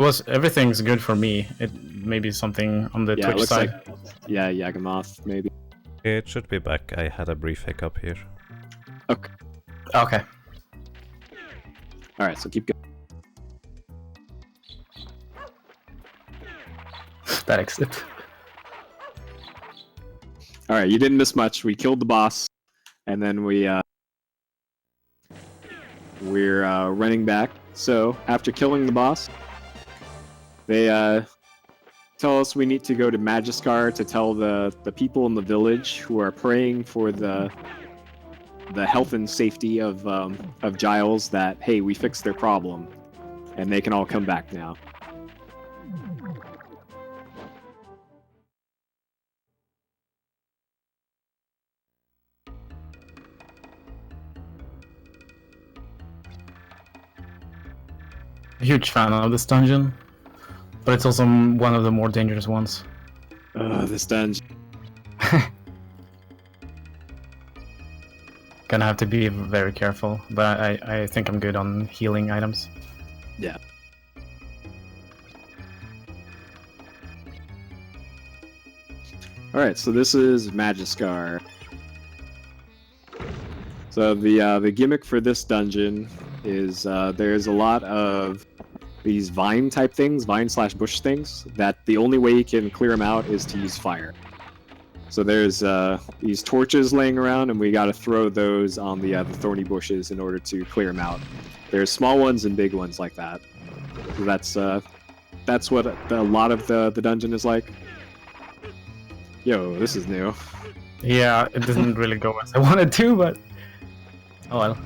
Was everything's good for me. It maybe something on the Yeah, Twitch it looks side. like Yagamoth maybe. It should be back. I had a brief hiccup here. Okay. Okay. All right, so keep going. That exit. All right, you didn't miss much. We killed the boss, and then we're running back. So after killing the boss, they tell us we need to go to Magiskar to tell the people in the village who are praying for the health and safety of Giles that, hey, we fixed their problem, and they can all come back now. Huge fan of this dungeon, but it's also one of the more dangerous ones. This dungeon. Gonna have to be very careful, but I think I'm good on healing items. Yeah. All right, so this is Magiskar. So the gimmick for this dungeon is there's a lot of these vine type things, vine/bush things, that the only way you can clear them out is to use fire. So there's these torches laying around, and we got to throw those on the thorny bushes in order to clear them out. There's small ones and big ones like that. So that's what a lot of the dungeon is like. Yo, this is new. Yeah, it didn't really go as I wanted to, but oh well.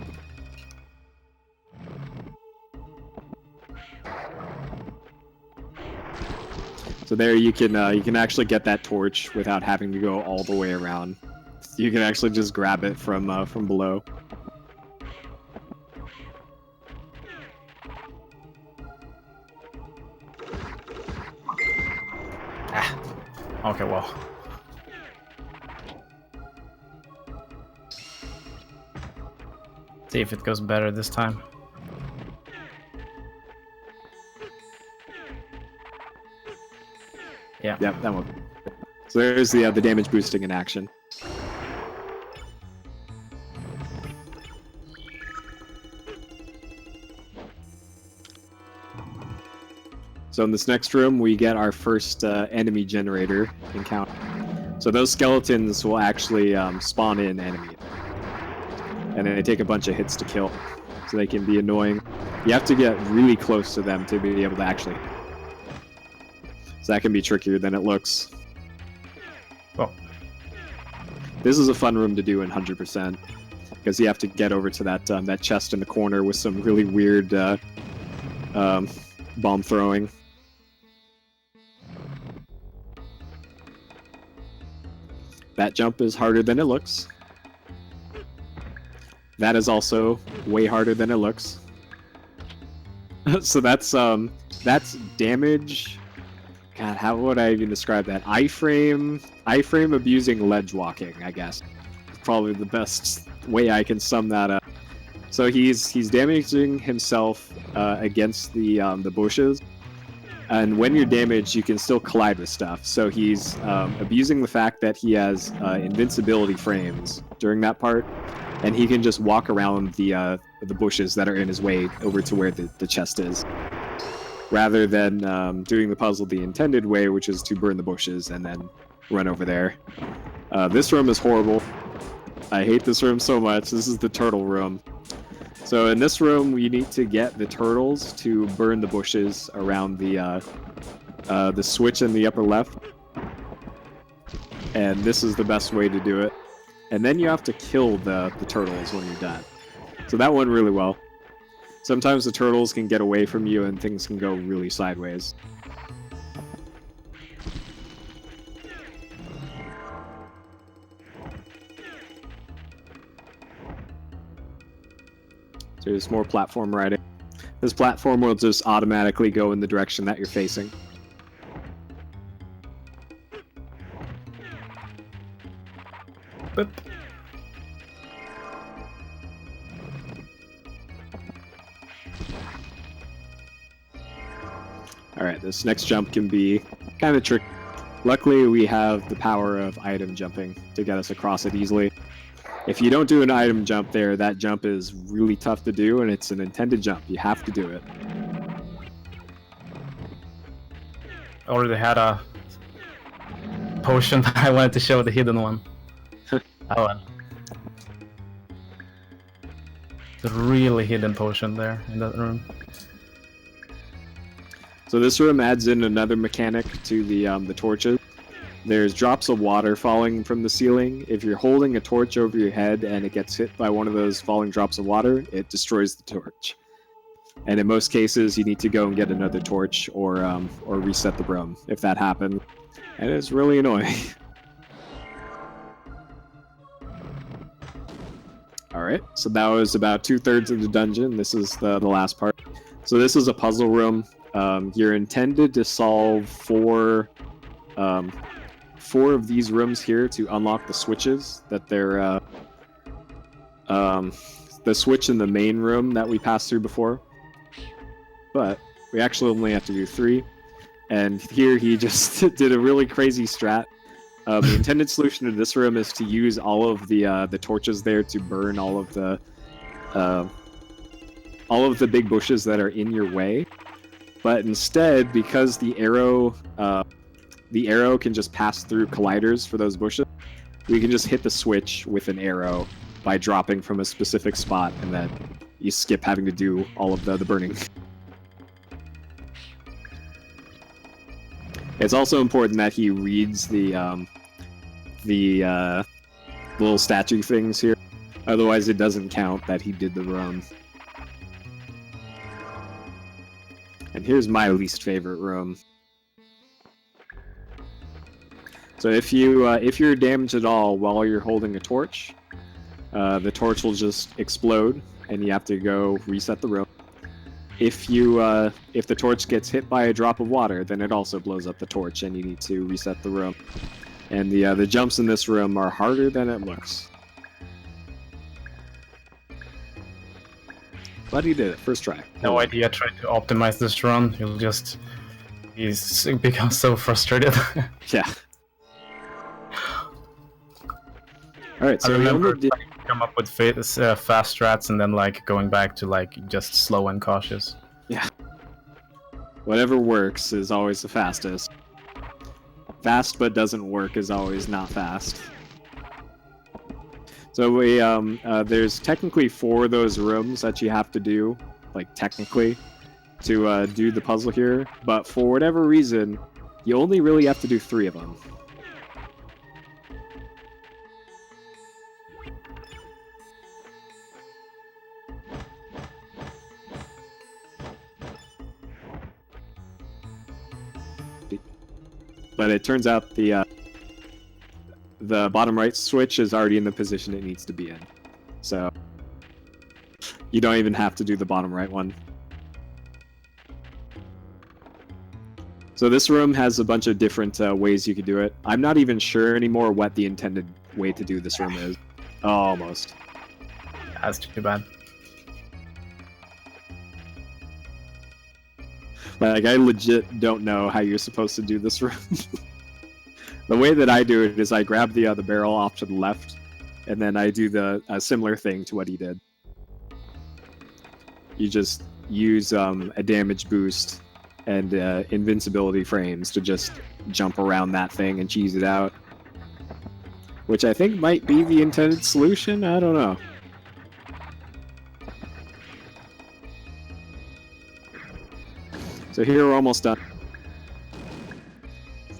So there you can actually get that torch without having to go all the way around. You can actually just grab it from below. Okay, well. See if it goes better this time. Yeah. Yep, that one. So there's the damage boosting in action. So in this next room, we get our first enemy generator encounter. So those skeletons will actually spawn in enemies, and then they take a bunch of hits to kill, so they can be annoying. You have to get really close to them to be able to actually. So that can be trickier than it looks. Oh. This is a fun room to do in 100%, because you have to get over to that chest in the corner with some really weird bomb throwing. That jump is harder than it looks. That is also way harder than it looks. So that's damage. God, how would I even describe that? iframe abusing ledge walking, I guess. It's probably the best way I can sum that up. So he's damaging himself against the bushes, and when you're damaged, you can still collide with stuff. So he's abusing the fact that he has invincibility frames during that part, and he can just walk around the bushes that are in his way over to where the chest is, rather than doing the puzzle the intended way, which is to burn the bushes and then run over there. This room is horrible. I hate this room so much. This is the turtle room. So in this room, you need to get the turtles to burn the bushes around the switch in the upper left. And this is the best way to do it. And then you have to kill the turtles when you're done. So that went really well. Sometimes the turtles can get away from you and things can go really sideways. So there's more platform riding. This platform will just automatically go in the direction that you're facing. Boop. Alright, this next jump can be kind of tricky. Luckily, we have the power of item jumping to get us across it easily. If you don't do an item jump there, that jump is really tough to do, and it's an intended jump. You have to do it. I already had a potion that I wanted to show, the hidden one. Oh well. It's a really hidden potion there in that room. So this room adds in another mechanic to the torches. There's drops of water falling from the ceiling. If you're holding a torch over your head and it gets hit by one of those falling drops of water, it destroys the torch. And in most cases, you need to go and get another torch or reset the room if that happens. And it's really annoying. Alright, so that was about 2/3 of the dungeon. This is the last part. So this is a puzzle room. You're intended to solve four of these rooms here to unlock the switches that they're the switch in the main room that we passed through before. But we actually only have to do 3. And here he just did a really crazy strat. The intended solution to this room is to use all of the torches there to burn all of the big bushes that are in your way. But instead, because the arrow can just pass through colliders for those bushes, we can just hit the switch with an arrow by dropping from a specific spot, and then you skip having to do all of the burning. It's also important that he reads the little statue things here. Otherwise, it doesn't count that he did the run. And here's my least favorite room. So if you're damaged at all while you're holding a torch, the torch will just explode, and you have to go reset the room. If the torch gets hit by a drop of water, then it also blows up the torch, and you need to reset the room. And the jumps in this room are harder than it looks. But he did it, first try. No idea trying to optimize this run. He's become so frustrated. Yeah. Alright, so I remember did... trying to come up with fast strats and then like going back to like just slow and cautious. Yeah. Whatever works is always the fastest. Fast but doesn't work is always not fast. So we there's technically 4 of those rooms that you have to do, like technically, to do the puzzle here. But for whatever reason, you only really have to do 3 of them. But it turns out the bottom right switch is already in the position it needs to be in. So you don't even have to do the bottom right one. So this room has a bunch of different ways you could do it. I'm not even sure anymore what the intended way to do this room is. Oh, almost. That's too bad. Like, I legit don't know how you're supposed to do this room. The way that I do it is I grab the barrel off to the left, and then I do the similar thing to what he did. You just use a damage boost and invincibility frames to just jump around that thing and cheese it out. Which I think might be the intended solution? I don't know. So here we're almost done.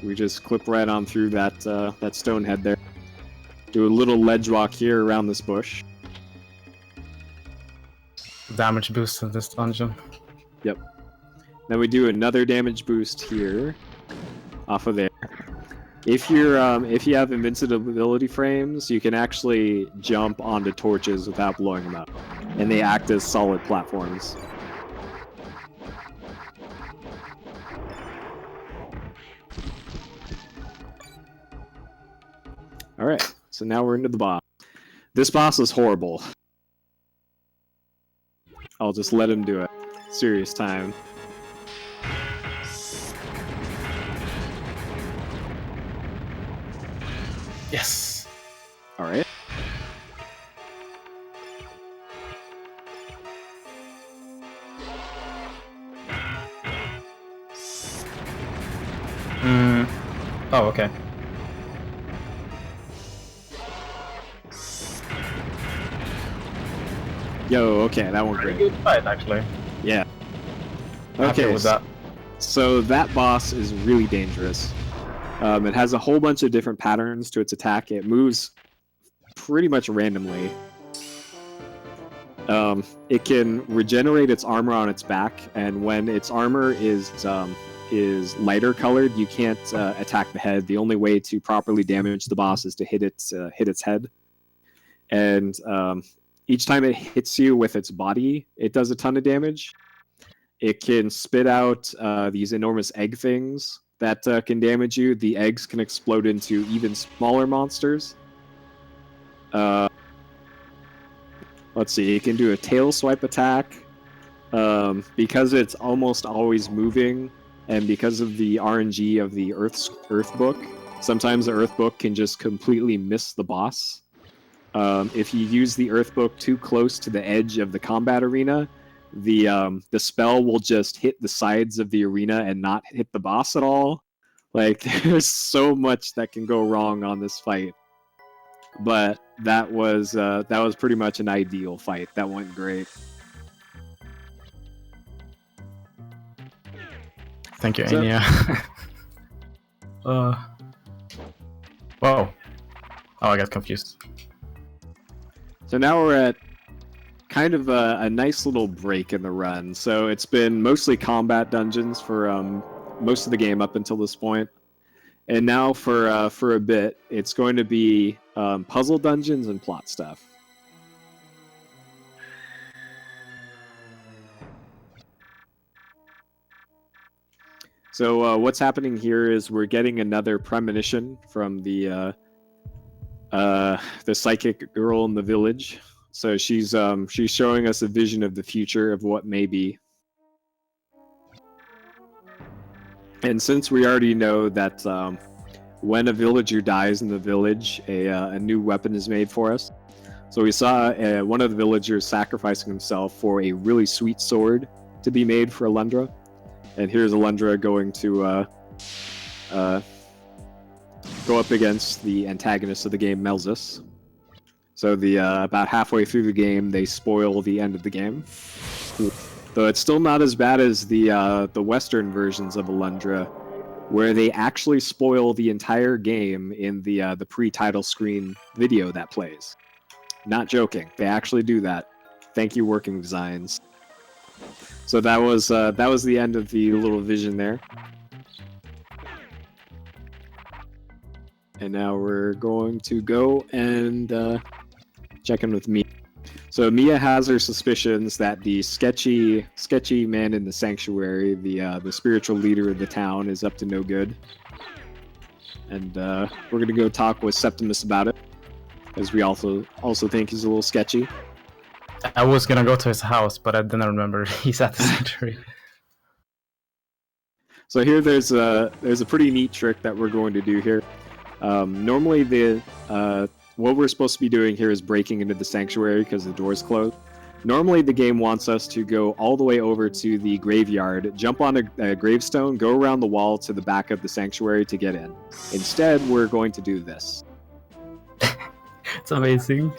We just clip right on through that stone head there. Do a little ledge walk here around this bush. Damage boost in this dungeon. Yep. Then we do another damage boost here, off of there. If you have invincibility frames, you can actually jump onto torches without blowing them up, and they act as solid platforms. Alright, so now we're into the boss. This boss is horrible. I'll just let him do it. Serious time. Yes. All right. Oh, okay. Yo, okay, that went Pretty great. good fight, actually. Yeah. Happy Okay, with that. so that boss is really dangerous. It has a whole bunch of different patterns to its attack. It moves pretty much randomly. It can regenerate its armor on its back, and when its armor is lighter colored, you can't attack the head. The only way to properly damage the boss is to hit its head. And each time it hits you with its body, it does a ton of damage. It can spit out these enormous egg things that can damage you. The eggs can explode into even smaller monsters. Let's see, it can do a tail swipe attack. Because it's almost always moving, and because of the RNG of the Earth book, sometimes the Earth book can just completely miss the boss. If you use the Earth book too close to the edge of the combat arena, the spell will just hit the sides of the arena and not hit the boss at all. Like, there's so much that can go wrong on this fight. But that was pretty much an ideal fight. That went great. Thank you, So- Anya. Whoa. Oh, I got confused. So now we're at kind of a nice little break in the run. So it's been mostly combat dungeons for most of the game up until this point. And now for a bit, it's going to be puzzle dungeons and plot stuff. So what's happening here is we're getting another premonition from the psychic girl in the village. So she's showing us a vision of the future of what may be. And since we already know that when a villager dies in the village, a new weapon is made for us. So we saw one of the villagers sacrificing himself for a really sweet sword to be made for Alundra. And here's Alundra going to go up against the antagonist of the game, Melzus. So about halfway through the game, they spoil the end of the game. Though it's still not as bad as the Western versions of Alundra, where they actually spoil the entire game in the pre-title screen video that plays. Not joking, they actually do that. Thank you, Working Designs. So that was the end of the little vision there. And now we're going to go and check in with Mia. So Mia has her suspicions that the sketchy man in the sanctuary, the spiritual leader of the town, is up to no good. And we're gonna go talk with Septimus about it, as we also think he's a little sketchy. I was gonna go to his house, but I didn't remember he's at the sanctuary. So here there's a pretty neat trick that we're going to do here. Normally what we're supposed to be doing here is breaking into the sanctuary because the door's closed. Normally the game wants us to go all the way over to the graveyard, jump on a gravestone, go around the wall to the back of the sanctuary to get in. Instead, we're going to do this. It's amazing.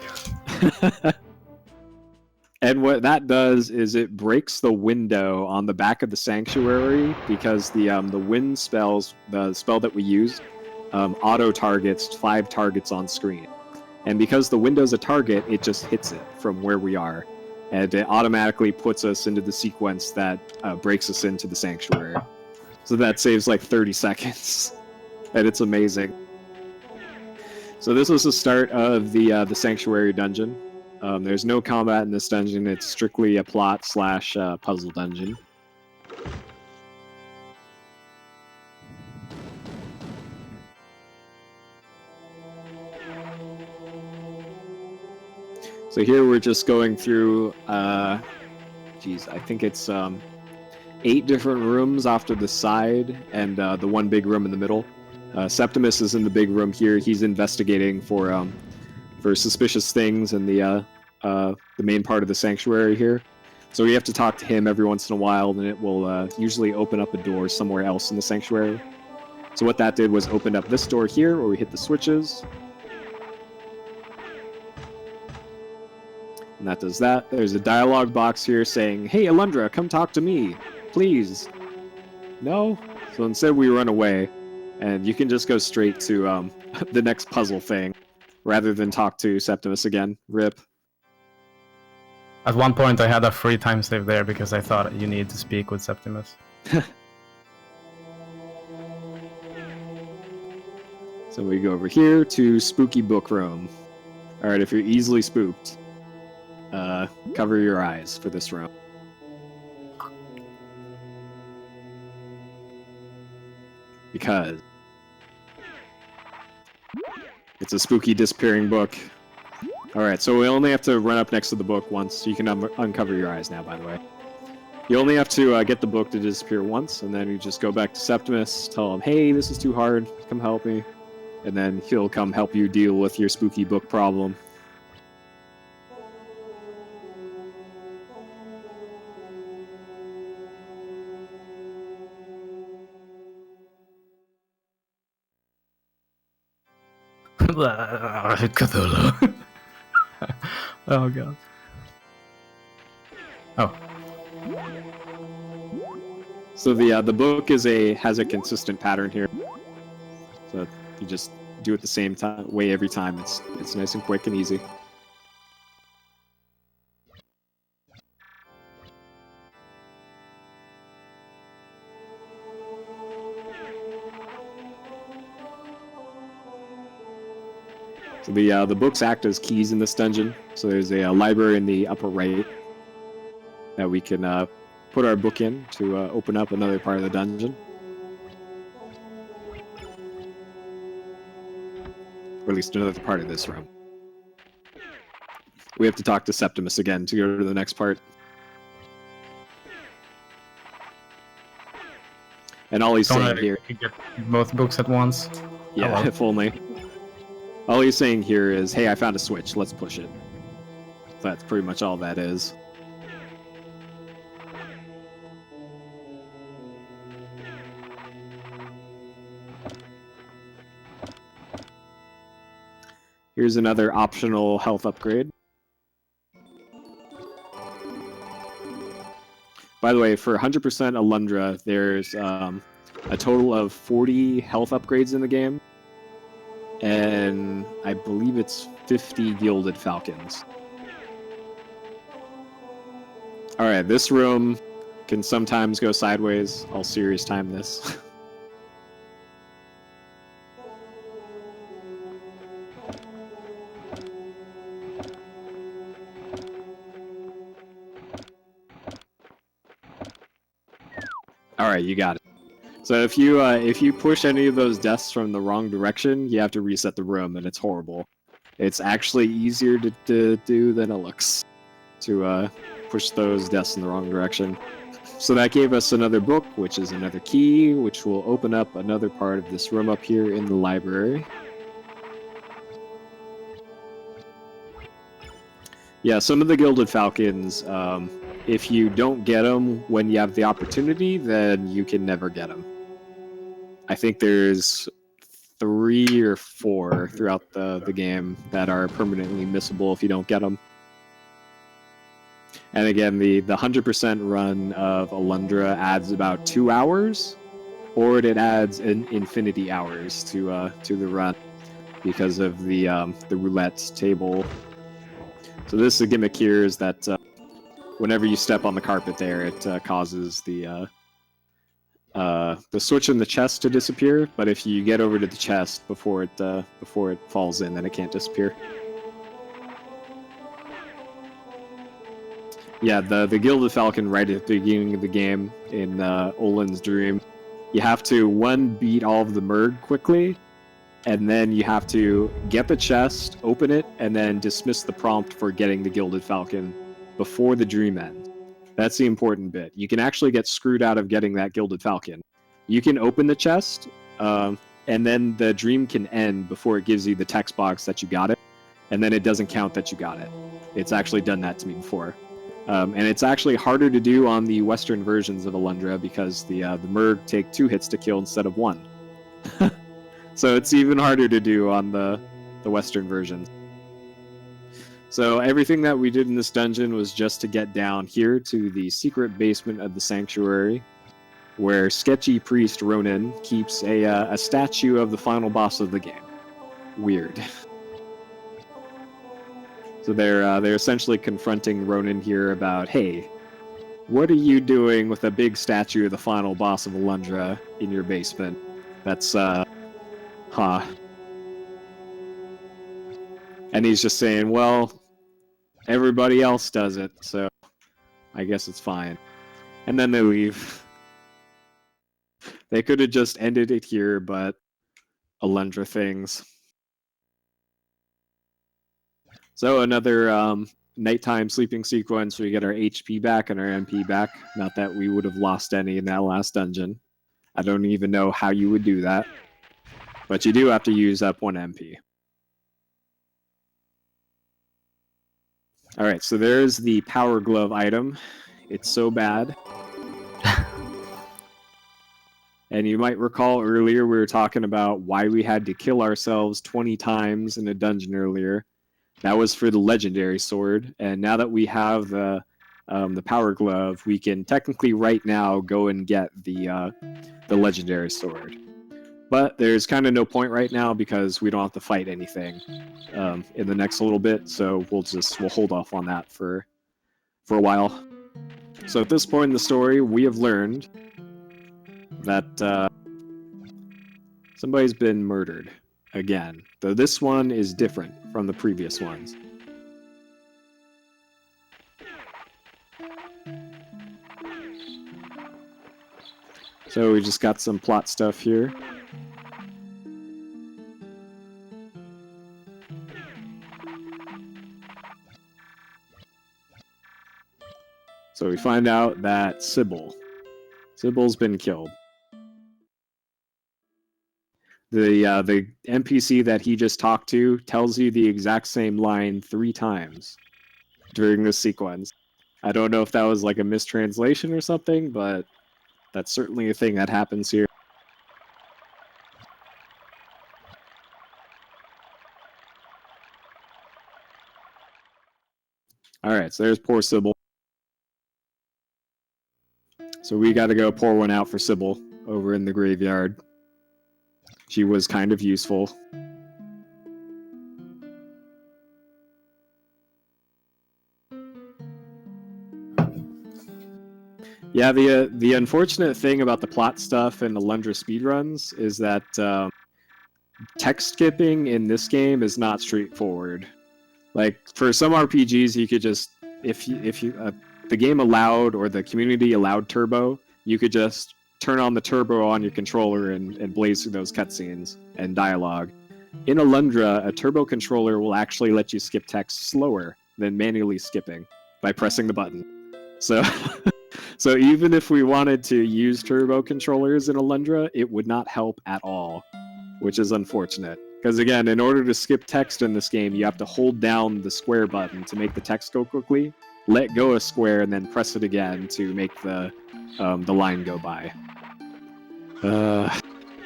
And what that does is it breaks the window on the back of the sanctuary because the wind spells, the spell that we use, auto targets 5 targets on screen. And because the window's a target, it just hits it from where we are. And it automatically puts us into the sequence that breaks us into the sanctuary. So that saves like 30 seconds. And it's amazing. So this was the start of the sanctuary dungeon. There's no combat in this dungeon. It's strictly a plot / puzzle dungeon. So here we're just going through, I think it's 8 different rooms off to the side and the one big room in the middle. Septimus is in the big room here. He's investigating for suspicious things in the main part of the sanctuary here. So we have to talk to him every once in a while, and it will usually open up a door somewhere else in the sanctuary. So what that did was open up this door here, where we hit the switches. And that does that. There's a dialogue box here saying, "Hey, Alundra, come talk to me, please." No? So instead we run away, and you can just go straight to the next puzzle thing, rather than talk to Septimus again. RIP. At one point I had a free time save there because I thought you need to speak with Septimus. So we go over here to Spooky Book Room. Alright, if you're easily spooked, cover your eyes for this room. Because it's a spooky disappearing book. Alright, so we only have to run up next to the book once, so you can uncover your eyes now, by the way. You only have to get the book to disappear once, and then you just go back to Septimus, tell him, "Hey, this is too hard, come help me." And then he'll come help you deal with your spooky book problem. Cthulhu. Oh god. Oh. So the book has a consistent pattern here. So you just do it the same way every time. It's nice and quick and easy. So the books act as keys in this dungeon. So there's a library in the upper right that we can put our book in to open up another part of the dungeon. Or at least another part of this room. We have to talk to Septimus again to go to the next part. And all he's saying here... You get both books at once. Yeah, Hello. if only. All he's saying here is, "Hey, I found a switch, let's push it." That's pretty much all that is. Here's another optional health upgrade. By the way, for 100% Alundra, there's a total of 40 health upgrades in the game. And I believe it's 50 Gilded Falcons. Alright, this room can sometimes go sideways. I'll serious time this. Alright, you got it. So if you push any of those desks from the wrong direction, you have to reset the room, and it's horrible. It's actually easier to do than it looks to push those desks in the wrong direction. So that gave us another book, which is another key, which will open up another part of this room up here in the library. Yeah, some of the Gilded Falcons, if you don't get them when you have the opportunity, then you can never get them. I think there's 3 or 4 throughout the game that are permanently missable if you don't get them. And again, the 100% run of Alundra adds about 2 hours, or it adds an infinity hours to the run because of the roulette table. So this gimmick here is that whenever you step on the carpet there, it causes the switch in the chest to disappear. But if you get over to the chest before it falls in, then it can't disappear. Yeah, the Gilded Falcon right at the beginning of the game in Olin's Dream, you have to, 1, beat all of the Murg quickly, and then you have to get the chest, open it, and then dismiss the prompt for getting the Gilded Falcon before the dream ends. That's the important bit. You can actually get screwed out of getting that Gilded Falcon. You can open the chest, and then the dream can end before it gives you the text box that you got it, and then it doesn't count that you got it. It's actually done that to me before. And it's actually harder to do on the Western versions of Alundra because the Merg take 2 hits to kill instead of 1. So it's even harder to do on the Western version. So everything that we did in this dungeon was just to get down here to the secret basement of the sanctuary, where sketchy priest Ronin keeps a statue of the final boss of the game. Weird. So they're essentially confronting Ronin here about, hey, what are you doing with a big statue of the final boss of Alundra in your basement? That's And he's just saying, well, everybody else does it, so I guess it's fine. And then they leave. They could have just ended it here, but Alundra things. So another nighttime sleeping sequence. We get our HP back and our MP back. Not that we would have lost any in that last dungeon. I don't even know how you would do that. But you do have to use up 1 MP. Alright, so there's the Power Glove item. It's so bad. And you might recall earlier we were talking about why we had to kill ourselves 20 times in a dungeon earlier. That was for the legendary sword, and now that we have the Power Glove, we can technically right now go and get the legendary sword. But there's kind of no point right now because we don't have to fight anything in the next little bit, so we'll hold off on that for a while. So at this point in the story, we have learned that somebody's been murdered again, though this one is different from the previous ones. So we just got some plot stuff here. So we find out that Sybil's been killed. The NPC that he just talked to tells you the exact same line 3 times during this sequence. I don't know if that was like a mistranslation or something, but that's certainly a thing that happens here. Alright, so there's poor Sybil. So we gotta go pour one out for Sybil over in the graveyard. She was kind of useful. Yeah, the unfortunate thing about the plot stuff and the Alundra speedruns is that text skipping in this game is not straightforward. Like, for some RPGs, you could just, if the game allowed or the community allowed turbo, you could just turn on the turbo on your controller and blaze through those cutscenes and dialogue. In Alundra, a turbo controller will actually let you skip text slower than manually skipping by pressing the button. So, so even if we wanted to use turbo controllers in Alundra, it would not help at all, which is unfortunate. Because again, in order to skip text in this game, you have to hold down the square button to make the text go quickly, let go of square, and then press it again to make the line go by.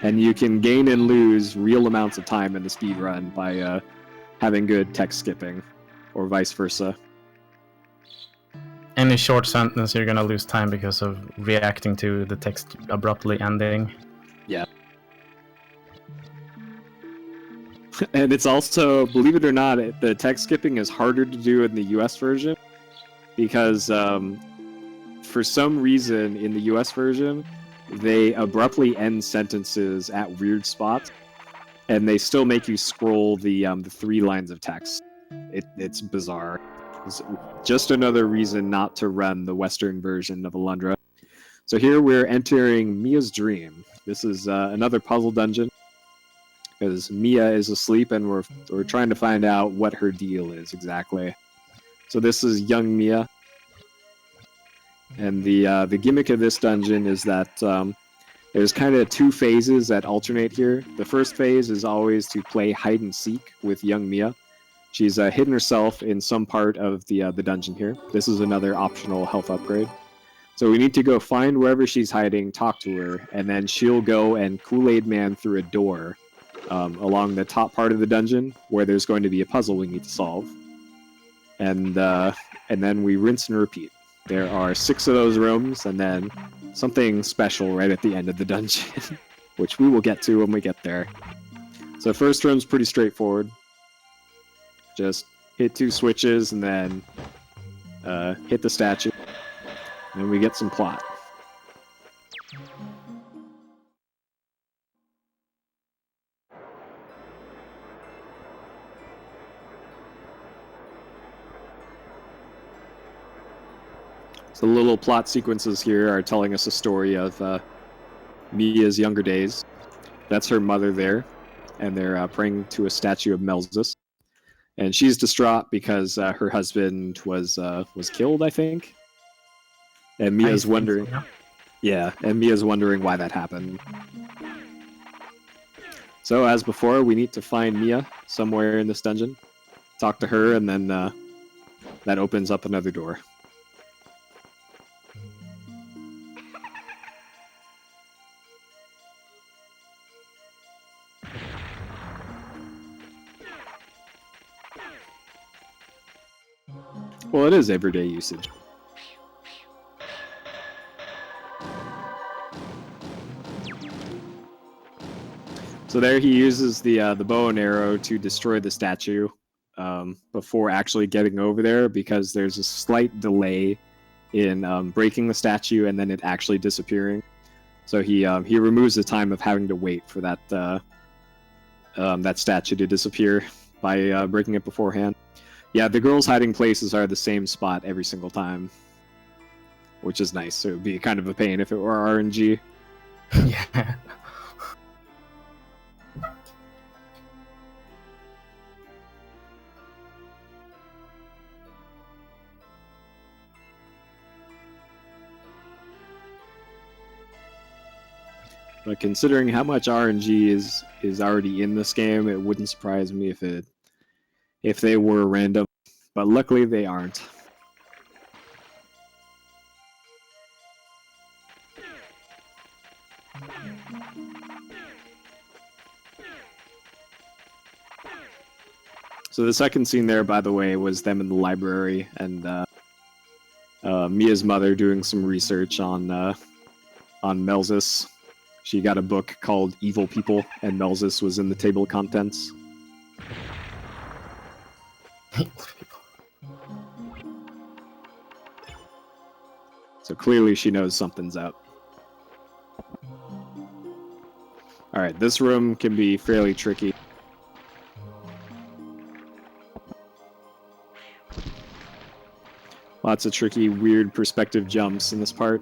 And you can gain and lose real amounts of time in the speedrun by having good text skipping, or vice versa. Any short sentence, you're gonna lose time because of reacting to the text abruptly ending. Yeah. And it's also, believe it or not, the text skipping is harder to do in the US version because for some reason in the US version, they abruptly end sentences at weird spots, and they still make you scroll the 3 lines of text. It's bizarre. It's just another reason not to run the Western version of Alundra. So here we're entering Mia's dream. This is another puzzle dungeon, because Mia is asleep and we're trying to find out what her deal is exactly. So this is young Mia. And the gimmick of this dungeon is that There's kind of two phases that alternate here. The first phase is always to play hide and seek with young Mia. She's hidden herself in some part of the dungeon here. This is another optional health upgrade. So we need to go find wherever she's hiding, talk to her, and then she'll go and Kool-Aid Man through a door along the top part of the dungeon where there's going to be a puzzle we need to solve. And then we rinse and repeat. There are 6 of those rooms, and then something special right at the end of the dungeon, which we will get to when we get there. So first room's pretty straightforward. Just hit 2 switches and then hit the statue. And we get some plot. So the little plot sequences here are telling us a story of Mia's younger days. That's her mother there, and they're praying to a statue of Melzus. And she's distraught because her husband was killed, I think. And Mia's wondering, yeah, and Mia's wondering why that happened. So as before, we need to find Mia somewhere in this dungeon, talk to her, and then that opens up another door. Well, it is everyday usage. So there he uses the bow and arrow to destroy the statue before actually getting over there, because there's a slight delay in breaking the statue and then it actually disappearing. So he removes the time of having to wait for that statue to disappear by breaking it beforehand. Yeah, the girls' hiding places are the same spot every single time, which is nice. So it would be kind of a pain if it were RNG. Yeah. But considering how much RNG is already in this game, it wouldn't surprise me if they were random. But luckily they aren't. So the second scene there, by the way, was them in the library and Mia's mother doing some research on Melzus. She got a book called Evil People, and Melzus was in the table of contents. So clearly she knows something's up. Alright, this room can be fairly tricky. Lots of tricky, weird perspective jumps in this part.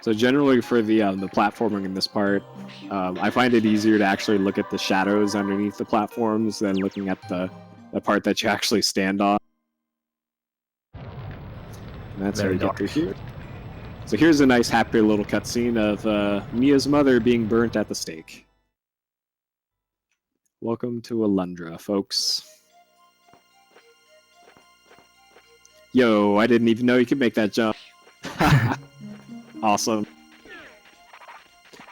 So generally for the platforming in this part, I find it easier to actually look at the shadows underneath the platforms than looking at the part that you actually stand on. And that's how we get through here. So here's a nice happy little cutscene of Mia's mother being burnt at the stake. Welcome to Alundra, folks. Yo, I didn't even know you could make that jump. Awesome.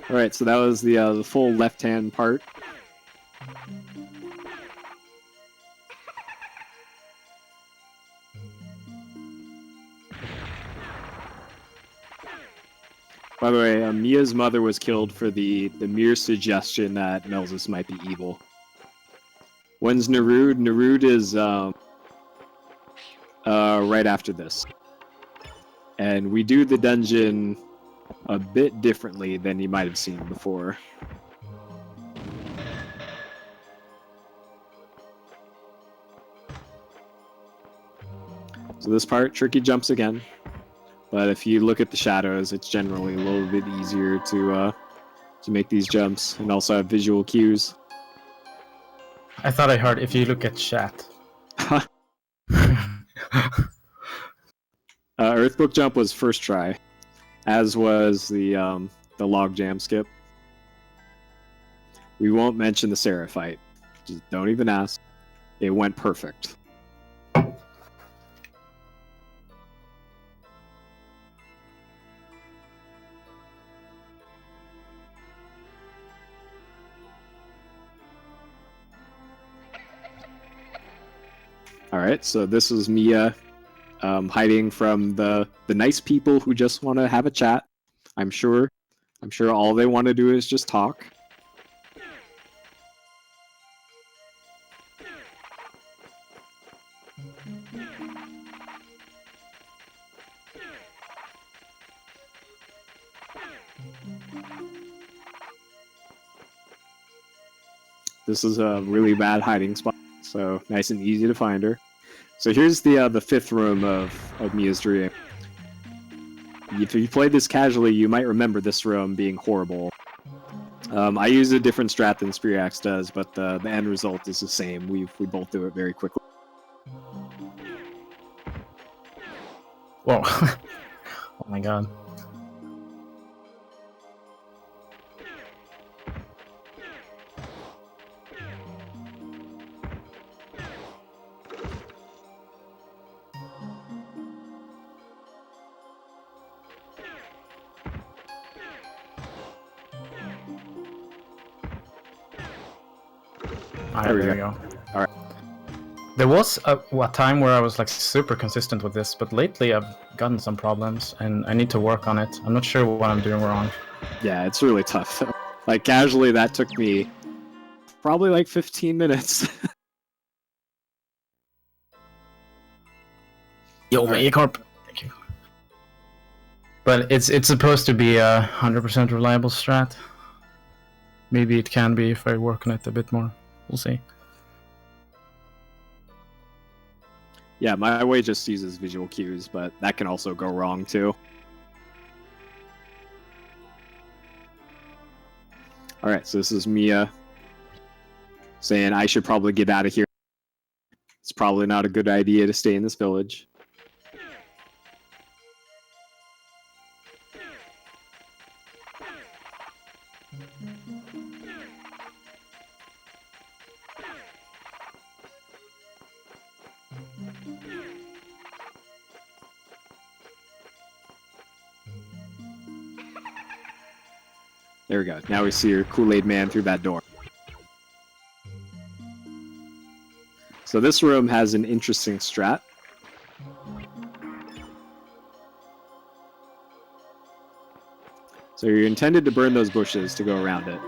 Alright, so that was the full left-hand part. By the way, Mia's mother was killed for the mere suggestion that Melzus might be evil. When's Nerud? Nerud is right after this. And we do the dungeon a bit differently than you might have seen before. So this part, tricky jumps again. But if you look at the shadows, it's generally a little bit easier to make these jumps, and also have visual cues. I thought I heard if you look at chat. Earthbook jump was first try, as was the log jam skip. We won't mention the Sarah fight. Just don't even ask. It went perfect. Alright, so this is Mia hiding from the nice people who just want to have a chat. I'm sure all they want to do is just talk. This is a really bad hiding spot, so nice and easy to find her. So here's the fifth room of Mia's dream. If you played this casually, you might remember this room being horrible. I use a different strat than Spiriax does, but the end result is the same. We both do it very quickly. Whoa. Oh my god. Alright, there we go. Alright. There was a time where I was like super consistent with this, but lately I've gotten some problems and I need to work on it. I'm not sure what I'm doing wrong. Yeah, it's really tough. Like casually, that took me probably like 15 minutes. Yo, Magikarp. Thank you. But it's supposed to be a 100% reliable strat. Maybe it can be if I work on it a bit more. We'll see. Yeah, my way just uses visual cues, but that can also go wrong too. Alright, so this is Mia saying I should probably get out of here. It's probably not a good idea to stay in this village. There we go. Now we see your Kool-Aid man through that door. So this room has an interesting strat. So you're intended to burn those bushes to go around it.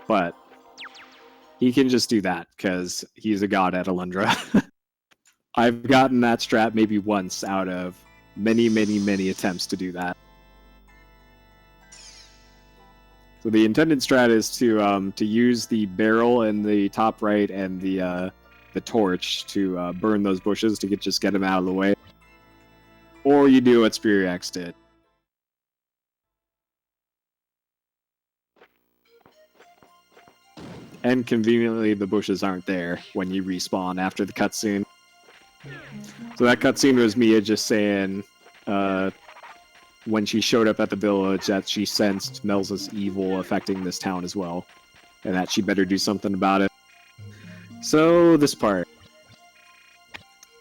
But he can just do that because he's a god at Alundra. I've gotten that strat maybe once out of many, many, many attempts to do that. So the intended strat is to use the barrel in the top right and the torch to burn those bushes to just get them out of the way. Or you do what Spiriax did. And conveniently, the bushes aren't there when you respawn after the cutscene. So that cutscene was Mia just saying, when she showed up at the village, that she sensed Melza's evil affecting this town as well, and that she better do something about it. So, this part.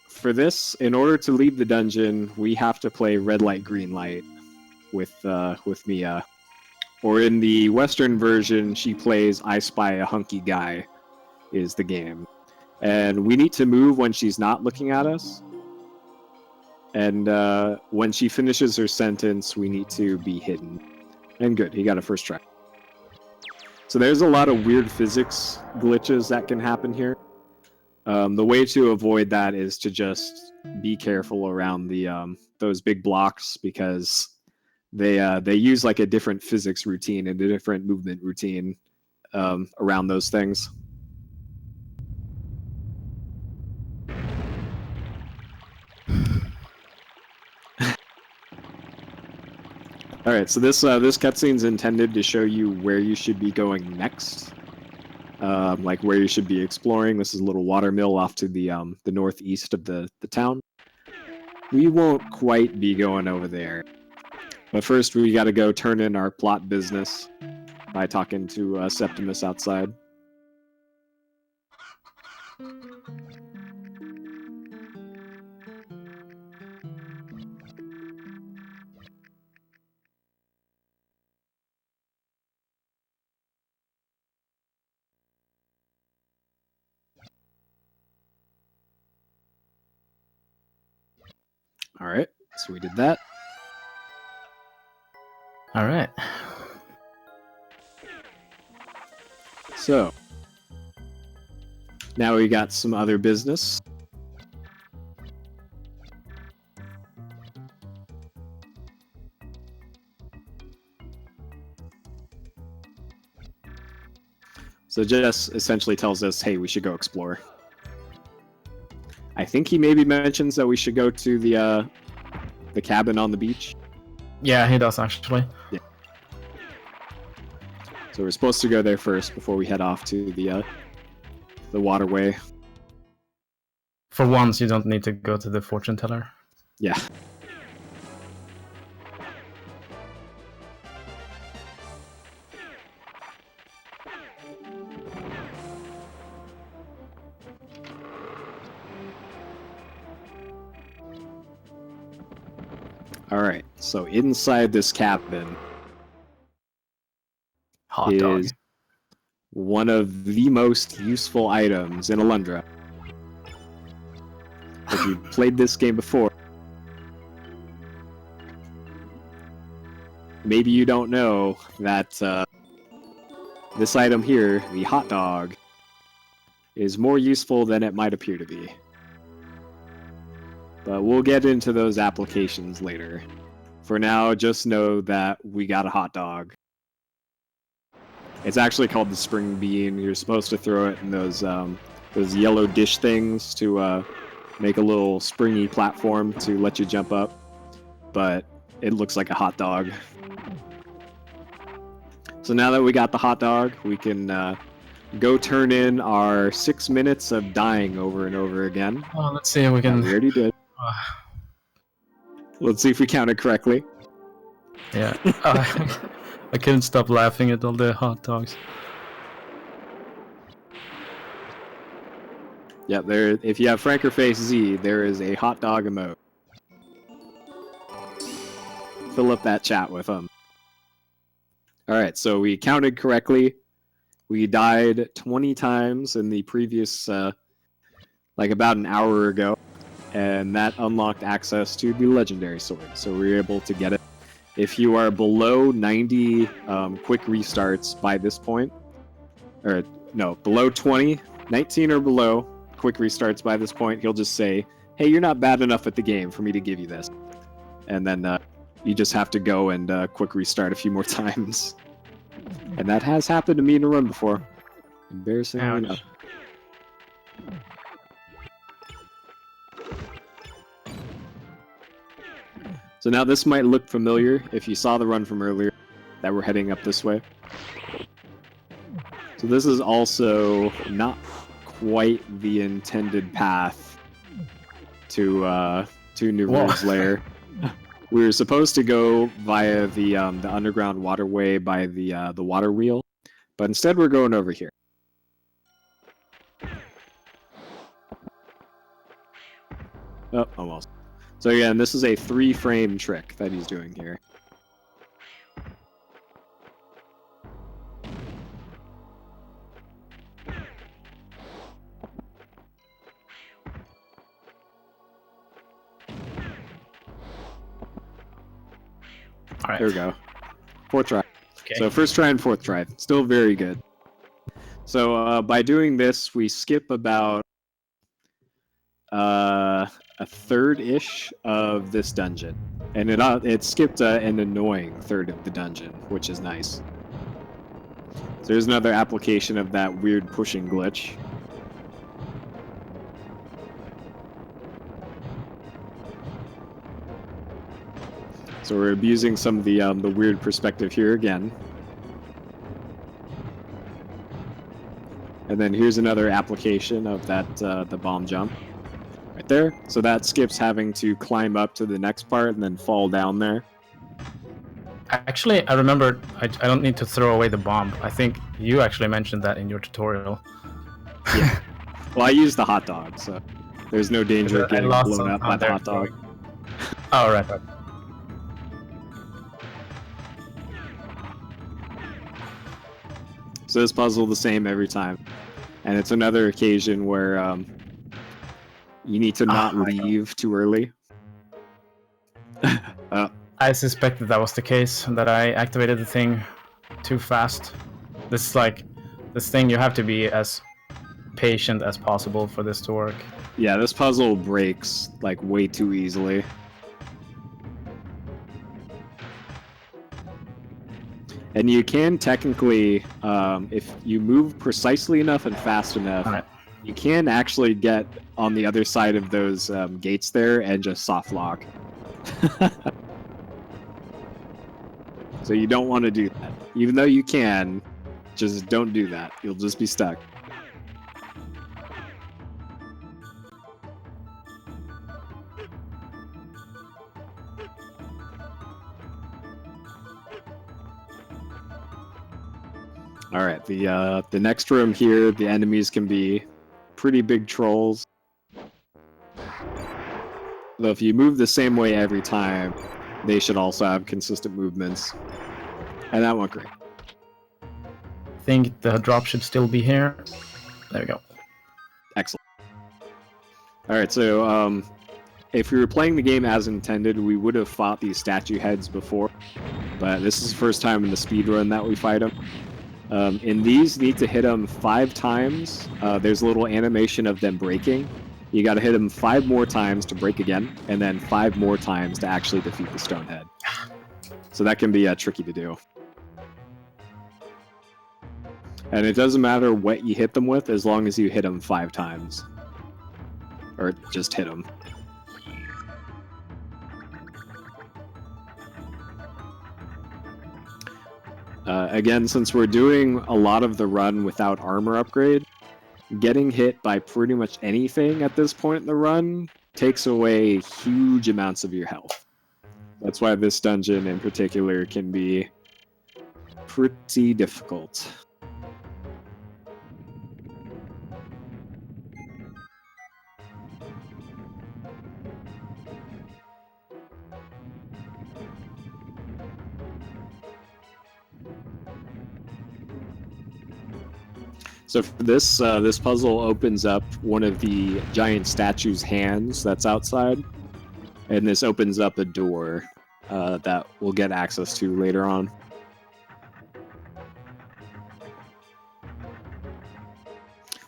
For this, in order to leave the dungeon, we have to play red light, green light with Mia. Or in the Western version, she plays I Spy a Hunky Guy, is the game. And we need to move when she's not looking at us. And when she finishes her sentence, we need to be hidden. And good, he got a first try. So there's a lot of weird physics glitches that can happen here. The way to avoid that is to just be careful around the those big blocks, because they use like a different physics routine and a different movement routine around those things. All right, so this cutscene's intended to show you where you should be going next, like where you should be exploring. This is a little water mill off to the northeast of the town. we won't quite be going over there. But first, we got to go turn in our plot business by talking to Septimus outside. All right, so we did that. All right. So now we got some other business. So Jess essentially tells us, hey, we should go explore. I think he maybe mentions that we should go to the cabin on the beach. Yeah, he does actually. Yeah. So we're supposed to go there first before we head off to the waterway. For once, you don't need to go to the fortune teller. Yeah. Alright, so inside this cabin Hot dog. is one of the most useful items in Alundra. If you've played this game before, maybe you don't know that this item here, the hot dog, is more useful than it might appear to be. But we'll get into those applications later. For now, just know that we got a hot dog. It's actually called the spring bean. You're supposed to throw it in those yellow dish things to make a little springy platform to let you jump up. But it looks like a hot dog. So now that we got the hot dog, we can go turn in our 6 minutes of dying over and over again. Oh, let's see if we can. We already did. Let's see if we counted correctly. Yeah. I couldn't stop laughing at all the hot dogs. Yeah, there. If you have Franker Face Z, there is a hot dog emote. Fill up that chat with them. Alright, so we counted correctly. We died 20 times in the previous, like about an hour ago. And that unlocked access to the legendary sword. So we were able to get it. If you are below 90 quick restarts by this point, or no, below 20, 19 or below quick restarts by this point, he'll just say, hey, you're not bad enough at the game for me to give you this. And then you just have to go and quick restart a few more times. And that has happened to me in a run before. Embarrassingly enough. So now this might look familiar if you saw the run from earlier, that we're heading up this way. So this is also not quite the intended path to New Rogue's Lair. We were supposed to go via the underground waterway by the water wheel, but instead we're going over here. Oh, almost. So again, this is a 3-frame trick that he's doing here. All right. There we go. 4th try. Okay. So 1st try and 4th try. Still very good. So by doing this, we skip about a third-ish of this dungeon. And it skipped an annoying third of the dungeon, which is nice. So there's another application of that weird pushing glitch. So we're abusing some of the weird perspective here again. And then here's another application of that the bomb jump. Right there. So that skips having to climb up to the next part and then fall down there. Actually, I remember I don't need to throw away the bomb. I think you actually mentioned that in your tutorial. Yeah. Well, I used the hot dog, so there's no danger of I getting lost blown some up by time the there hot dog. Oh, right. So this puzzle the same every time. And it's another occasion where you need to not leave too early. I suspected that was the case, that I activated the thing too fast. This thing, you have to be as patient as possible for this to work. Yeah, this puzzle breaks like way too easily. And you can technically, if you move precisely enough and fast enough, All right. you can actually get on the other side of those gates there and just soft lock. So you don't want to do that. Even though you can, just don't do that. You'll just be stuck. All right, the next room here, the enemies can be pretty big trolls. Though if you move the same way every time, they should also have consistent movements. And that went great. I think the drop should still be here. There we go. Excellent. All right, so if we were playing the game as intended, we would have fought these statue heads before. But this is the first time in the speedrun that we fight them. In these, you need to hit them 5 times. There's a little animation of them breaking. You got to hit them 5 more times to break again, and then 5 more times to actually defeat the stone head. So that can be tricky to do. And it doesn't matter what you hit them with, as long as you hit them 5 times. Or just hit them. Again, since we're doing a lot of the run without armor upgrade, getting hit by pretty much anything at this point in the run takes away huge amounts of your health. That's why this dungeon in particular can be pretty difficult. So for this this puzzle opens up one of the giant statue's hands that's outside, and this opens up a door that we'll get access to later on.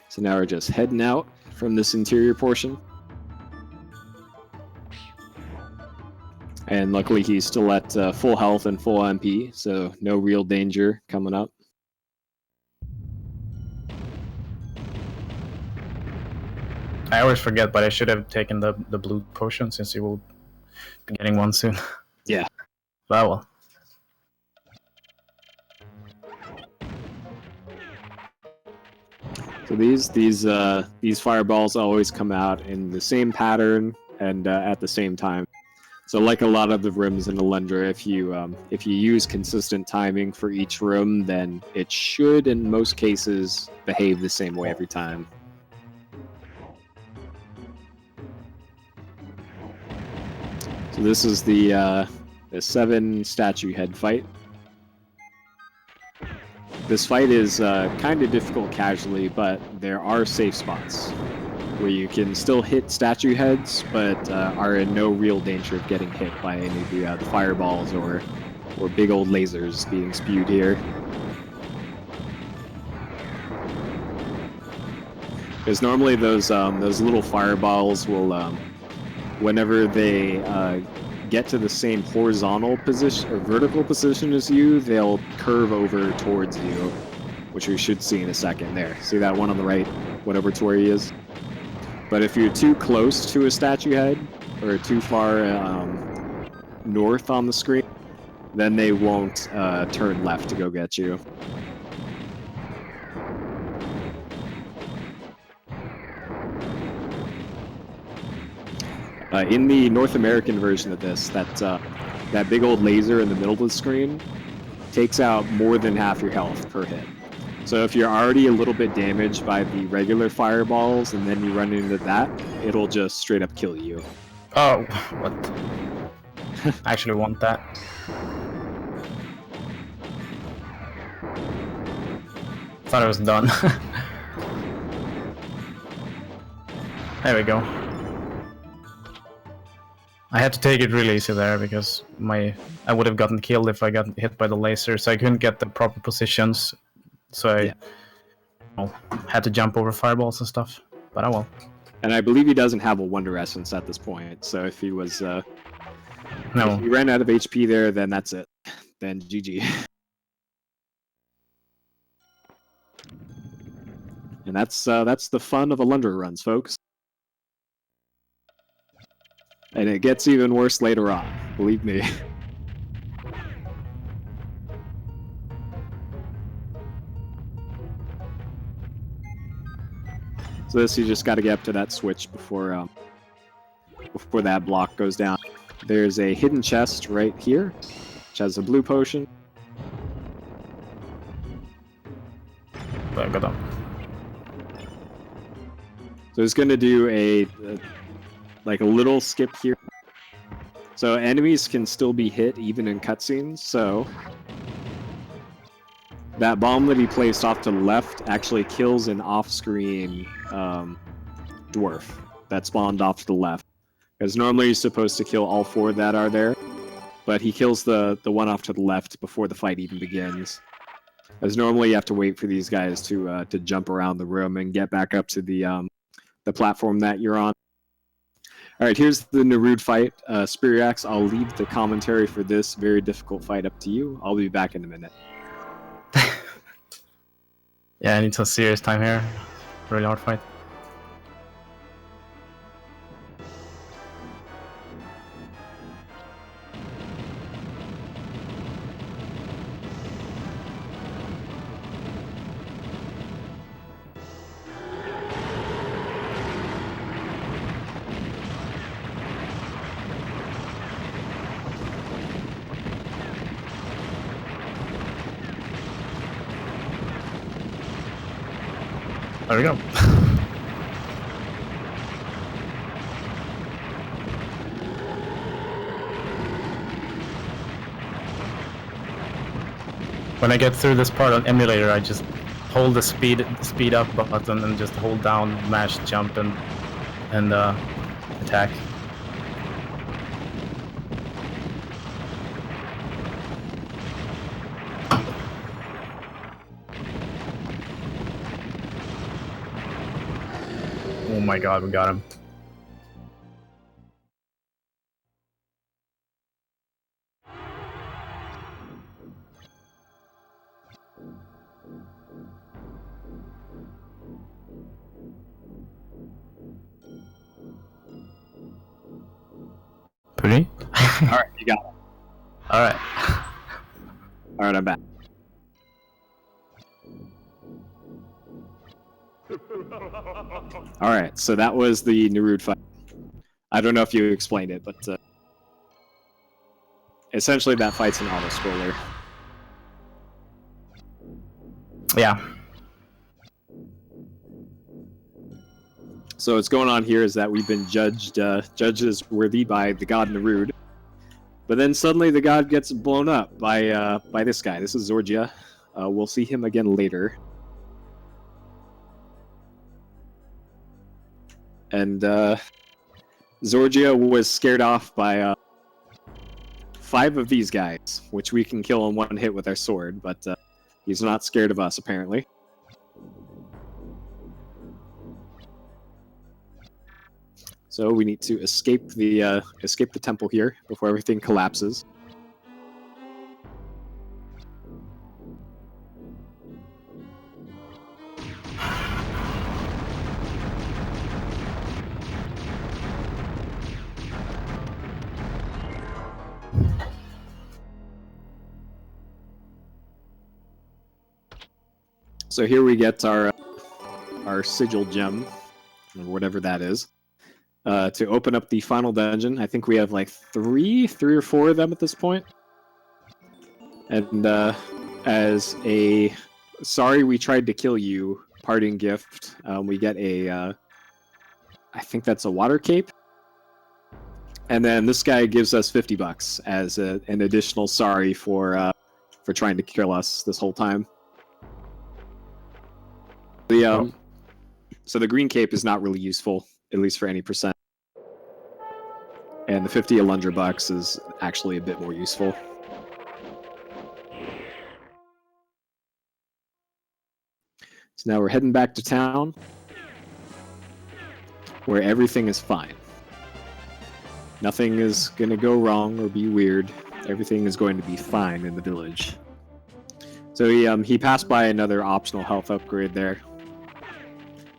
So now we're just heading out from this interior portion. And luckily he's still at full health and full MP, so no real danger coming up. I always forget, but I should have taken the blue potion since you will be getting one soon. Yeah. But well. So these fireballs always come out in the same pattern and at the same time. So like a lot of the rooms in Alundra, if you use consistent timing for each room, then it should, in most cases, behave the same way every time. So this is the 7 statue head fight. This fight is kind of difficult casually, but there are safe spots where you can still hit statue heads, but are in no real danger of getting hit by any of the fireballs or big old lasers being spewed here. Because normally those little fireballs will, whenever they get to the same horizontal position or vertical position as you, they'll curve over towards you, which we should see in a second there. See that one on the right, whatever to where he is? But if you're too close to a statue head, or too far north on the screen, then they won't turn left to go get you. In the North American version of this, that big old laser in the middle of the screen takes out more than half your health per hit. So if you're already a little bit damaged by the regular fireballs and then you run into that, it'll just straight up kill you. Oh, what? I actually want that. Thought it was done. There we go. I had to take it really easy there because I would have gotten killed if I got hit by the laser, so I couldn't get the proper positions. So I had to jump over fireballs and stuff. But oh well. And I believe he doesn't have a Wonder Essence at this point, so if he was if he ran out of HP there, then that's it. Then GG. And that's the fun of Alundra runs, folks. And it gets even worse later on, believe me. So this, you just got to get up to that switch before that block goes down. There's a hidden chest right here, which has a blue potion. There, got up. So it's going to do a little skip here. So enemies can still be hit even in cutscenes. So that bomb that he placed off to the left actually kills an off-screen dwarf that spawned off to the left. Because normally you're supposed to kill all 4 that are there, but he kills the one off to the left before the fight even begins. As normally you have to wait for these guys to jump around the room and get back up to the platform that you're on. All right, here's the Nerude fight. Spiriax, I'll leave the commentary for this very difficult fight up to you. I'll be back in a minute. Yeah, I need some serious time here. Really hard fight. There we go. When I get through this part on emulator, I just hold the speed up button and just hold down, mash, jump, and attack. Oh my god, we got him. Pretty? Alright, you got it. Alright. Alright, I'm back. Alright, so that was the Nerude fight. I don't know if you explained it, but essentially that fight's an auto-scroller. Yeah. So what's going on here is that we've been judged as worthy by the god Nerude, but then suddenly the god gets blown up by this guy. This is Zorgia. We'll see him again later. And Zorgia was scared off by 5 of these guys, which we can kill in 1 hit with our sword, but he's not scared of us, apparently. So we need to escape the temple here before everything collapses. So here we get our sigil gem, or whatever that is. to open up the final dungeon. I think we have like three or four of them at this point. And as a sorry we tried to kill you parting gift, we get a I think that's a water cape. And then this guy gives us $50 as an additional sorry for trying to kill us this whole time. So the green cape is not really useful, at least for any percent. And the 50 Alundra bucks is actually a bit more useful. So now we're heading back to town, where everything is fine. Nothing is going to go wrong or be weird. Everything is going to be fine in the village. So he passed by another optional health upgrade there.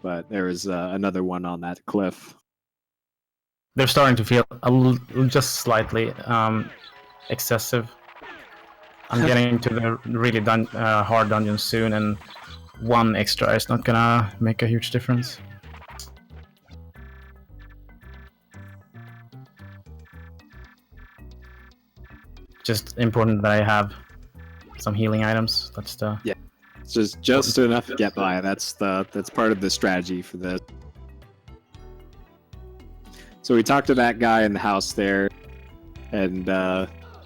But there is another one on that cliff. They're starting to feel just slightly excessive. I'm getting to the really hard dungeon soon, and one extra is not gonna make a huge difference. Just important that I have some healing items. That's the It's just enough to get by. That's part of the strategy for this. So we talked to that guy in the house there, and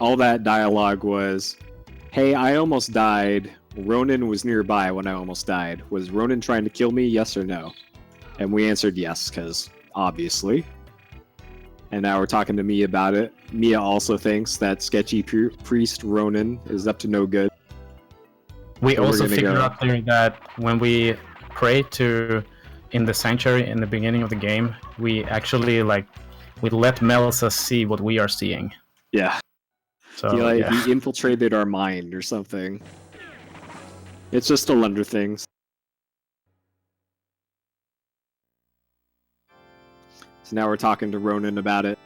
all that dialogue was, "Hey, I almost died. Ronan was nearby when I almost died. Was Ronan trying to kill me? Yes or no?" And we answered yes, because obviously. And now we're talking to Mia about it. Mia also thinks that sketchy priest Ronan is up to no good. We So also we're gonna figured go- out there that when we pray in the sanctuary in the beginning of the game, we actually we let Melsa see what we are seeing. Yeah. So He infiltrated our mind or something. It's just Alundra things. So now we're talking to Ronan about it.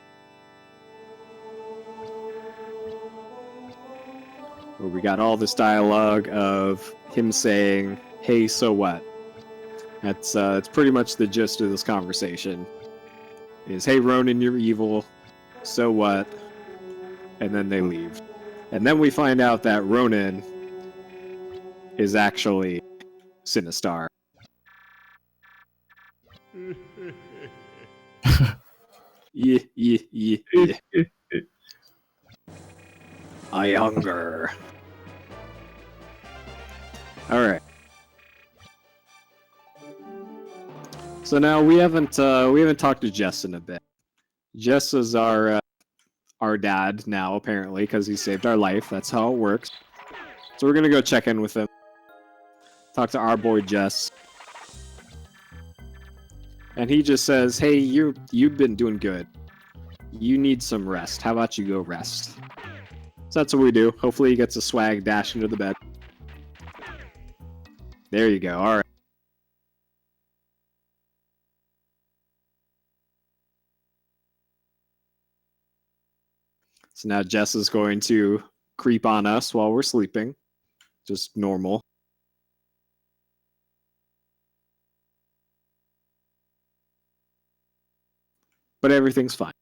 Where we got all this dialogue of him saying, "Hey, so what?" That's it's pretty much the gist of this conversation. Is, "Hey, Ronan, you're evil. So what?" And then they leave. And then we find out that Ronan is actually Sinistar. Yeah. I hunger. Alright. So now we haven't talked to Jess in a bit. Jess is our dad now, apparently, because he saved our life. That's how it works. So we're gonna go check in with him. Talk to our boy Jess. And he just says, "Hey, you've been doing good. You need some rest. How about you go rest?" So that's what we do. Hopefully he gets a swag dash into the bed. There you go. Alright. So now Jess is going to creep on us while we're sleeping. Just normal. But everything's fine.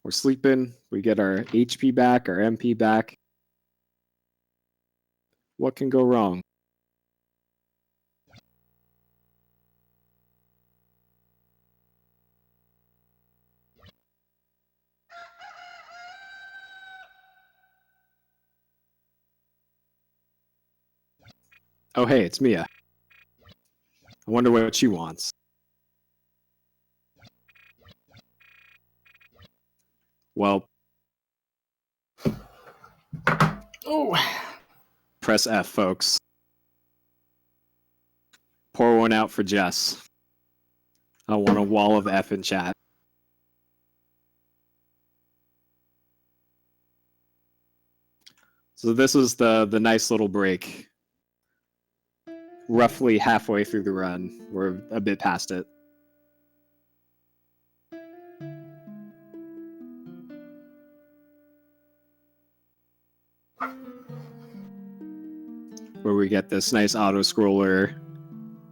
We're sleeping. We get our HP back, our MP back. What can go wrong? Oh, hey, it's Mia. I wonder what she wants. Well, press F, folks. Pour one out for Jess. I want a wall of F in chat. So this is the nice little break. Roughly halfway through the run. We're a bit past it. Where we get this nice auto-scroller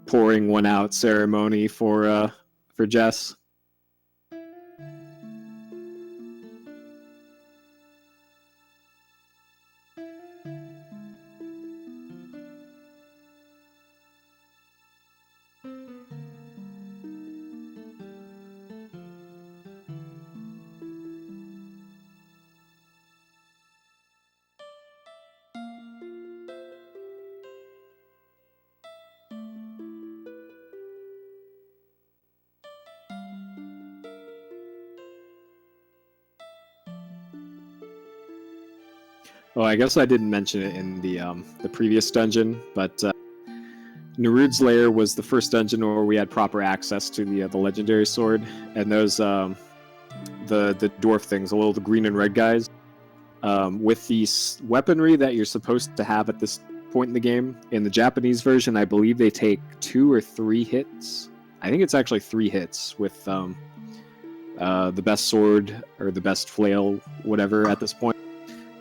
pouring one out ceremony for Jess. Oh, I guess I didn't mention it in the previous dungeon, but Nerud's Lair was the first dungeon where we had proper access to the legendary sword, and those the dwarf things, the little green and red guys, with the weaponry that you're supposed to have at this point in the game. In the Japanese version, I believe they take 2 or 3 hits. I think it's actually 3 hits with the best sword or the best flail, whatever, at this point.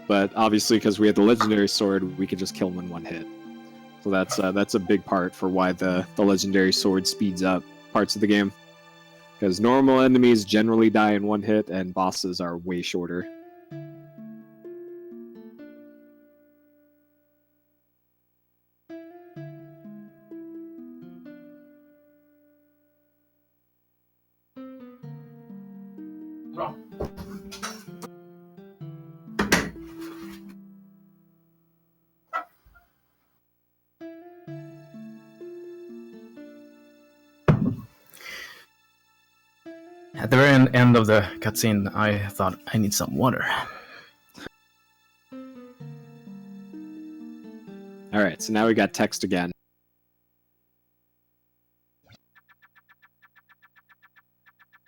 But obviously, because we had the legendary sword, we could just kill them in 1 hit. So that's a big part for why the legendary sword speeds up parts of the game. Because normal enemies generally die in 1 hit, and bosses are way shorter. At the very end of the cutscene, I thought, I need some water. Alright, so now we got text again.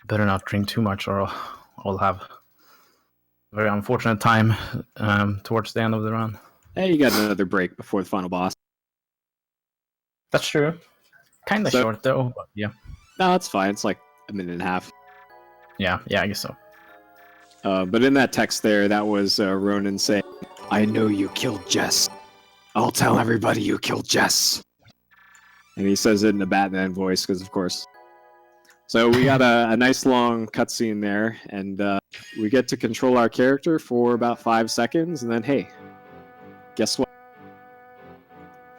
Better not drink too much or I'll have a very unfortunate time towards the end of the run. Hey, you got another break before the final boss. That's true. Kinda So- short though, but yeah. No, it's fine. It's like a minute and a half. Yeah, I guess so. But in that text there, that was Ronan saying, "I know you killed Jess. I'll tell everybody you killed Jess." And he says it in a Batman voice, because of course. So we got a nice long cutscene there, and we get to control our character for about 5 seconds, and then hey, guess what?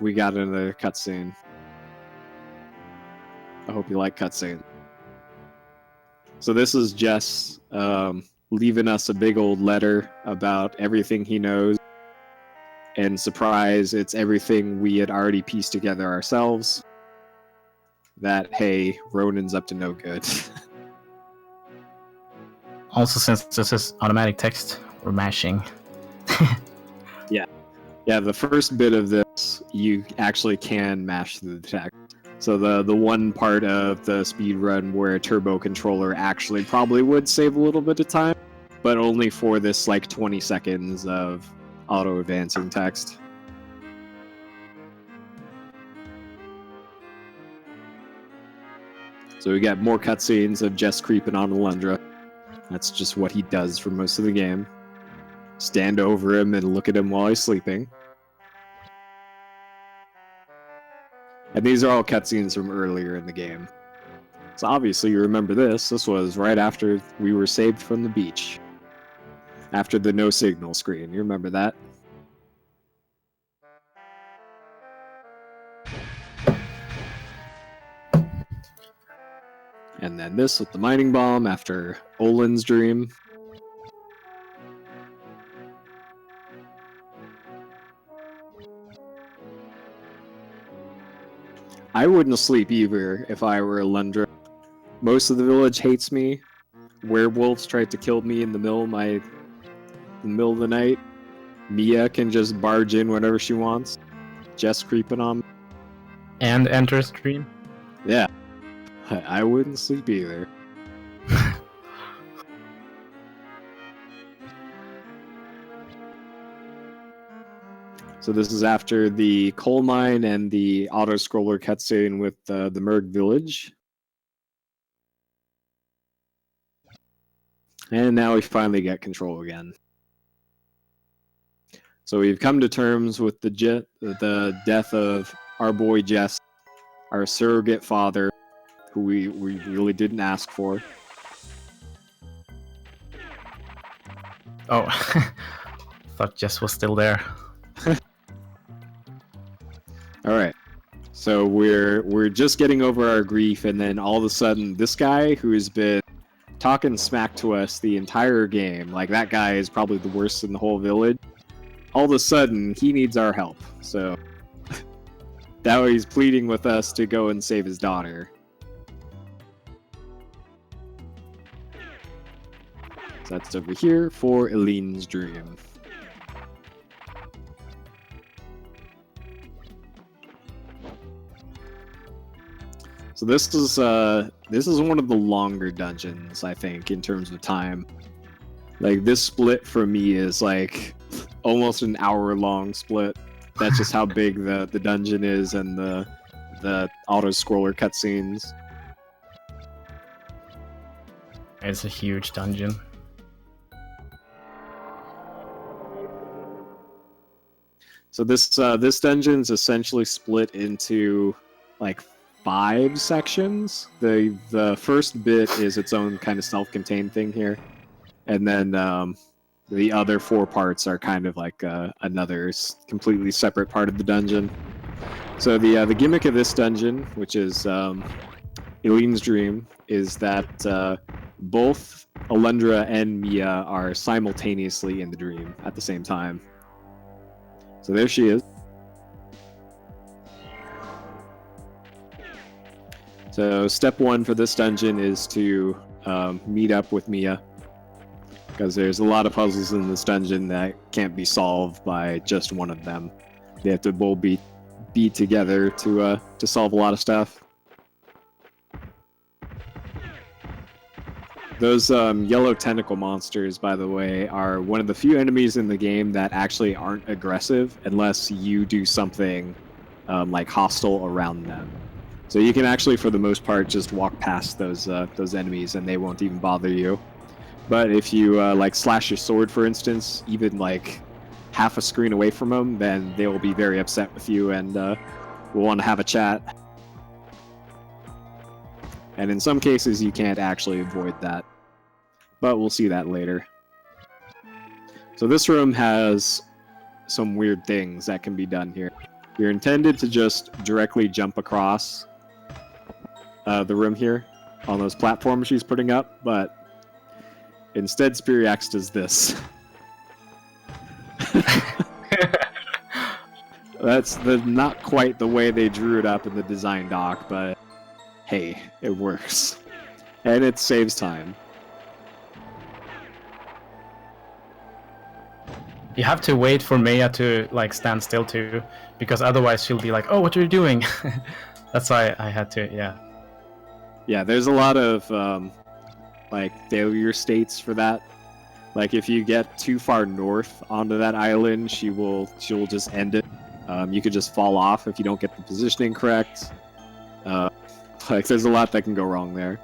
We got another cutscene. I hope you like cutscene. So this is Jess leaving us a big old letter about everything he knows. And surprise, it's everything we had already pieced together ourselves. That, hey, Ronan's up to no good. Also, since this is automatic text, we're mashing. Yeah, the first bit of this, you actually can mash the text. So the one part of the speed run where a turbo controller actually probably would save a little bit of time, but only for this like 20 seconds of auto advancing text. So we got more cutscenes of Jess creeping on Alundra. That's just what he does for most of the game. Stand over him and look at him while he's sleeping. And these are all cutscenes from earlier in the game. So obviously you remember this. This was right after we were saved from the beach. After the no signal screen. You remember that? And then this with the mining bomb after Olin's dream. I wouldn't sleep either if I were Alundra. Most of the village hates me. Werewolves tried to kill me in the middle of the night. Mia can just barge in whenever she wants. Jess creeping on me. And enter stream. Yeah. I wouldn't sleep either. So this is after the coal mine and the auto-scroller cutscene with the Merg village. And now we finally get control again. So we've come to terms with the death of our boy Jess, our surrogate father, who we really didn't ask for. Oh, thought Jess was still there. All right. So we're just getting over our grief, and then all of a sudden, this guy who has been talking smack to us the entire game, like that guy is probably the worst in the whole village. All of a sudden, he needs our help. So that way he's pleading with us to go and save his daughter. So that's over here for Eline's dream. So this is one of the longer dungeons, I think, in terms of time. Like this split for me is like almost an hour-long split. That's just how big the dungeon is and the auto-scroller cutscenes. It's a huge dungeon. So this dungeon's essentially split into like 5 sections. The first bit is its own kind of self-contained thing here, and then the other 4 parts are kind of like another completely separate part of the dungeon. So the gimmick of this dungeon, which is Eileen's dream, is that both Alundra and Mia are simultaneously in the dream at the same time. So there she is. So step 1 for this dungeon is to meet up with Mia, because there's a lot of puzzles in this dungeon that can't be solved by just one of them. They have to both be together to solve a lot of stuff. Those yellow tentacle monsters, by the way, are one of the few enemies in the game that actually aren't aggressive unless you do something like hostile around them. So you can actually, for the most part, just walk past those enemies and they won't even bother you. But if you like slash your sword, for instance, even like half a screen away from them, then they will be very upset with you and will want to have a chat. And in some cases, you can't actually avoid that. But we'll see that later. So this room has some weird things that can be done here. You're intended to just directly jump across the room here on those platforms she's putting up, but instead Spiriax does this. That's not quite the way they drew it up in the design doc, but hey, it works. And it saves time. You have to wait for Maya to like stand still too, because otherwise she'll be like, "Oh, what are you doing?" That's why I had to, yeah. Yeah, there's a lot of like failure states for that. Like if you get too far north onto that island, she will just end it. You could just fall off if you don't get the positioning correct. Like there's a lot that can go wrong there.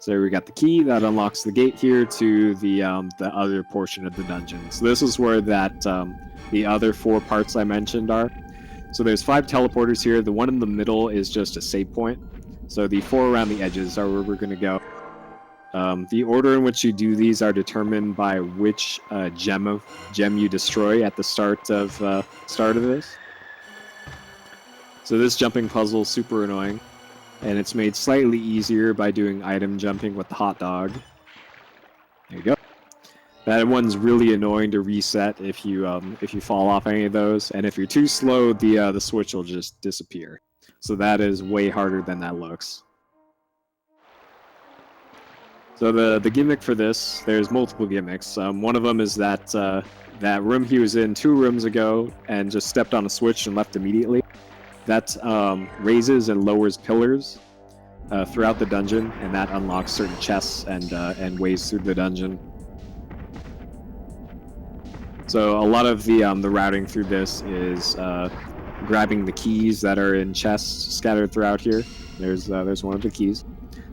So we got the key that unlocks the gate here to the other portion of the dungeon. So this is where that the other 4 parts I mentioned are. So there's 5 teleporters here. The one in the middle is just a save point. So the 4 around the edges are where we're going to go. The order in which you do these are determined by which gem you destroy at the start of this. So this jumping puzzle is super annoying, and it's made slightly easier by doing item jumping with the hot dog. There you go. That one's really annoying to reset if you fall off any of those, and if you're too slow, the switch will just disappear. So that is way harder than that looks. So the gimmick for this, there's multiple gimmicks. One of them is that that room he was in 2 rooms ago and just stepped on a switch and left immediately. That raises and lowers pillars throughout the dungeon, and that unlocks certain chests and ways through the dungeon. So a lot of the routing through this is grabbing the keys that are in chests scattered throughout here. There's one of the keys.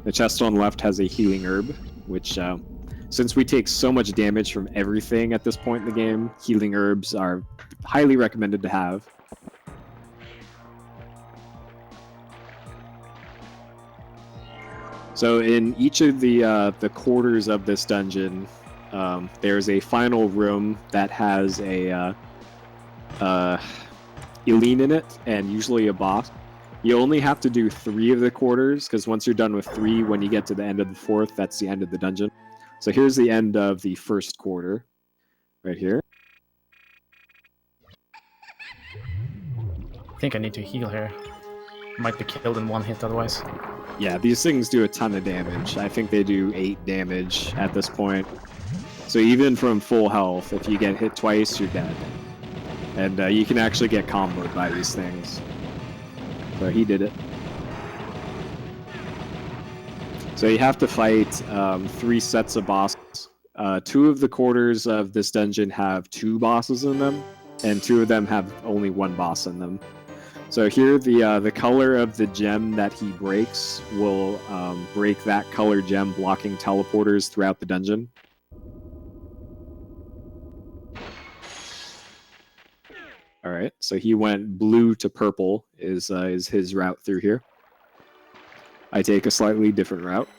The chest on the left has a healing herb, which, since we take so much damage from everything at this point in the game, healing herbs are highly recommended to have. So in each of the quarters of this dungeon, there's a final room that has a Eileen in it, and usually a boss. You only have to do 3 of the quarters, because once you're done with 3, when you get to the end of the 4th, that's the end of the dungeon. So here's the end of the first quarter, right here. I think I need to heal here. Might be killed in 1 hit otherwise. Yeah, these things do a ton of damage. I think they do 8 damage at this point. So even from full health, if you get hit twice, you're dead. And you can actually get comboed by these things. So he did it. So you have to fight 3 sets of bosses. 2 of the quarters of this dungeon have 2 bosses in them, and 2 of them have only 1 boss in them. So here, the color of the gem that he breaks will break that color gem, blocking teleporters throughout the dungeon. All right, so he went blue to purple is his route through here. I take a slightly different route.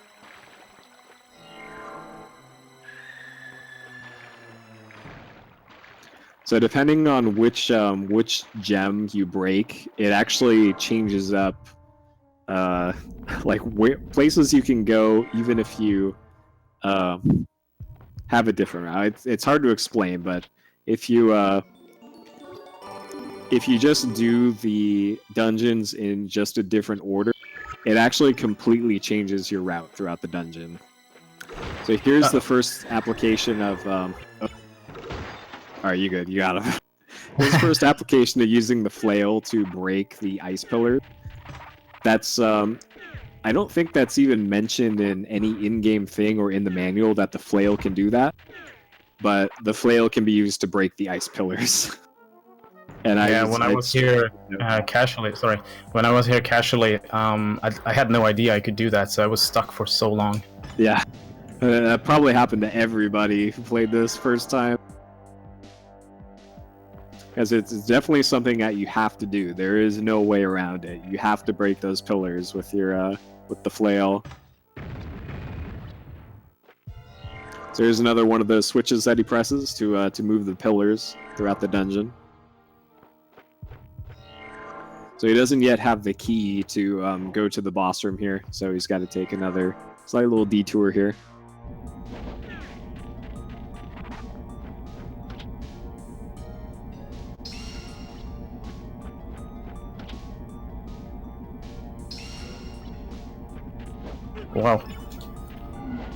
So depending on which gem you break, it actually changes up like places you can go, even if you have a different route. It's hard to explain, but if you just do the dungeons in just a different order, it actually completely changes your route throughout the dungeon. So here's the first application of... Alright, you good. You got him. Here's the first application of using the flail to break the ice pillar. That's... I don't think that's even mentioned in any in-game thing or in the manual that the flail can do that. But the flail can be used to break the ice pillars. And when I was here casually, I had no idea I could do that, so I was stuck for so long. Yeah, that probably happened to everybody who played this first time. Because it's definitely something that you have to do. There is no way around it. You have to break those pillars with your with the flail. So here's another one of those switches that he presses to move the pillars throughout the dungeon. So he doesn't yet have the key to go to the boss room here, so he's got to take another slight little detour here. Wow.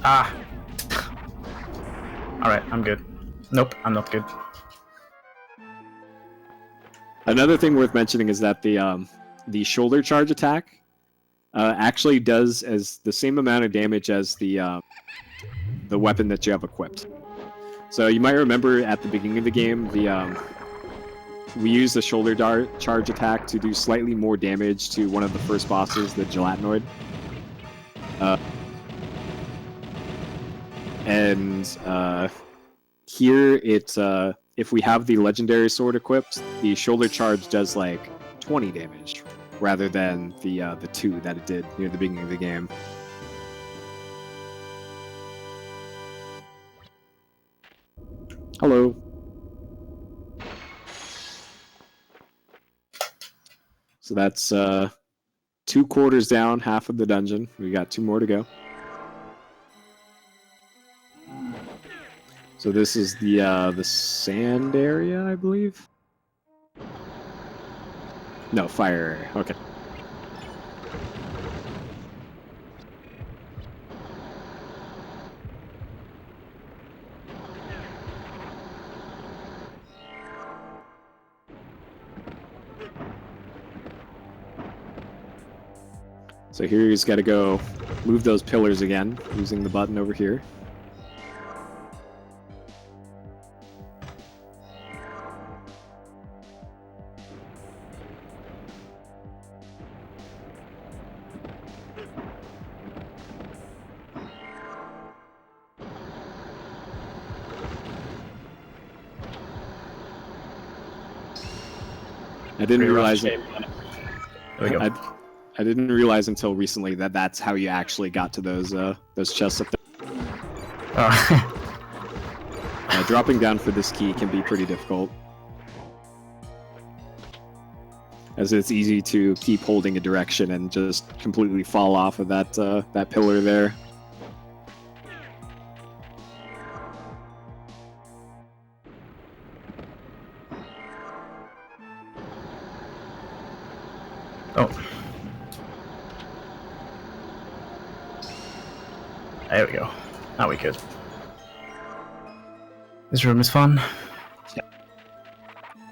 Ah. Alright, I'm good. Nope, I'm not good. Another thing worth mentioning is that the shoulder charge attack actually does as the same amount of damage as the weapon that you have equipped. So you might remember at the beginning of the game, we used the shoulder charge attack to do slightly more damage to one of the first bosses, the gelatinoid. Here it's if we have the legendary sword equipped, the shoulder charge does like 20 damage rather than the 2 that it did near the beginning of the game. Hello. So that's 2 quarters down, half of the dungeon. We got 2 more to go. So this is the sand area, I believe. No, fire area. Okay. So here he's got to go move those pillars again using the button over here. I didn't realize it. There we go. I didn't realize until recently that that's how you actually got to those chests up there. Dropping down for this key can be pretty difficult, as it's easy to keep holding a direction and just completely fall off of that pillar there. Oh. There we go. Now we could. This room is fun.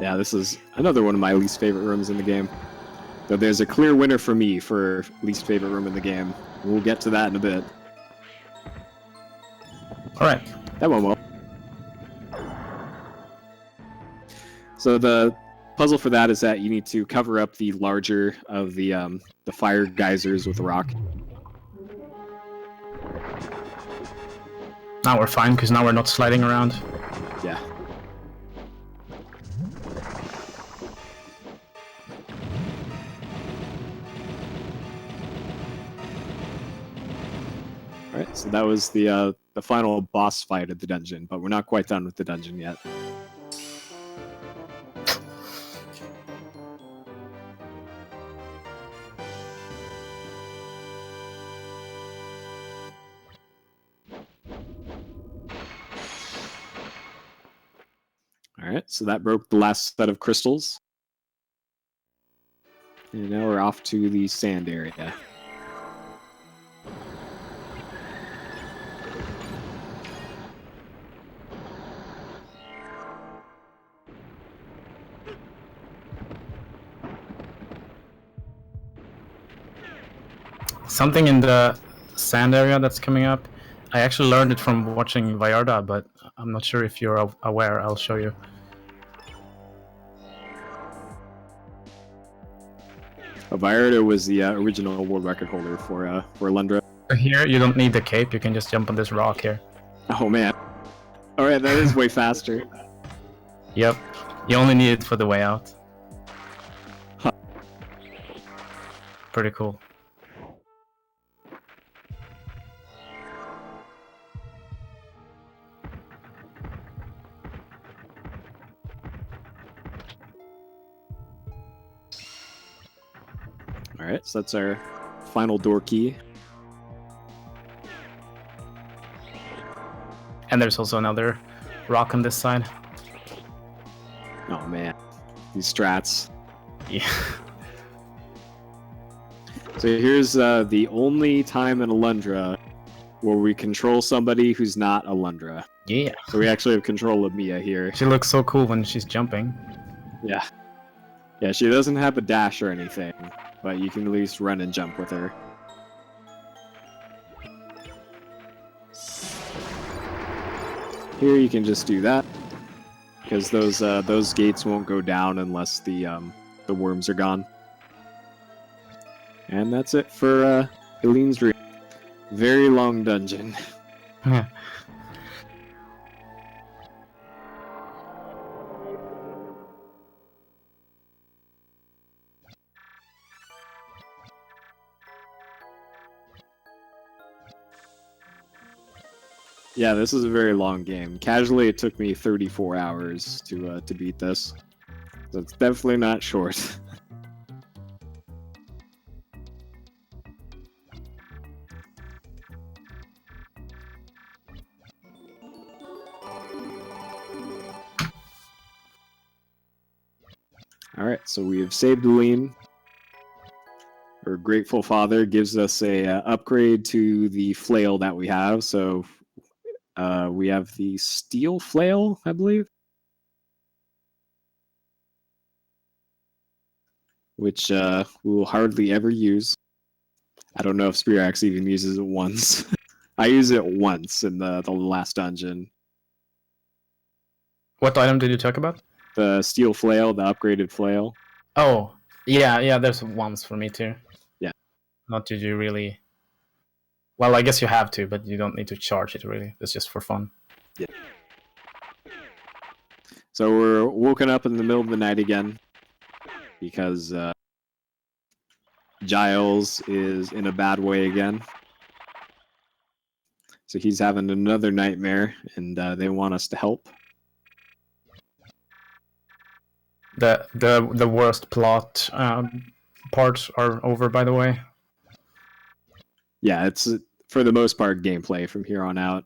Yeah, this is another one of my least favorite rooms in the game. So there's a clear winner for me for least favorite room in the game. We'll get to that in a bit. Alright. That went well. So the puzzle for that is that you need to cover up the larger of the fire geysers with a rock. Now we're fine, because now we're not sliding around. Yeah. Alright, so that was the final boss fight of the dungeon, but we're not quite done with the dungeon yet. Alright, so that broke the last set of crystals. And now we're off to the sand area. Something in the sand area that's coming up. I actually learned it from watching Vallarta, but I'm not sure if you're aware. I'll show you. Vallarta was the original world record holder for Alundra. Here, you don't need the cape. You can just jump on this rock here. Oh man. Alright, that is way faster. Yep. You only need it for the way out. Huh. Pretty cool. Alright, so that's our final door key. And there's also another rock on this side. Oh man, these strats. Yeah. So here's the only time in Alundra where we control somebody who's not Alundra. Yeah. So we actually have control of Mia here. She looks so cool when she's jumping. Yeah. Yeah, she doesn't have a dash or anything, but you can at least run and jump with her. Here you can just do that, because those gates won't go down unless the worms are gone. And that's it for Eileen's room. Very long dungeon. Yeah, this is a very long game. Casually, it took me 34 hours to beat this. So it's definitely not short. Alright, so we have saved Eileen. Her grateful father gives us a upgrade to the flail that we have, so we have the steel flail, I believe, which we will hardly ever use. I don't know if Spiriax even uses it once. I use it once in the last dungeon. What item did you talk about? The steel flail, the upgraded flail. Oh, yeah, there's once for me too. Yeah. Not did you really... Well, I guess you have to, but you don't need to charge it, really. It's just for fun. Yeah. So we're woken up in the middle of the night again, because Giles is in a bad way again. So he's having another nightmare, and they want us to help. The worst plot parts are over, by the way. Yeah, it's for the most part gameplay from here on out.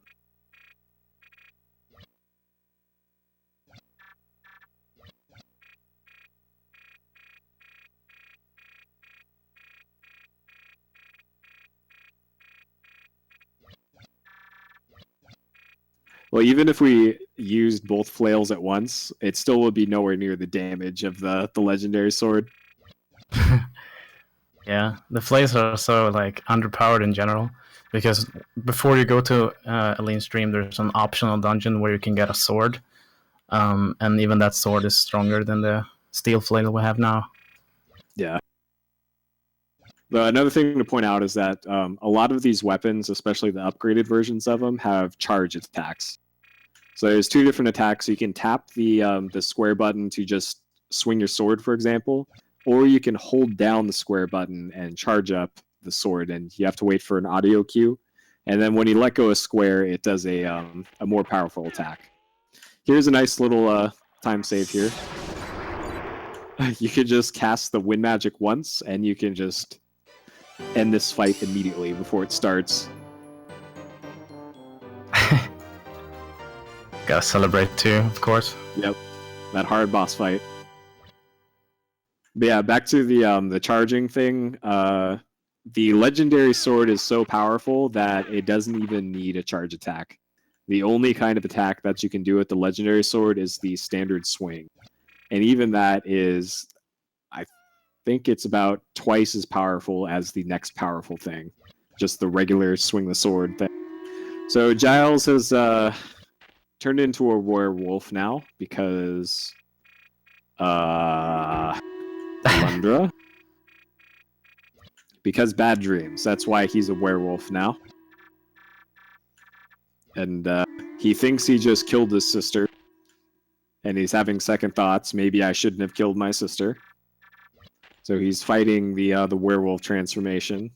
Well, even if we used both flails at once, it still would be nowhere near the damage of the legendary sword. Yeah, the flays are so like underpowered in general because before you go to a lean stream, there's an optional dungeon where you can get a sword, and even that sword is stronger than the steel flail we have now. Yeah. But another thing to point out is that a lot of these weapons, especially the upgraded versions of them, have charge attacks. So there's two different attacks. You can tap the square button to just swing your sword, for example, or you can hold down the square button and charge up the sword, and you have to wait for an audio cue. And then when you let go of square, it does a more powerful attack. Here's a nice little time save here. You can just cast the wind magic once, and you can just end this fight immediately before it starts. Gotta celebrate too, of course. Yep, that hard boss fight. But yeah, back to the charging thing. The legendary sword is so powerful that it doesn't even need a charge attack. The only kind of attack that you can do with the legendary sword is the standard swing. And even that is, I think it's about twice as powerful as the next powerful thing. Just the regular swing the sword thing. So Giles has turned into a werewolf now because Alundra. Because bad dreams. That's why he's a werewolf now. And he thinks he just killed his sister. And he's having second thoughts. Maybe I shouldn't have killed my sister. So he's fighting the werewolf transformation.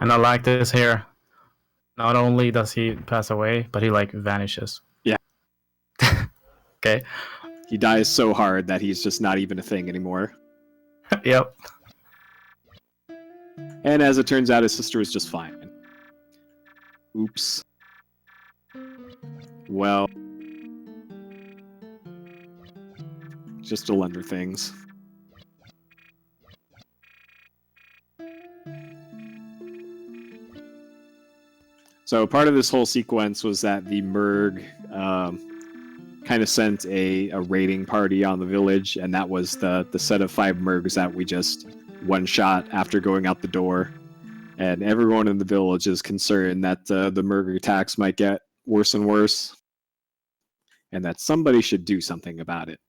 And I like this here. Not only does he pass away, but he like vanishes. Yeah. Okay. He dies so hard that he's just not even a thing anymore. Yep. And as it turns out, his sister is just fine. Oops. Well. Just Alundra things. So part of this whole sequence was that the Merg kind of sent a raiding party on the village, and that was the set of 5 Mergs that we just one-shot after going out the door. And everyone in the village is concerned that the Merg attacks might get worse and worse, and that somebody should do something about it.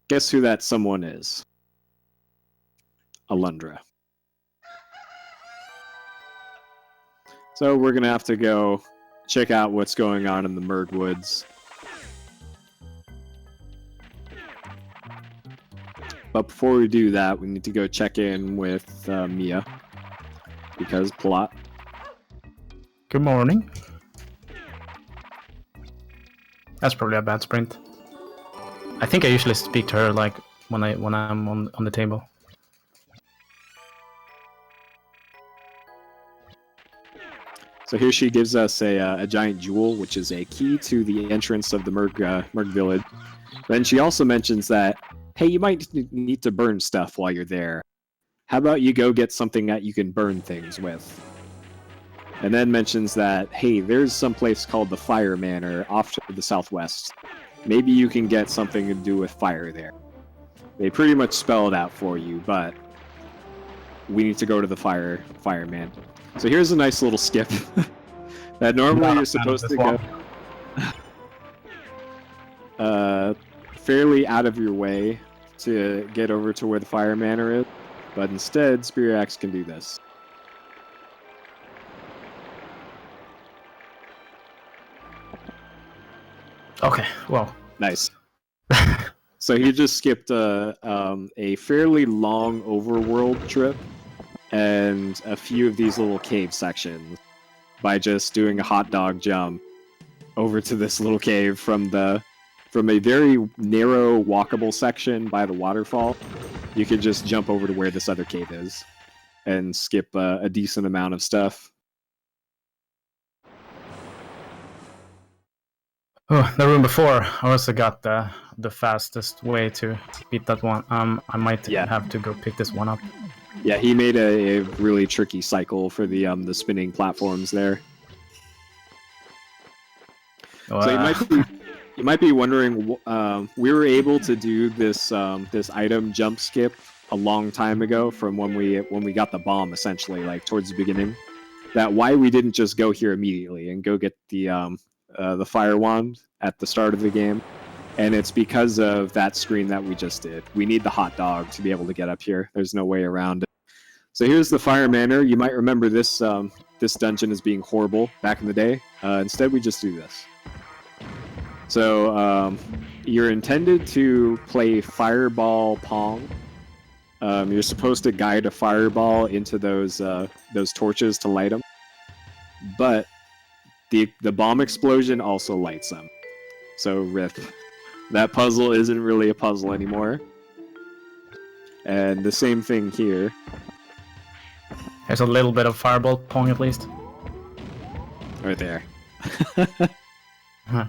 Guess who that someone is? Alundra. So we're gonna have to go check out what's going on in the Merg Woods. But before we do that, we need to go check in with Mia. Because plot. Good morning. That's probably a bad sprint. I think I usually speak to her like when I'm on the table. So here she gives us a giant jewel, which is a key to the entrance of the Merg village. Then she also mentions that, hey, you might need to burn stuff while you're there. How about you go get something that you can burn things with? And then mentions that, hey, there's some place called the Fire Manor off to the southwest. Maybe you can get something to do with fire there. They pretty much spell it out for you, but we need to go to the fireman. So here's a nice little skip that normally you're supposed to go fairly out of your way to get over to where the Fire Manor is, but instead Spiriax can do this. Okay, well. Nice. So he just skipped a fairly long overworld trip and a few of these little cave sections by just doing a hot dog jump over to this little cave from a very narrow walkable section by the waterfall. You could just jump over to where this other cave is and skip a decent amount of stuff. Oh, the room before, I also got the fastest way to beat that one. I might have to go pick this one up. Yeah, he made a really tricky cycle for the spinning platforms there. So you might be wondering, we were able to do this this item jump skip a long time ago from when we got the bomb, essentially, like towards the beginning. That why we didn't just go here immediately and go get the fire wand at the start of the game, and it's because of that screen that we just did. We need the hot dog to be able to get up here. There's no way around it. So here's the Fire Manor. You might remember this this dungeon as being horrible back in the day. Instead, we just do this. So you're intended to play Fireball Pong. You're supposed to guide a fireball into those torches to light them, but the bomb explosion also lights them. So rip. That puzzle isn't really a puzzle anymore. And the same thing here. There's a little bit of fireball pong at least. Right there. Huh.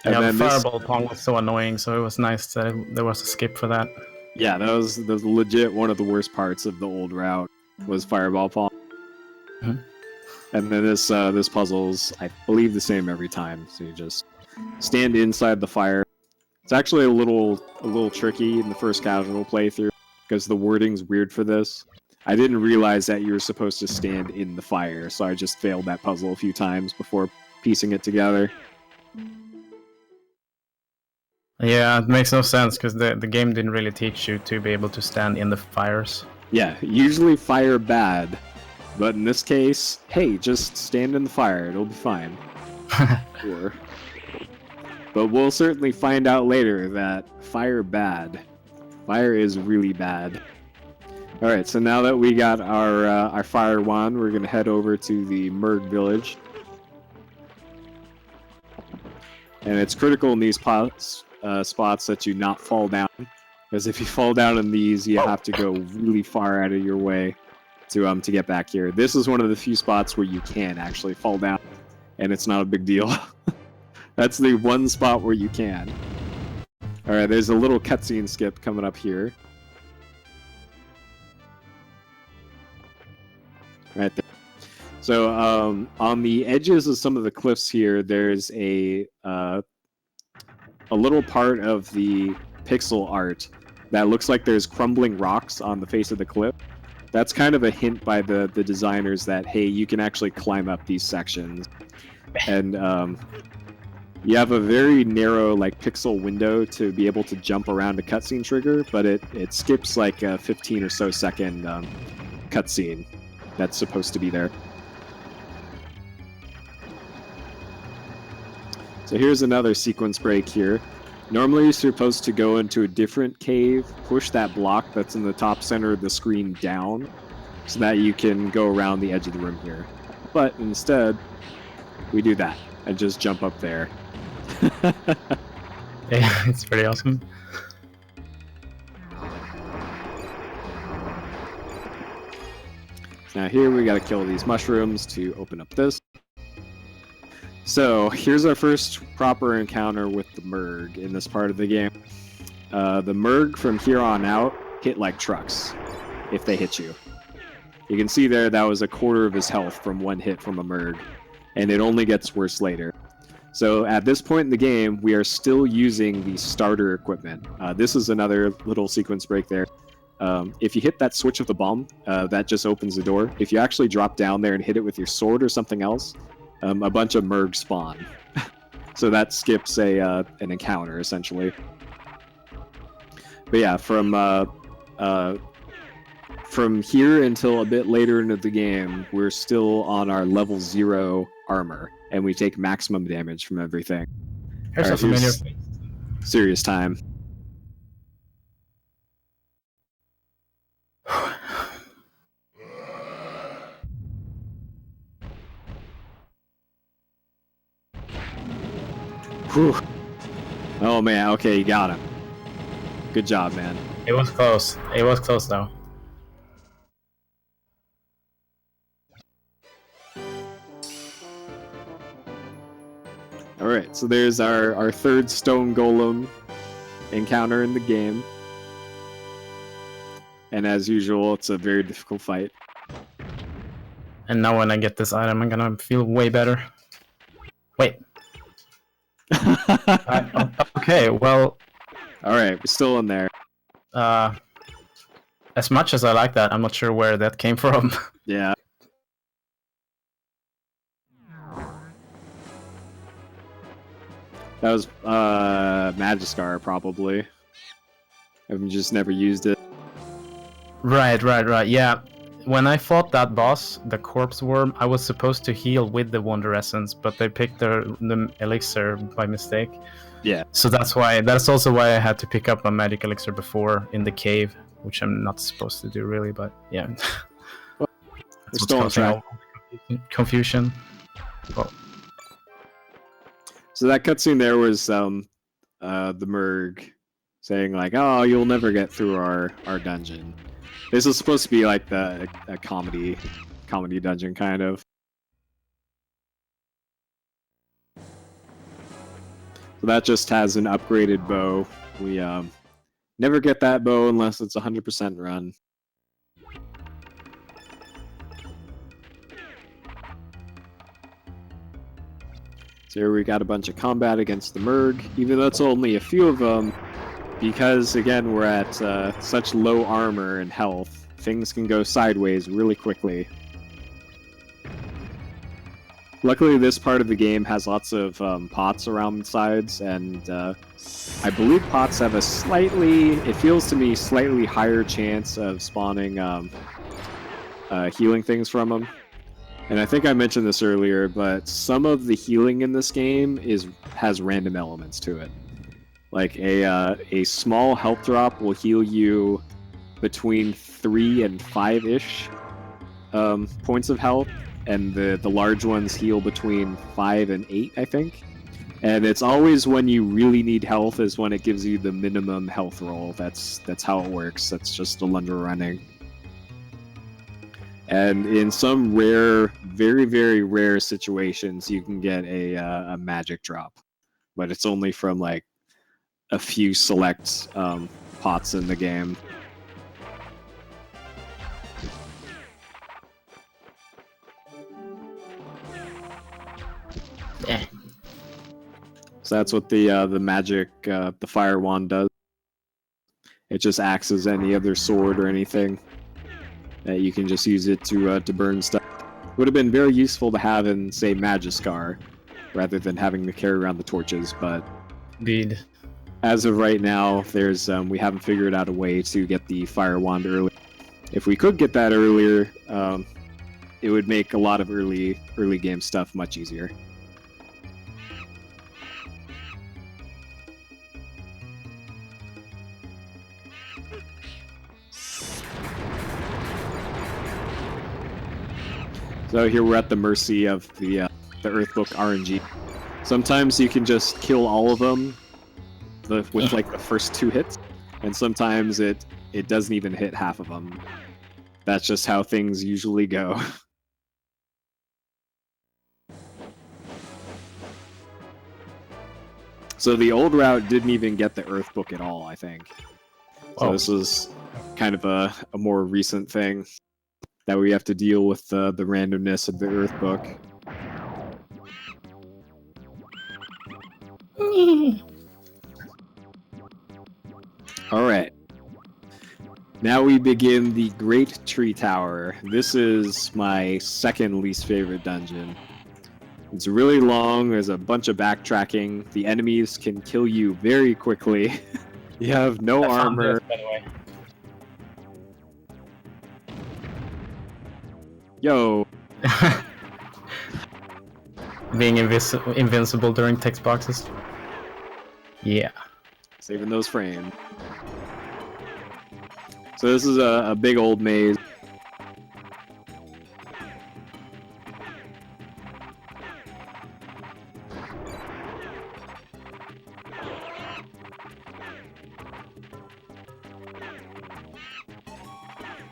And Yeah, the then this, fireball pong was so annoying, so it was nice that there was a skip for that. yeah, that was legit one of the worst parts of the old route was Fireball Pong. Mhm. And then this puzzle's, I believe, the same every time. So you just stand inside the fire. It's actually a little tricky in the first casual playthrough because the wording's weird for this. I didn't realize that you were supposed to stand in the fire, so I just failed that puzzle a few times before piecing it together. Yeah, it makes no sense because the game didn't really teach you to be able to stand in the fires. Yeah, usually fire bad, but in this case, hey, just stand in the fire, it'll be fine. Sure. But we'll certainly find out later that fire bad. Fire is really bad. Alright, so now that we got our fire wand, we're going to head over to the Merg village. And it's critical in these spots that you not fall down. Because if you fall down in these, you have to go really far out of your way to get back here. This is one of the few spots where you can actually fall down, and it's not a big deal. That's the one spot where you can. Alright, there's a little cutscene skip coming up here. Right there. So, on the edges of some of the cliffs here, there's a little part of the pixel art that looks like there's crumbling rocks on the face of the cliff. That's kind of a hint by the designers that, hey, you can actually climb up these sections. And you have a very narrow like pixel window to be able to jump around a cutscene trigger, but it skips like a 15 or so second cutscene that's supposed to be there. So here's another sequence break here. Normally you're supposed to go into a different cave, push that block that's in the top center of the screen down, so that you can go around the edge of the room here. But instead, we do that and just jump up there. Yeah, it's pretty awesome. Now here we gotta kill these mushrooms to open up this. So here's our first proper encounter with the Merg in this part of the game. The Merg from here on out hit like trucks if they hit you. You can see there that was a quarter of his health from one hit from a Merg, and it only gets worse later. So at this point in the game, we are still using the starter equipment. This is another little sequence break there. If you hit that switch of the bomb, that just opens the door. If you actually drop down there and hit it with your sword or something else, a bunch of Merg spawn. So that skips an encounter, essentially. But yeah, from here until a bit later into the game, we're still on our level 0 armor, and we take maximum damage from everything. Here's a familiar face. Serious time. Whew. Oh man, okay, you got him. Good job, man. It was close. It was close though. Alright, so there's our third stone golem. encounter in the game. And as usual, it's a very difficult fight. And now when I get this item, I'm gonna feel way better. Wait. Okay, well... Alright, we're still in there. As much as I like that, I'm not sure where that came from. Yeah. That was Magiskar, probably. I've just never used it. Right, yeah. When I fought that boss, the Corpse Worm, I was supposed to heal with the Wonder Essence, but they picked the elixir by mistake. Yeah. So that's also why I had to pick up a magic elixir before in the cave, which I'm not supposed to do really, but yeah. Well, that's still on track. Confusion. Well. So that cutscene there was the Merg saying like, "Oh, you'll never get through our dungeon." This is supposed to be like a comedy dungeon kind of. So that just has an upgraded bow. We never get that bow unless it's 100% run. So here we got a bunch of combat against the Merg, even though it's only a few of them, because again we're at such low armor and health, things can go sideways really quickly. Luckily this part of the game has lots of pots around the sides, and I believe pots have a it feels to me, slightly higher chance of spawning healing things from them. And I think I mentioned this earlier, but some of the healing in this game has random elements to it. Like a small health drop will heal you between 3 and 5-ish points of health, and the large ones heal between 5 and 8, I think. And it's always when you really need health is when it gives you the minimum health roll. That's how it works. That's just Alundra running. And in some rare, very, very rare situations, you can get a magic drop. But it's only from, like, a few select pots in the game. Yeah. So that's what the magic, the fire wand does. It just acts as any other sword or anything. That you can just use it to burn stuff. Would have been very useful to have in, say, Magiskar, rather than having to carry around the torches. But indeed, as of right now, there's we haven't figured out a way to get the fire wand early. If we could get that earlier, it would make a lot of early game stuff much easier. So here we're at the mercy of the Earthbook RNG. Sometimes you can just kill all of them with like the first 2 hits, and sometimes it doesn't even hit half of them. That's just how things usually go. So the old route didn't even get the Earthbook at all, I think. So this is kind of a more recent thing that we have to deal with the randomness of the Earthbook. Alright. Now we begin the Great Tree Tower. This is my second least favorite dungeon. It's really long, there's a bunch of backtracking, the enemies can kill you very quickly. You have no armor. By the way. Yo! Being invincible during text boxes. Yeah. Saving those frames. So this is a big old maze.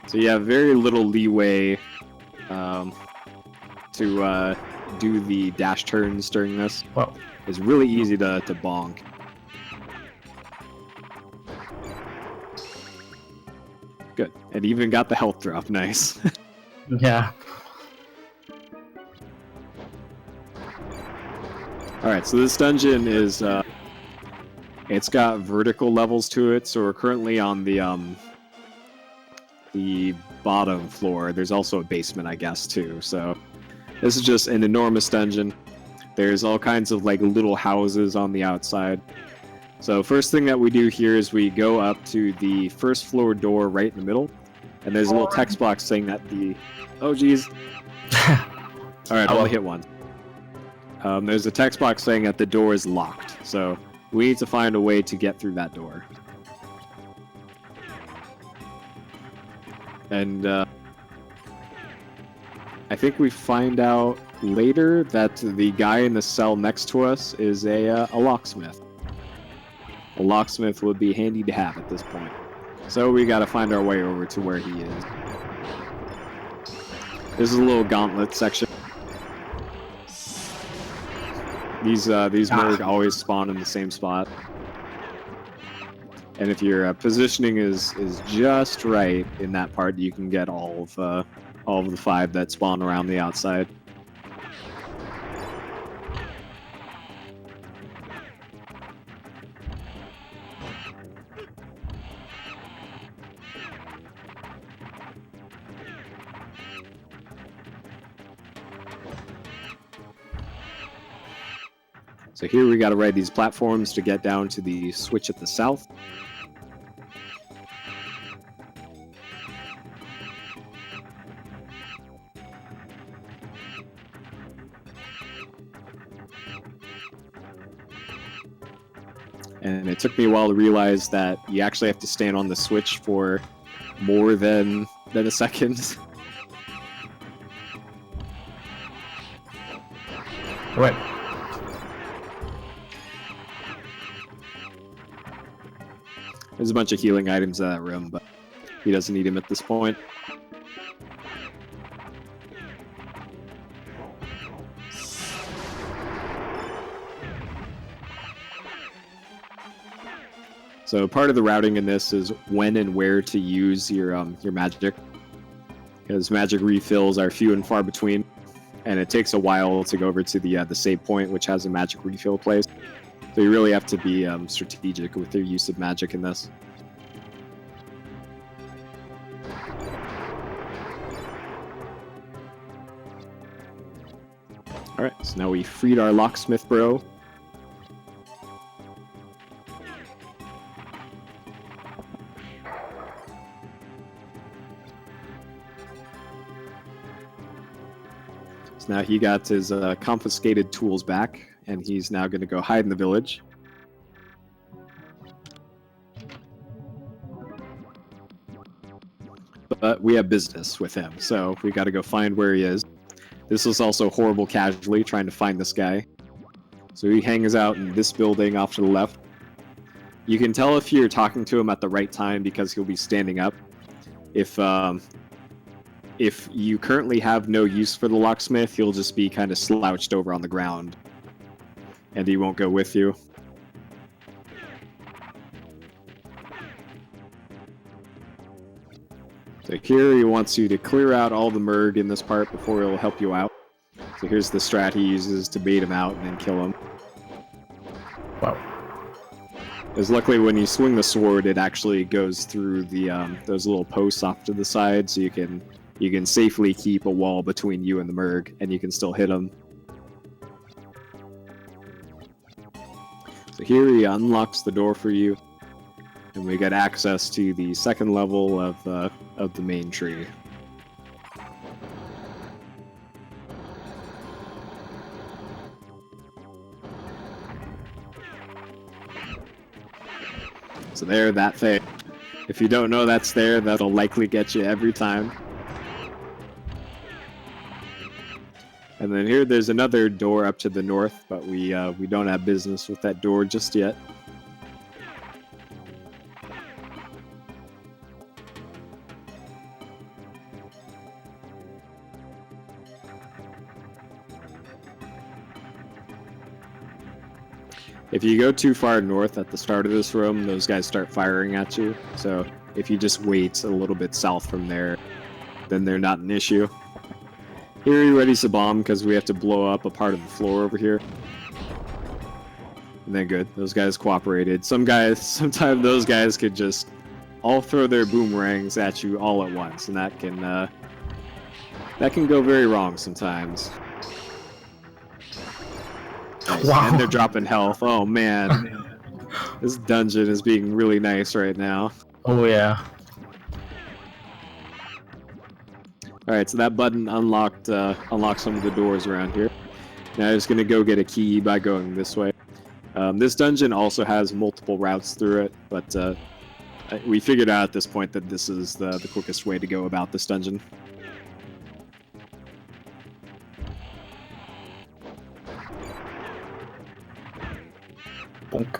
So you have very little leeway to do the dash turns during this. Well, It's really easy to bonk. And even got the health drop, nice. Yeah. Alright, so this dungeon is, it's got vertical levels to it, so we're currently on the bottom floor. There's also a basement, I guess, too, so this is just an enormous dungeon. There's all kinds of, like, little houses on the outside. So first thing that we do here is we go up to the first floor door right in the middle, and there's a little text box saying that the... Oh, geez. Alright, I only hit one. There's a text box saying that the door is locked, so we need to find a way to get through that door. And I think we find out later that the guy in the cell next to us is a locksmith. A locksmith would be handy to have at this point. So we gotta find our way over to where he is. This is a little gauntlet section. These merg always spawn in the same spot. And if your positioning is just right in that part, you can get all of the 5 that spawn around the outside. So here we got to ride these platforms to get down to the switch at the south. And it took me a while to realize that you actually have to stand on the switch for more than a second. Right. There's a bunch of healing items in that room, but he doesn't need him at this point. So part of the routing in this is when and where to use your magic, because magic refills are few and far between, and it takes a while to go over to the save point, which has a magic refill place. So you really have to be strategic with your use of magic in this. Alright, so now we freed our locksmith bro. So now he got his confiscated tools back, and he's now going to go hide in the village. But we have business with him, so we got to go find where he is. This was also horrible casually, trying to find this guy. So he hangs out in this building off to the left. You can tell if you're talking to him at the right time because he'll be standing up. If you currently have no use for the locksmith, he'll just be kind of slouched over on the ground. And he won't go with you. So here he wants you to clear out all the merg in this part before he'll help you out. So here's the strat he uses to bait him out and then kill him. Wow. Because luckily when you swing the sword, it actually goes through the those little posts off to the side, so you can safely keep a wall between you and the merg, and you can still hit him. So here he unlocks the door for you, and we get access to the second level of the main tree. So there, that thing. If you don't know that's there, that'll likely get you every time. And then here, there's another door up to the north, but we don't have business with that door just yet. If you go too far north at the start of this room, those guys start firing at you. So if you just wait a little bit south from there, then they're not an issue. Here he readies a bomb because we have to blow up a part of the floor over here. And then good, those guys cooperated. Sometimes those guys could just all throw their boomerangs at you all at once, and that can go very wrong sometimes. Nice. Wow. And they're dropping health. Oh man. This dungeon is being really nice right now. Oh yeah. Alright, so that button unlocked some of the doors around here. Now I'm just gonna go get a key by going this way. This dungeon also has multiple routes through it, but we figured out at this point that this is the quickest way to go about this dungeon. Bonk.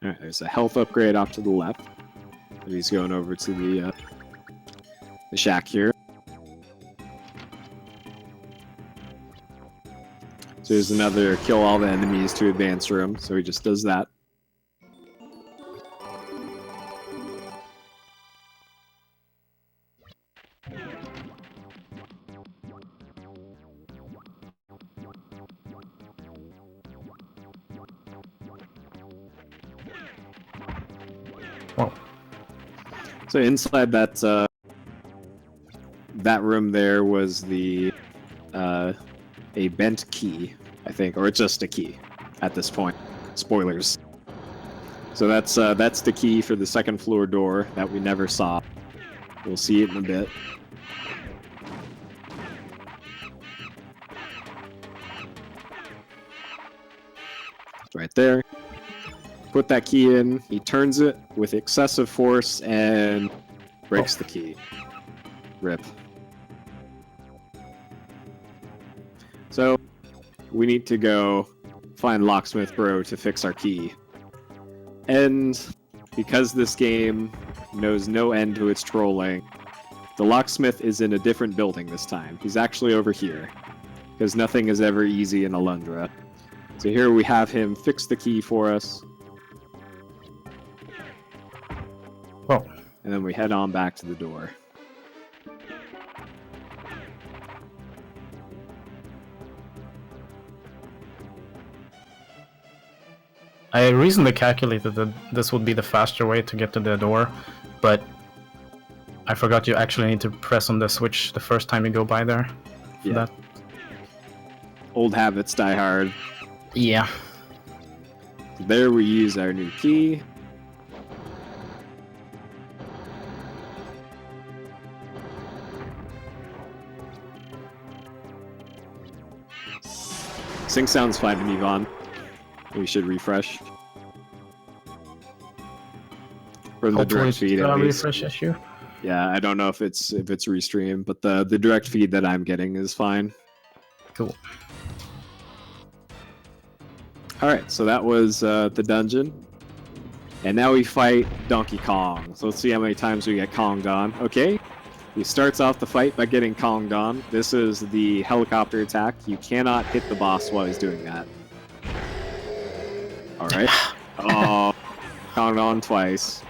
Alright, there's a health upgrade off to the left. He's going over to the shack here. So there's another kill all the enemies to advance room, so he just does that. Whoa. So inside that room there was a bent key, I think, or just a key at this point. Spoilers. So that's the key for the second floor door that we never saw. We'll see it in a bit. Right there. Put that key in, he turns it with excessive force and breaks the key. Rip. So, we need to go find Locksmith Bro to fix our key. And because this game knows no end to its trolling, the locksmith is in a different building this time. He's actually over here, because nothing is ever easy in Alundra. So here we have him fix the key for us. Oh. And then we head on back to the door. I recently calculated that this would be the faster way to get to the door, but I forgot you actually need to press on the switch the first time you go by there. For that. Old habits die hard. Yeah. There we use our new key. Sync sounds fine to me, Vaughn. We should refresh. From the direct feed, at least. Refresh issue. Yeah, I don't know if it's restreamed, but the direct feed that I'm getting is fine. Cool. Alright, so that was the dungeon. And now we fight Donkey Kong. So let's see how many times we get Konged on. Okay, he starts off the fight by getting Konged on. This is the helicopter attack. You cannot hit the boss while he's doing that. Alright. Oh, Konged on twice.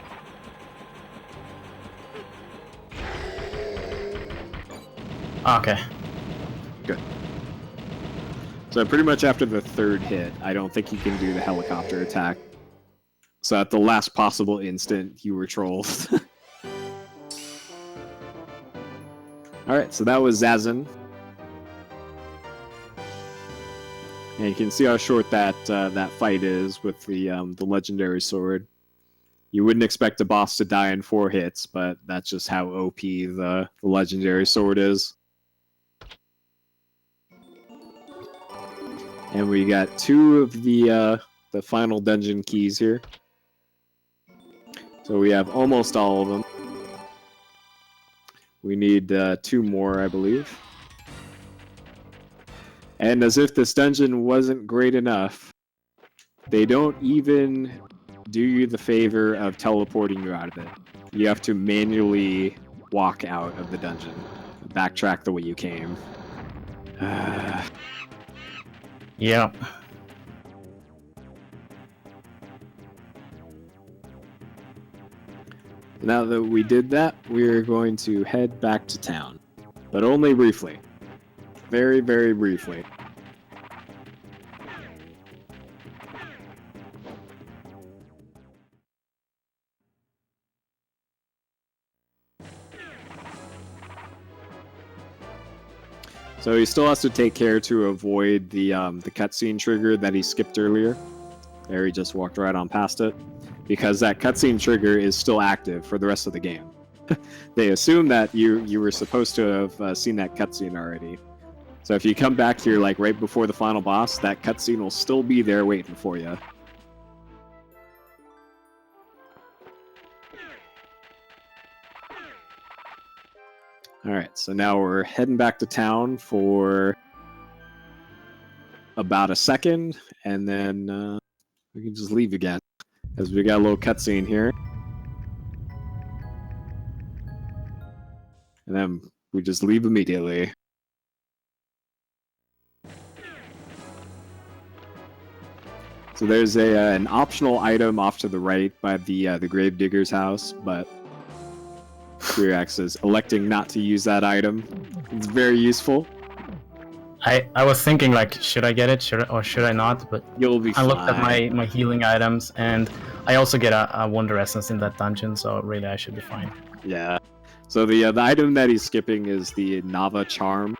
Okay. Good. So pretty much after the third hit, I don't think you can do the helicopter attack. So at the last possible instant, you were trolled. Alright, so that was Zazin. And you can see how short that that fight is with the legendary sword. You wouldn't expect a boss to die in 4 hits, but that's just how OP the legendary sword is. And we got 2 of the final dungeon keys here. So we have almost all of them. We need 2 more, I believe. And as if this dungeon wasn't great enough, they don't even do you the favor of teleporting you out of it. You have to manually walk out of the dungeon. Backtrack the way you came. Yeah. Now that we did that, we're going to head back to town. But only briefly. Very, very briefly. So he still has to take care to avoid the cutscene trigger that he skipped earlier. There, he just walked right on past it. Because that cutscene trigger is still active for the rest of the game. They assume that you were supposed to have seen that cutscene already. So if you come back here like right before the final boss, that cutscene will still be there waiting for you. Alright, so now we're heading back to town for about a second, and then we can just leave again. As we got a little cutscene here. And then we just leave immediately. So there's an optional item off to the right by the Gravedigger's house, but Spiriax is electing not to use that item. It's very useful. I was thinking, like, should I get it, or should I not? But You'll be fine. I looked at my healing items, and I also get a Wonder Essence in that dungeon, so really I should be fine. Yeah. So the item that he's skipping is the Nava Charm,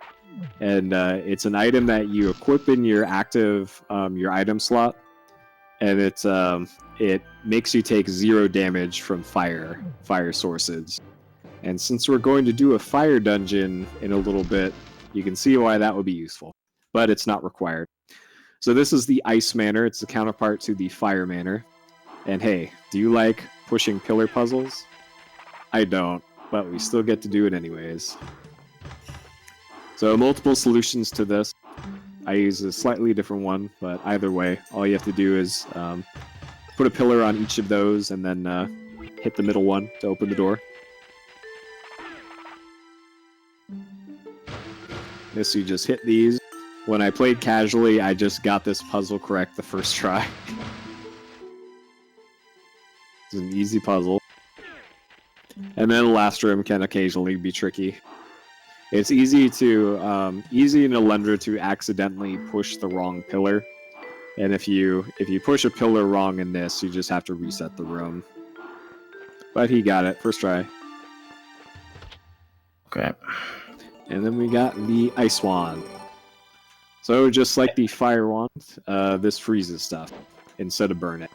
and it's an item that you equip in your active your item slot, and it makes you take 0 damage from fire sources. And since we're going to do a fire dungeon in a little bit, you can see why that would be useful, but it's not required. So this is the Ice Manor. It's the counterpart to the Fire Manor. And hey, do you like pushing pillar puzzles? I don't, but we still get to do it anyways. So multiple solutions to this. I use a slightly different one, but either way, all you have to do is put a pillar on each of those and then hit the middle one to open the door. This, you just hit these. When I played casually, I just got this puzzle correct the first try. It's an easy puzzle. And then the last room can occasionally be tricky. It's easy to easy in Alundra to accidentally push the wrong pillar. And if you push a pillar wrong in this, you just have to reset the room. But he got it, first try. Okay. And then we got the Ice Wand. So just like the Fire Wand, this freezes stuff instead of burn it.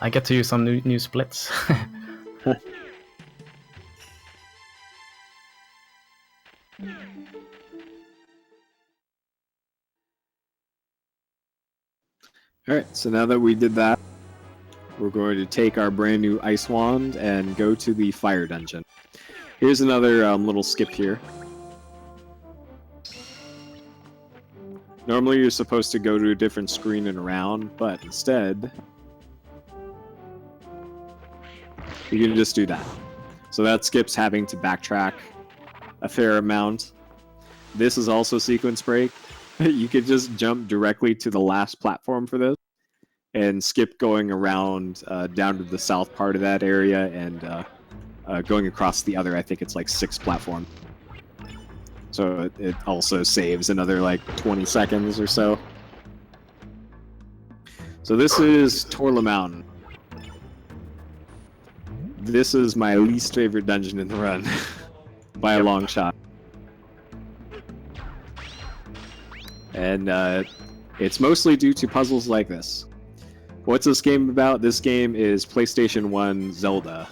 I get to use some new splits. Alright, so now that we did that, we're going to take our brand new Ice Wand and go to the Fire Dungeon. Here's another little skip here. Normally you're supposed to go to a different screen and around, but instead, you can just do that. So that skips having to backtrack a fair amount. This is also sequence break. You could just jump directly to the last platform for this and skip going around down to the south part of that area and going across the other, I think it's like 6 platforms. So it also saves another like 20 seconds or so. So this is Torla Mountain. This is my least favorite dungeon in the run by a long shot. And it's mostly due to puzzles like this. What's this game about? This game is PlayStation 1 Zelda.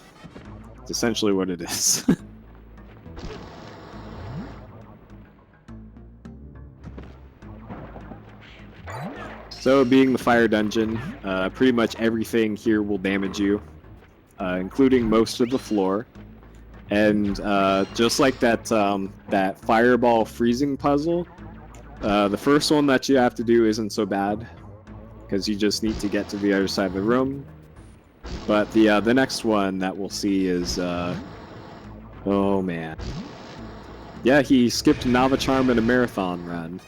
It's essentially what it is. So, being the fire dungeon, pretty much everything here will damage you, including most of the floor. And just like that fireball freezing puzzle, the first one that you have to do isn't so bad, because you just need to get to the other side of the room. But the next one that we'll see is, oh man. Yeah, he skipped Nava Charm in a marathon run.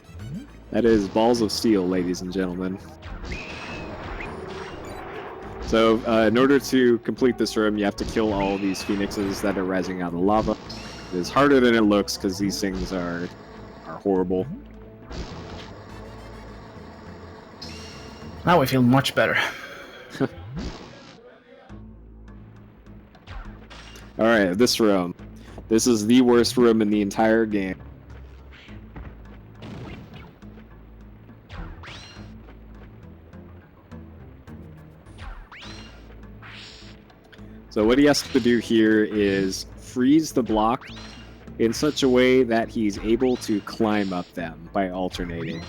That is balls of steel, ladies and gentlemen. So in order to complete this room, you have to kill all these phoenixes that are rising out of lava. It is harder than it looks because these things are horrible. Now I feel much better. Alright, this room. This is the worst room in the entire game. So what he has to do here is freeze the block in such a way that he's able to climb up them by alternating.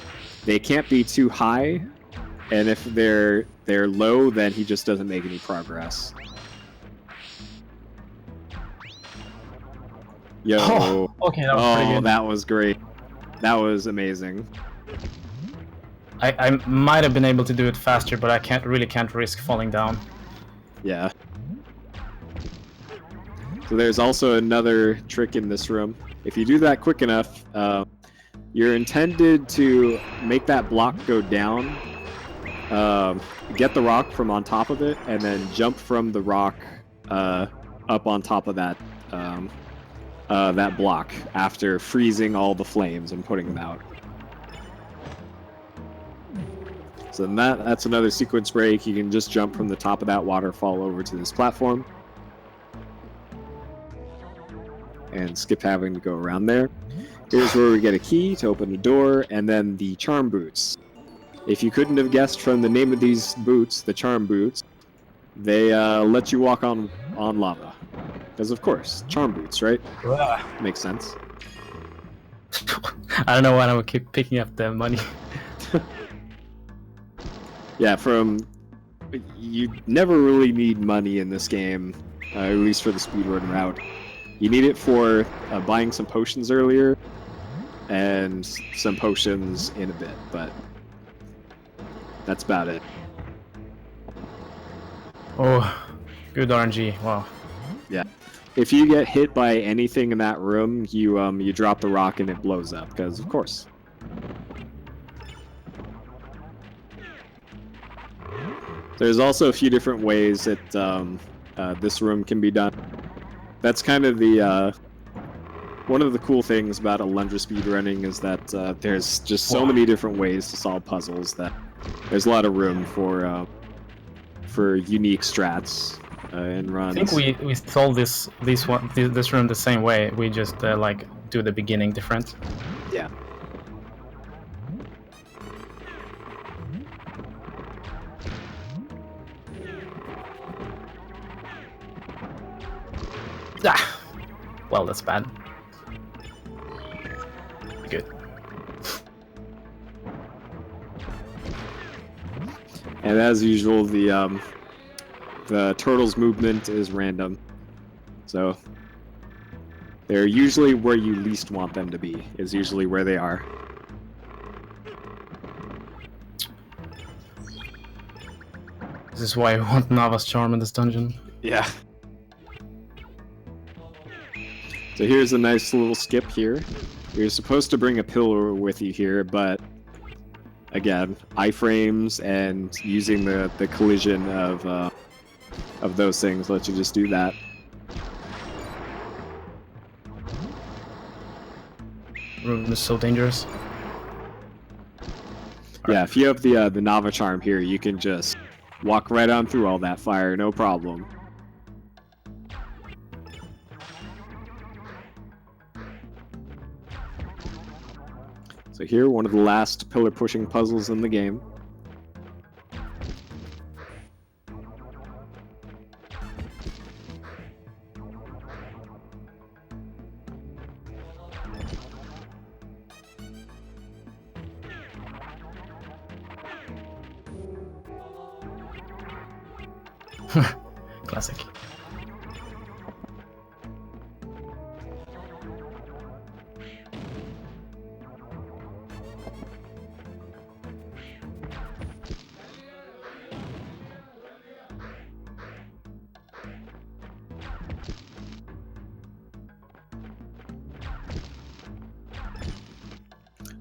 They can't be too high, and if they're low, then he just doesn't make any progress. Yo. Oh, okay, that was pretty good. That was great. That was amazing. I might have been able to do it faster, but I can't risk falling down. Yeah. So there's also another trick in this room. If you do that quick enough, you're intended to make that block go down, get the rock from on top of it, and then jump from the rock up on top of that that block after freezing all the flames and putting them out. So then that's another sequence break. You can just jump from the top of that waterfall over to this platform and skip having to go around there. Here's where we get a key to open the door, and then the charm boots. If you couldn't have guessed from the name of these boots, the charm boots, they let you walk on lava. Because of course, charm boots, right? Makes sense. I don't know why I would keep picking up the money. Yeah, you never really need money in this game, at least for the speedrun route. You need it for buying some potions earlier, and some potions in a bit, but that's about it. Oh, good RNG, wow. Yeah. If you get hit by anything in that room, you drop the rock and it blows up, because of course. There's also a few different ways that this room can be done. That's kind of the one of the cool things about Alundra speedrunning is that there's just so many different ways to solve puzzles that there's a lot of room for unique strats and runs. I think we solved this room the same way. We just like do the beginning different. Yeah. Ah, well, that's bad. Good. And as usual, the turtle's movement is random, so they're usually where you least want them to be. Is usually where they are. This is why I want Nava's charm in this dungeon. Yeah. So here's a nice little skip here. You're supposed to bring a pillar with you here, but again, iframes and using the collision of those things lets you just do that. Room is so dangerous. Yeah, if you have the Nava charm here, you can just walk right on through all that fire, no problem. So here, one of the last pillar pushing puzzles in the game. Classic.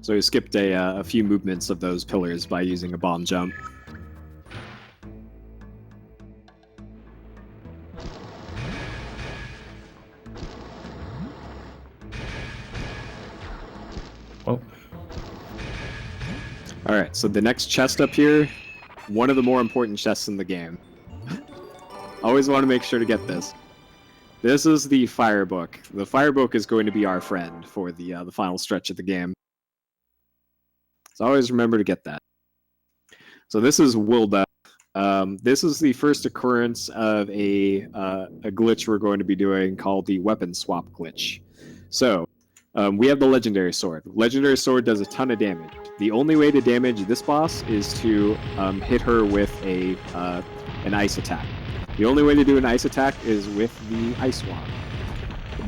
So we skipped a few movements of those pillars by using a bomb jump. Oh. Alright, so the next chest up here, one of the more important chests in the game. Always want to make sure to get this. This is the Fire Book. The Fire Book is going to be our friend for the final stretch of the game. So always remember to get that. So this is Wilda. This is the first occurrence of a glitch we're going to be doing called the Weapon Swap Glitch. So, we have the Legendary Sword. Legendary Sword does a ton of damage. The only way to damage this boss is to hit her with an ice attack. The only way to do an ice attack is with the Ice Wand.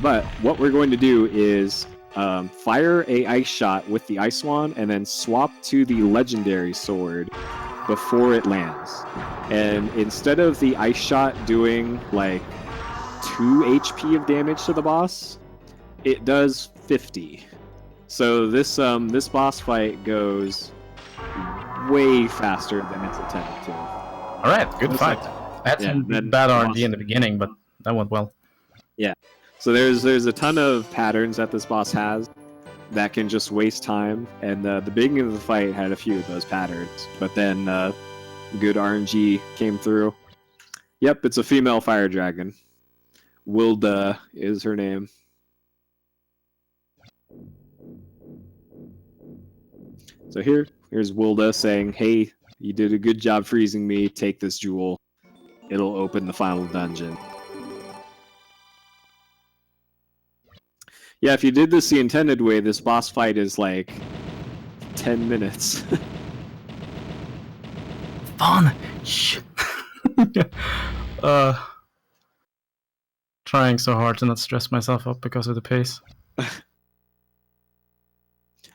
But what we're going to do is fire a ice shot with the Ice Wand and then swap to the Legendary Sword before it lands. And instead of the ice shot doing like 2 HP of damage to the boss, it does 50. So this boss fight goes way faster than it's intended to. All right, good fight. I had some bad RNG in the beginning, but that went well. Yeah. So there's a ton of patterns that this boss has that can just waste time, and the beginning of the fight had a few of those patterns, but then good RNG came through. Yep, it's a female fire dragon. Wilda is her name. So here's Wilda saying, "Hey, you did a good job freezing me. Take this jewel. It'll open the final dungeon." Yeah, if you did this the intended way, this boss fight is like 10 minutes. Fun! Shh! Trying so hard to not stress myself up because of the pace.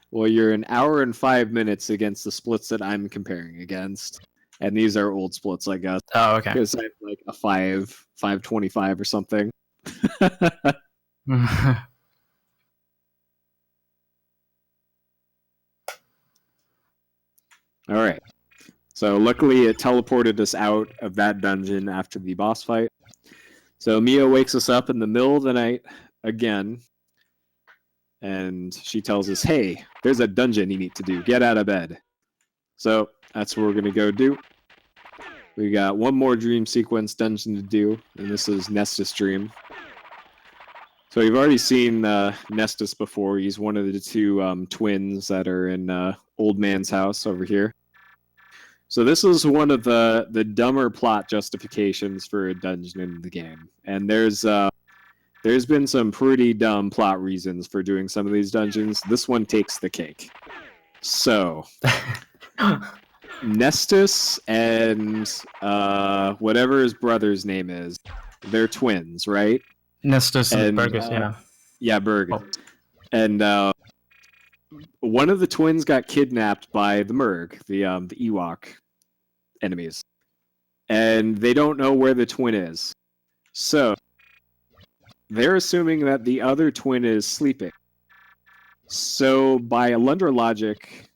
Well, you're an hour and 5 minutes against the splits that I'm comparing against. And these are old splits, I guess. Oh, okay. Because I have like a 525 or something. Alright. So luckily it teleported us out of that dungeon after the boss fight. So Mia wakes us up in the middle of the night again. And she tells us, "Hey, there's a dungeon you need to do. Get out of bed." So that's what we're going to go do. We got one more dream sequence dungeon to do, and this is Nestus Dream. So we've already seen Nestus before. He's one of the two twins that are in Old Man's house over here. So this is one of the dumber plot justifications for a dungeon in the game. And there's been some pretty dumb plot reasons for doing some of these dungeons. This one takes the cake. So, Nestus and whatever his brother's name is, they're twins, right? Nestus and Burgess, yeah. Yeah, Burgess. Oh. And one of the twins got kidnapped by the Murg, the Ewok enemies. And they don't know where the twin is. So, they're assuming that the other twin is sleeping. So, by Alundra logic,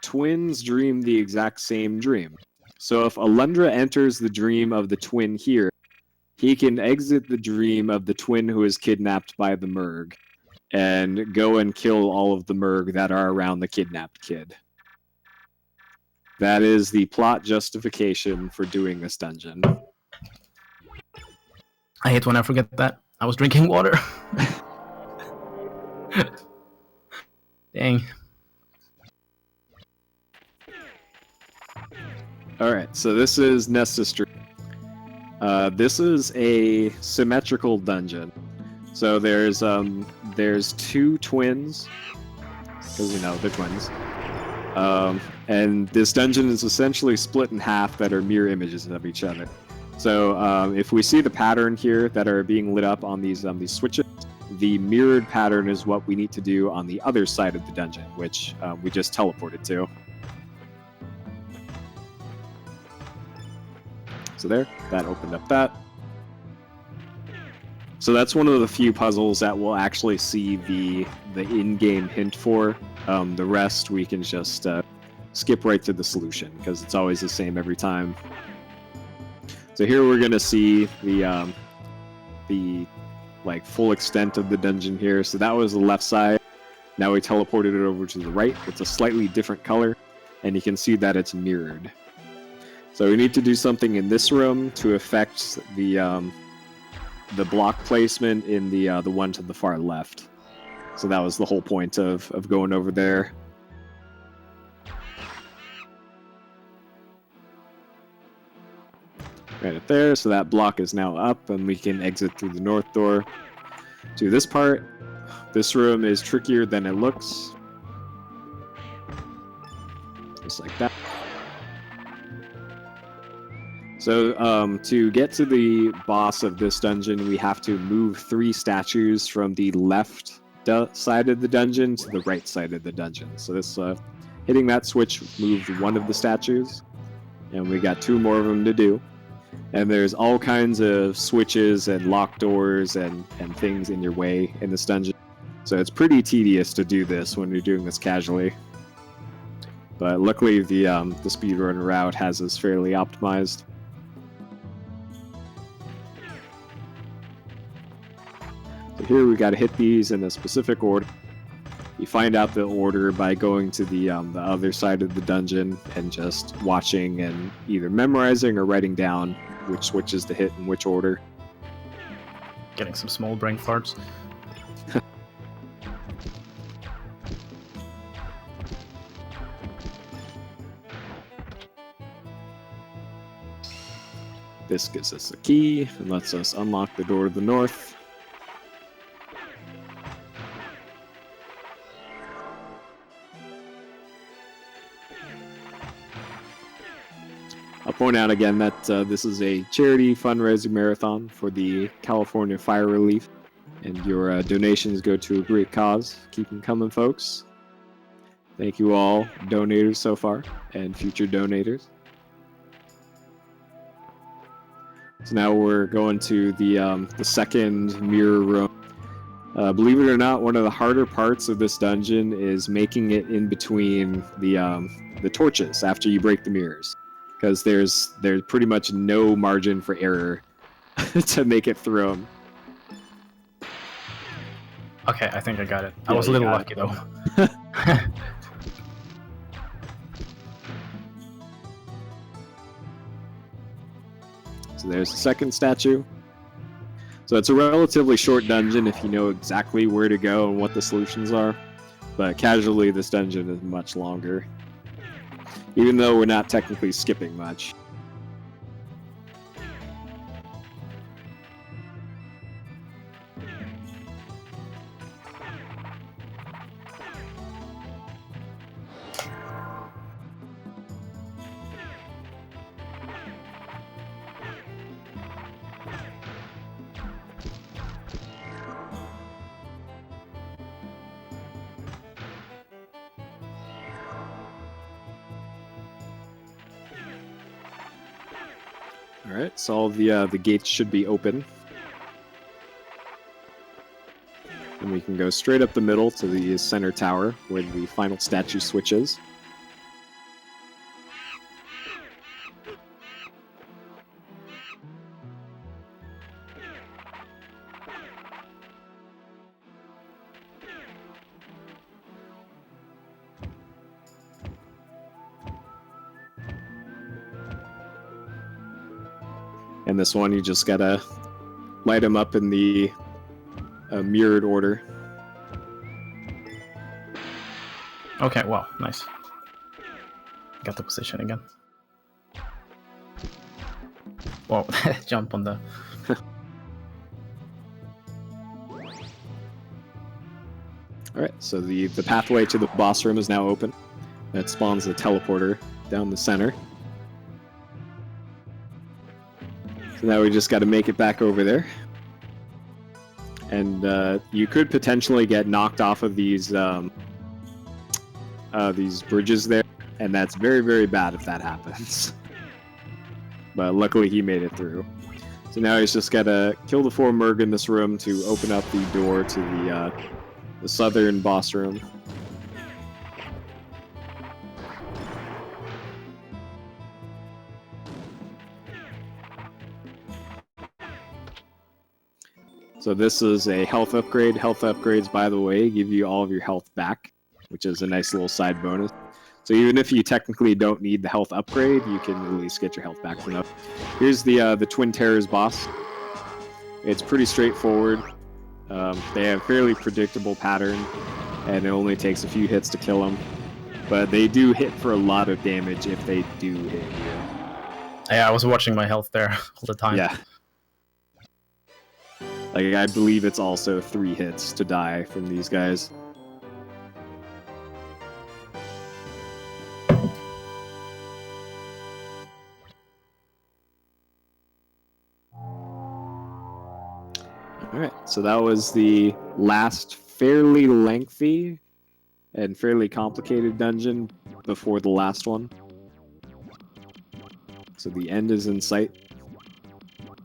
twins dream the exact same dream. So if Alundra enters the dream of the twin here, he can exit the dream of the twin who is kidnapped by the Murg and go and kill all of the Murg that are around the kidnapped kid. That is the plot justification for doing this dungeon. I hate when I forget that. I was drinking water. Dang. Alright, so this is Nestus Dream. This is a symmetrical dungeon. So there's two twins, because you know they're twins. And this dungeon is essentially split in half that are mirror images of each other. So if we see the pattern here that are being lit up on these switches, the mirrored pattern is what we need to do on the other side of the dungeon, which we just teleported to. So there, that opened up that. So that's one of the few puzzles that we'll actually see the in-game hint for. The rest we can just skip right to the solution, because it's always the same every time. So here we're gonna see the like full extent of the dungeon here. So that was the left side. Now we teleported it over to the right. It's a slightly different color, and you can see that it's mirrored. So we need to do something in this room to affect the block placement in the one to the far left. So that was the whole point of going over there. Right up there, so that block is now up, and we can exit through the north door to this part. This room is trickier than it looks. Just like that. So, to get to the boss of this dungeon, we have to move 3 statues from the left side of the dungeon to the right side of the dungeon. So this, hitting that switch moved 1 of the statues, and we got 2 more of them to do. And there's all kinds of switches and locked doors and things in your way in this dungeon. So it's pretty tedious to do this when you're doing this casually. But luckily the speedrun route has us fairly optimized. So here we got to hit these in a specific order. You find out the order by going to the other side of the dungeon and just watching and either memorizing or writing down which switches to hit in which order. Getting some small brain farts. This gives us a key and lets us unlock the door to the north. I'll point out again that this is a charity fundraising marathon for the California Fire Relief, and your donations go to a great cause. Keep them coming, folks. Thank you all, donators so far, and future donators. So now we're going to the second mirror room. Believe it or not, one of the harder parts of this dungeon is making it in between the torches after you break the mirrors, because there's pretty much no margin for error to make it through them. Okay, I think I got it. Yeah, I was a little got lucky though. So there's the second statue. So it's a relatively short dungeon if you know exactly where to go and what the solutions are. But casually, this dungeon is much longer. Even though we're not technically skipping much. Alright, so all the gates should be open. And we can go straight up the middle to the center tower, where the final statue switches. And this one, you just gotta light them up in the mirrored order. Okay, wow, nice. Got the position again. Whoa, jump on the... Alright, so the pathway to the boss room is now open. That spawns the teleporter down the center. So now we just got to make it back over there. And you could potentially get knocked off of these bridges there, and that's very, very bad if that happens. But luckily he made it through. So now he's just got to kill the 4 Merg in this room to open up the door to the southern boss room. So So this is a health upgrade. Health upgrades, by the way, give you all of your health back, which is a nice little side bonus. So even if you technically don't need the health upgrade, you can at least get your health back from that. Here's the Twin Terrors boss. It's pretty straightforward. They have fairly predictable pattern, and it only takes a few hits to kill them. But they do hit for a lot of damage if they do hit you. Yeah, I was watching my health there all the time. Yeah. Like, I believe it's also 3 hits to die from these guys. Alright, so that was the last fairly lengthy and fairly complicated dungeon before the last one. So the end is in sight.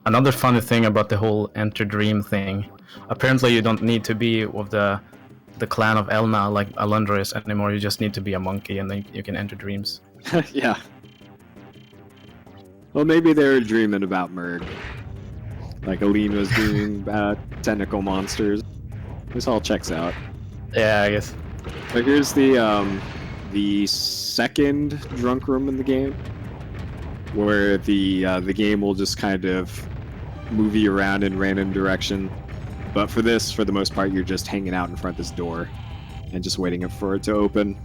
Another funny thing about the whole Enter Dream thing, apparently you don't need to be with the clan of Elna like Alundra is anymore, you just need to be a monkey and then you can enter dreams. Yeah. Well, maybe they were dreaming about Murg. Like Aline was dreaming about tentacle monsters. This all checks out. Yeah, I guess. So here's the second drunk room in the game, where the game will just kind of move you around in random direction. But for this, for the most part, you're just hanging out in front of this door and just waiting for it to open.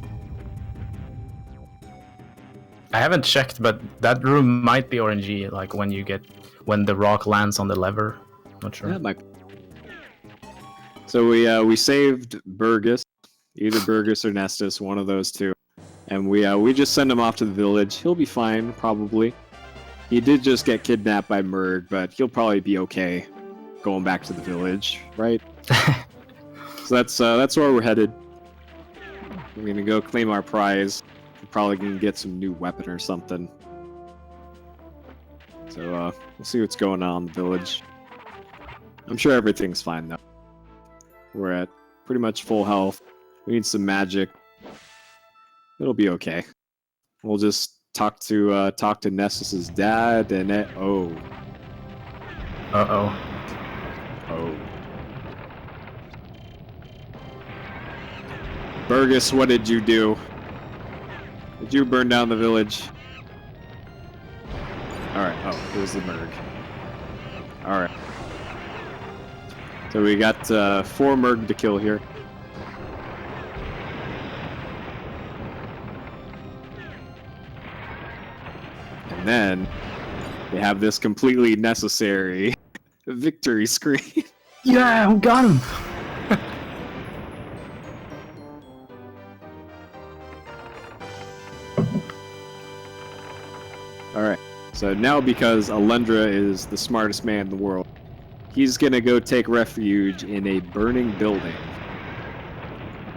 I haven't checked, but that room might be RNG, like when the rock lands on the lever. Not sure. Yeah, Mike. So we saved Burgess, either Burgess or Nestus, one of those two, and we just send him off to the village. He'll be fine, probably. He did just get kidnapped by Murg, but he'll probably be okay going back to the village, right? So that's where we're headed. We're gonna go claim our prize. We're probably gonna get some new weapon or something. So we'll see what's going on in the village. I'm sure everything's fine though. We're at pretty much full health. We need some magic. It'll be okay. We'll just talk to Nessus's dad and oh. Uh-oh. Oh. Burgess, what did you do? Did you burn down the village? Alright, oh, here's the Murg. Alright. So we got 4 Murg to kill here. And then they have this completely necessary victory screen. Yeah, we got him! Alright, so now because Alundra is the smartest man in the world, he's gonna go take refuge in a burning building.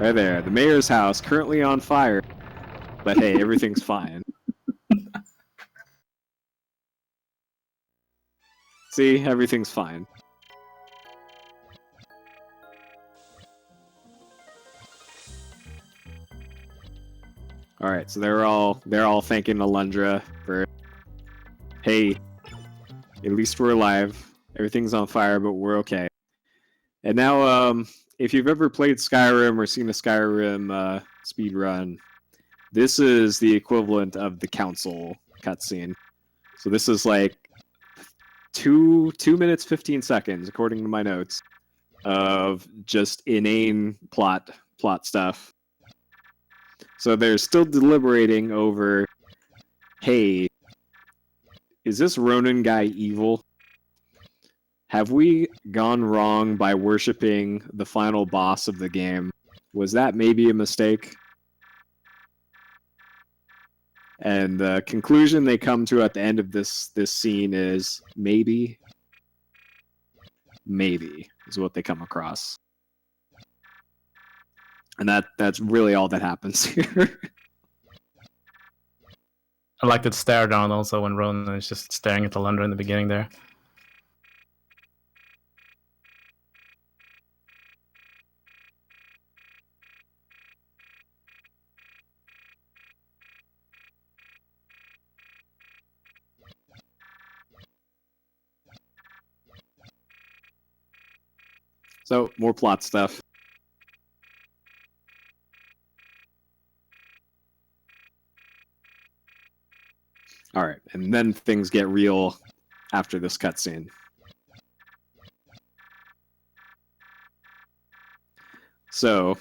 Right there, the mayor's house, currently on fire. But hey, everything's fine. See, everything's fine. Alright, so they're all thanking Alundra for, hey, at least we're alive. Everything's on fire, but we're okay. And now, if you've ever played Skyrim or seen a Skyrim speed run, this is the equivalent of the council cutscene. So this is like 2 minutes 15 seconds, according to my notes, of just inane plot stuff. So they're still deliberating over, hey, is this Ronin guy evil? Have we gone wrong by worshipping the final boss of the game? Was that maybe a mistake? And the conclusion they come to at the end of this scene is maybe. Maybe is what they come across. And that's really all that happens here. I like that stare down also when Ronan is just staring at Alundra in the beginning there. So, more plot stuff. Alright, and then things get real after this cutscene. So,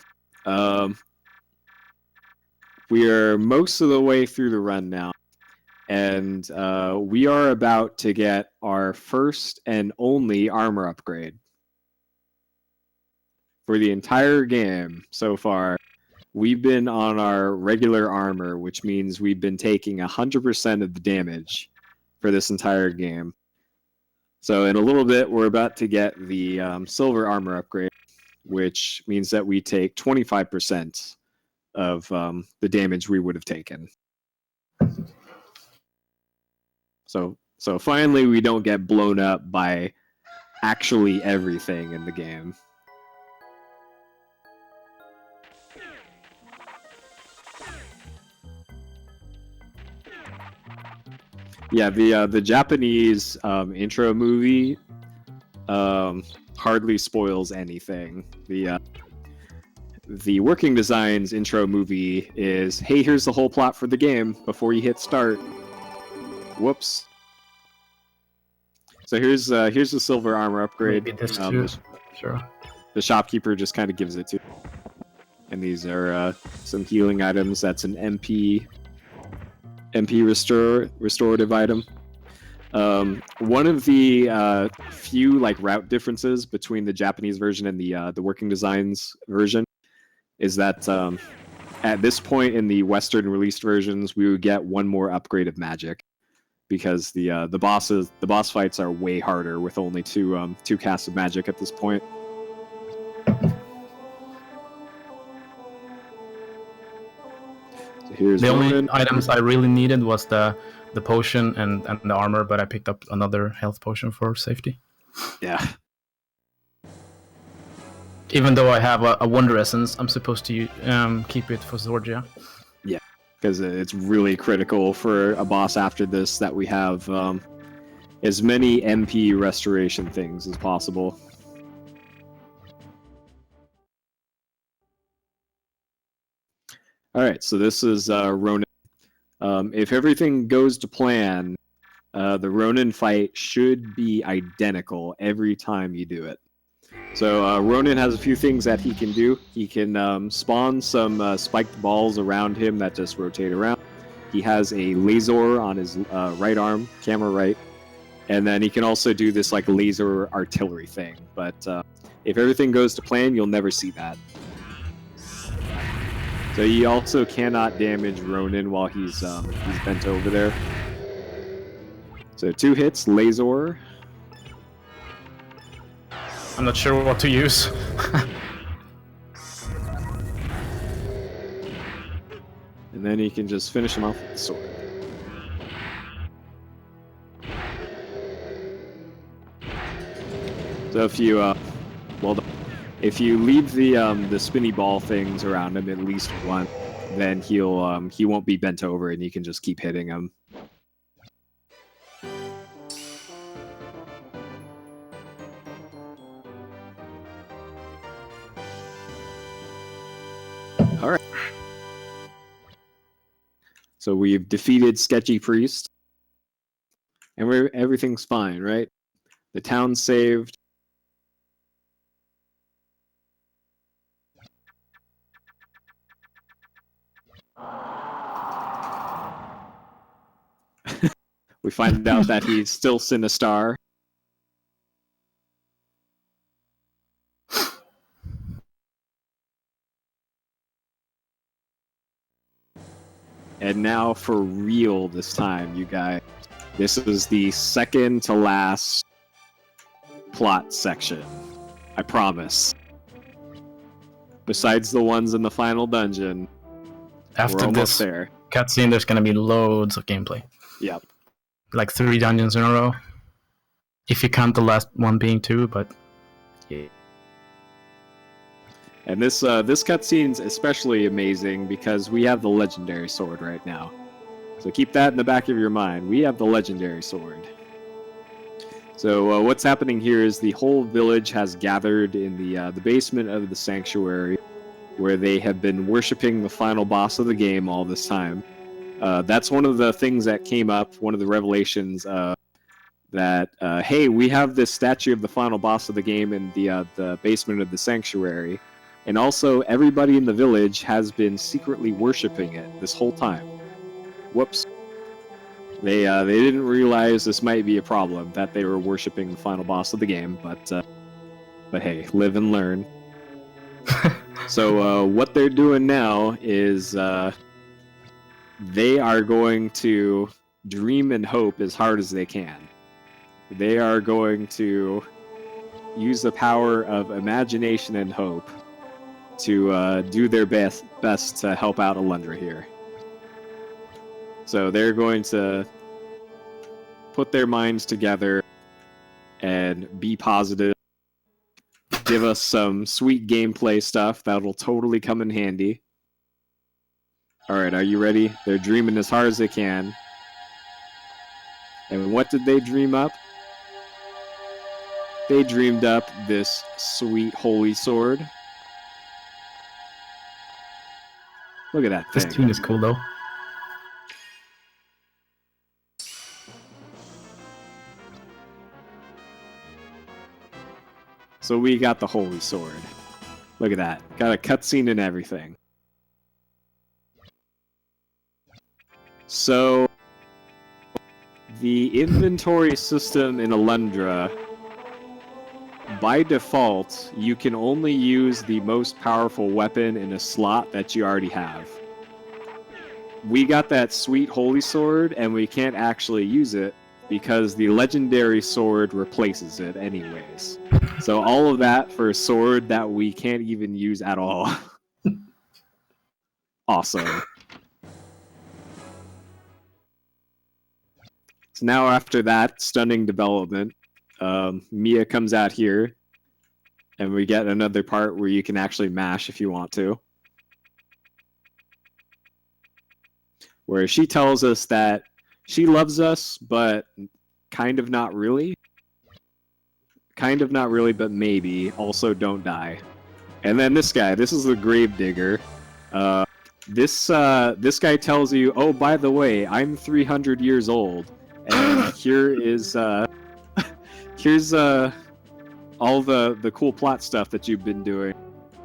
we are most of the way through the run now, and we are about to get our first and only armor upgrade. For the entire game so far, we've been on our regular armor, which means we've been taking 100% of the damage for this entire game. So in a little bit, we're about to get the silver armor upgrade, which means that we take 25% of the damage we would have taken. So finally, we don't get blown up by actually everything in the game. Yeah, the Japanese intro movie hardly spoils anything. The Working Designs intro movie is, hey, here's the whole plot for the game before you hit start. Whoops. So here's the silver armor upgrade. Maybe this too. Sure. The shopkeeper just kind of gives it to you. And these are some healing items. That's an MP restorative item. One of the few route differences between the Japanese version and the Working Designs version is that at this point in the Western released versions, we would get one more upgrade of magic, because the boss fights are way harder with only two casts of magic at this point. So here's the Ronan. only items I really needed was the potion and the armor, but I picked up another health potion for safety. Yeah. Even though I have a Wonder Essence, I'm supposed to keep it for Zorgia. Yeah, because it's really critical for a boss after this that we have as many MP restoration things as possible. Alright, so this is Ronan. If everything goes to plan, the Ronan fight should be identical every time you do it. So Ronan has a few things that he can do. He can spawn some spiked balls around him that just rotate around. He has a laser on his right arm, camera right, and then he can also do this laser artillery thing. But if everything goes to plan, you'll never see that. So you also cannot damage Ronan while he's bent over there. So 2 hits, laser. I'm not sure what to use. And then you can just finish him off with the sword. So if you if you leave the spinny ball things around him at least once, then he won't be bent over, and you can just keep hitting him. All right. So we've defeated Sketchy Priest, and everything's fine, right? The town's saved. We find out that he's still Sinistar. And now for real this time, you guys. This is the second to last plot section. I promise. Besides the ones in the final dungeon, After we're almost this there. cutscene, there's gonna be loads of gameplay. Yep. 3 dungeons in a row. If you count the last one being 2, but yeah. And this cutscene's especially amazing because we have the legendary sword right now. So keep that in the back of your mind. We have the legendary sword. So what's happening here is the whole village has gathered in the basement of the sanctuary, where they have been worshiping the final boss of the game all this time. That's one of the things that came up, one of the revelations, that, hey, we have this statue of the final boss of the game in the basement of the sanctuary, and also everybody in the village has been secretly worshiping it this whole time. Whoops. They didn't realize this might be a problem, that they were worshiping the final boss of the game, but hey, live and learn. So what they're doing now is they are going to dream and hope as hard as they can. They are going to use the power of imagination and hope to do their best to help out Alundra here. So they're going to put their minds together and be positive, give us some sweet gameplay stuff that'll totally come in handy. Alright, are you ready? They're dreaming as hard as they can. And what did they dream up? They dreamed up this sweet holy sword. Look at that thing. This tune is cool though. So we got the holy sword. Look at that. Got a cutscene and everything. So the inventory system in Alundra, by default, you can only use the most powerful weapon in a slot that you already have. We got that sweet holy sword, and we can't actually use it because the legendary sword replaces it anyways. So all of that for a sword that we can't even use at all. Awesome. So now after that stunning development, Mia comes out here, and we get another part where you can actually mash if you want to. Where she tells us that she loves us, but kind of not really. Kind of not really, but maybe. Also, don't die. And then this guy, this is the Gravedigger. This guy tells you, oh, by the way, I'm 300 years old. And here is, here's all the cool plot stuff that you've been doing.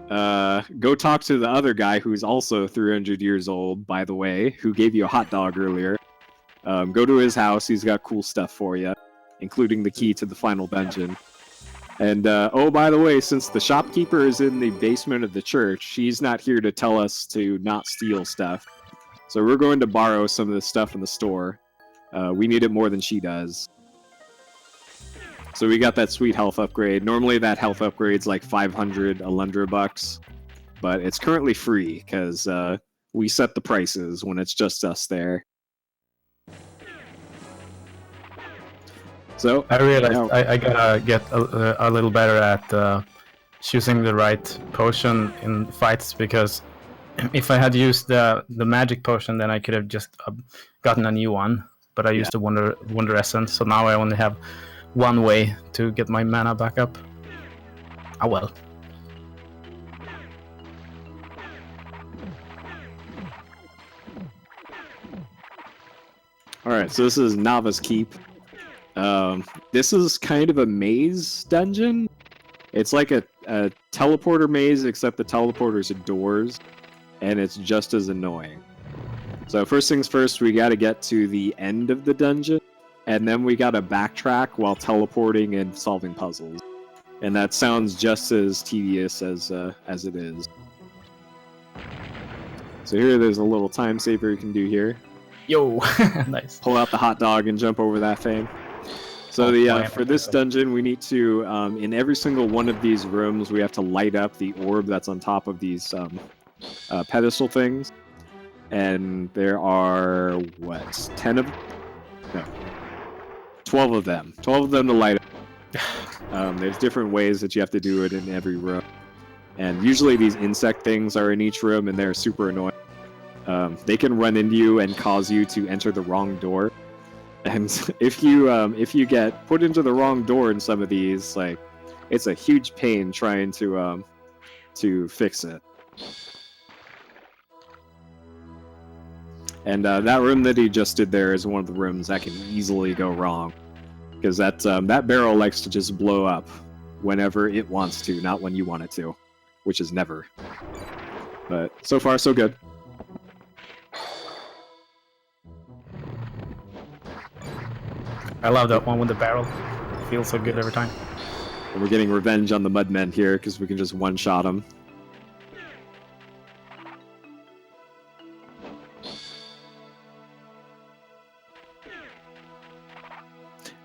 Go talk to the other guy who's also 300 years old, by the way, who gave you a hot dog earlier. Go to his house, he's got cool stuff for you, including the key to the final dungeon. And, oh, by the way, since the shopkeeper is in the basement of the church, she's not here to tell us to not steal stuff. So we're going to borrow some of the stuff in the store. We need it more than she does. So we got that sweet health upgrade. Normally that health upgrade's like 500 Alundra bucks, but it's currently free because we set the prices when it's just us there. So I realized I gotta get a little better at choosing the right potion in fights, because if I had used the magic potion, then I could have just gotten a new one. But I used the wonder essence, so now I only have one way to get my mana back up. Ah well. Alright, so this is Nava's Keep. This is kind of a maze dungeon. It's like a teleporter maze, except the teleporters are doors, and it's just as annoying. So first things first, we gotta get to the end of the dungeon, and then we gotta backtrack while teleporting and solving puzzles. And that sounds just as tedious as it is. So here, there's a little time saver you can do here. Yo, nice. Pull out the hot dog and jump over that thing. So for this dungeon, we need to, in every single one of these rooms, we have to light up the orb that's on top of these pedestal things. And there are, what, 10 of... No. 12 of them. 12 of them to light up. There's different ways that you have to do it in every room. And usually these insect things are in each room, and they're super annoying. They can run into you and cause you to enter the wrong door. And if you get put into the wrong door in some of these, like, it's a huge pain trying to fix it. And that room that he just did there is one of the rooms that can easily go wrong, because that barrel likes to just blow up whenever it wants to, not when you want it to, which is never. But so far, so good. I love that one with the barrel. It feels so good every time. And we're getting revenge on the Mudmen here because we can just one-shot them.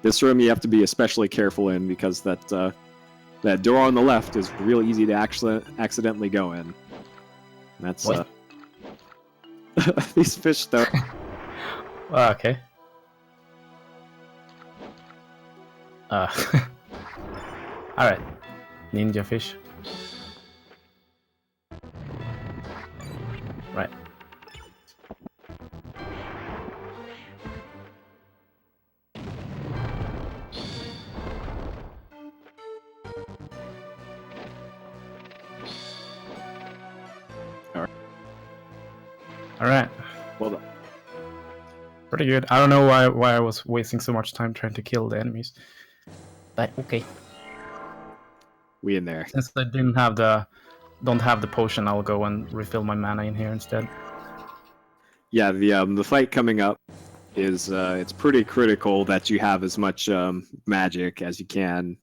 This room you have to be especially careful in because that door on the left is real easy to accidentally go in. That's these fish though. Okay. Alright. Ninja fish. Right. Alright. Well done. Pretty good. I don't know why I was wasting so much time trying to kill the enemies. But okay. We in there. Since I don't have the potion, I'll go and refill my mana in here instead. Yeah, the fight coming up is it's pretty critical that you have as much magic as you can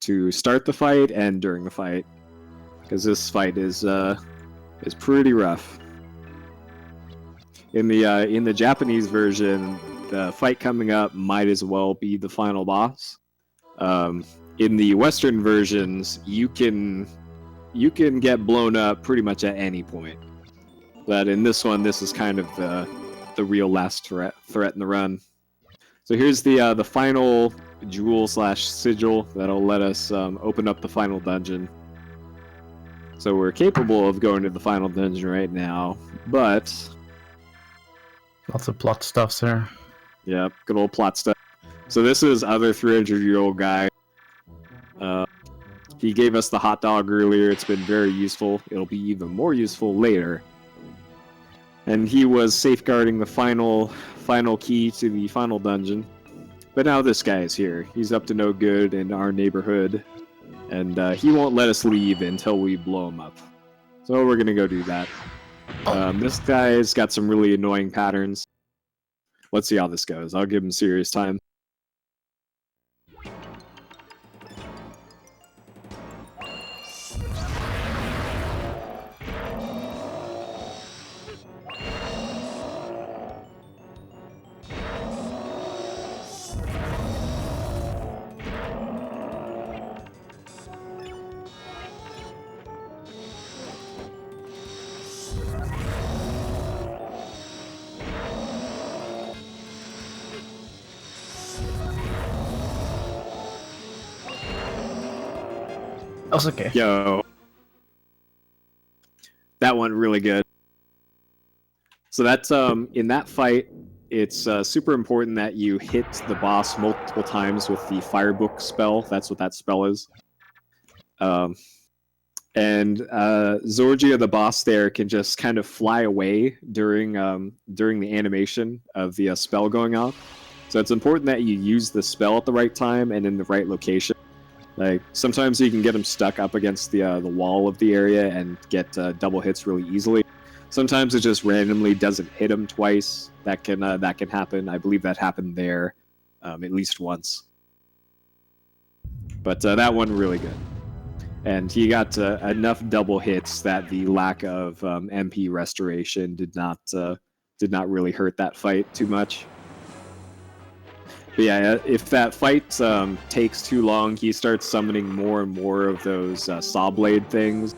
to start the fight and during the fight, because this fight is pretty rough. In the Japanese version, the fight coming up might as well be the final boss. In the Western versions, you can get blown up pretty much at any point. But in this one, this is kind of the real last threat in the run. So here's the final jewel/sigil that'll let us open up the final dungeon. So we're capable of going to the final dungeon right now, but Lots of plot stuff, sir. yeah, good old plot stuff. So this is other 300-year-old guy. He gave us the hot dog earlier. It's been very useful. It'll be even more useful later. And he was safeguarding the final key to the final dungeon. But now this guy is here. He's up to no good in our neighborhood. And he won't let us leave until we blow him up. So we're going to go do that. This guy's got some really annoying patterns. Let's see how this goes. I'll give him serious time. That's okay. Yo. That went really good. So that's in that fight, it's super important that you hit the boss multiple times with the Firebook spell. That's what that spell is. And Zorgia, the boss there, can just kind of fly away during the animation of the spell going off. So it's important that you use the spell at the right time and in the right location. Like, sometimes you can get him stuck up against the wall of the area and get double hits really easily. Sometimes it just randomly doesn't hit him twice. That can happen. I believe that happened there at least once. But that one really good. And he got enough double hits that the lack of MP restoration did not really hurt that fight too much. But yeah, if that fight takes too long, he starts summoning more and more of those saw blade things,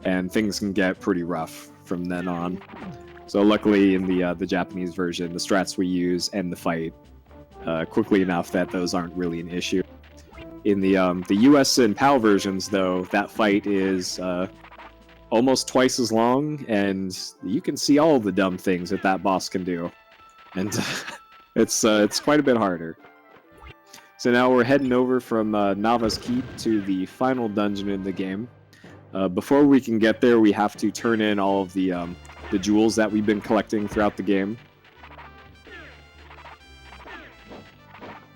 and things can get pretty rough from then on. So luckily in the Japanese version, the strats we use end the fight quickly enough that those aren't really an issue. In the US and PAL versions, though, that fight is almost twice as long, and you can see all the dumb things that boss can do. And It's quite a bit harder. So now we're heading over from Nava's Keep to the final dungeon in the game. Before we can get there, we have to turn in all of the jewels that we've been collecting throughout the game.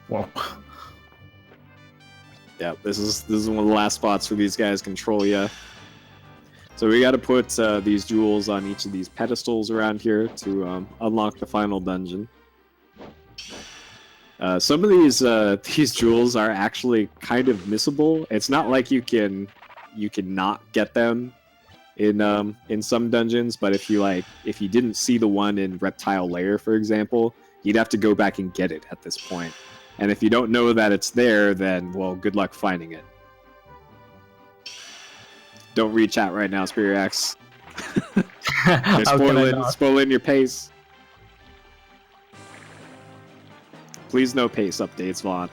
Whoa. Yeah, this is one of the last spots where these guys control you. So we got to put these jewels on each of these pedestals around here to unlock the final dungeon. Some of these jewels are actually kind of missable. It's not like you can not get them in some dungeons, but if you didn't see the one in Reptile Lair, for example, you'd have to go back and get it at this point. And if you don't know that it's there, then, well, good luck finding it. Don't read chat right now, Spiriax. They're spoiling your pace. Please no pace updates, Vaughn.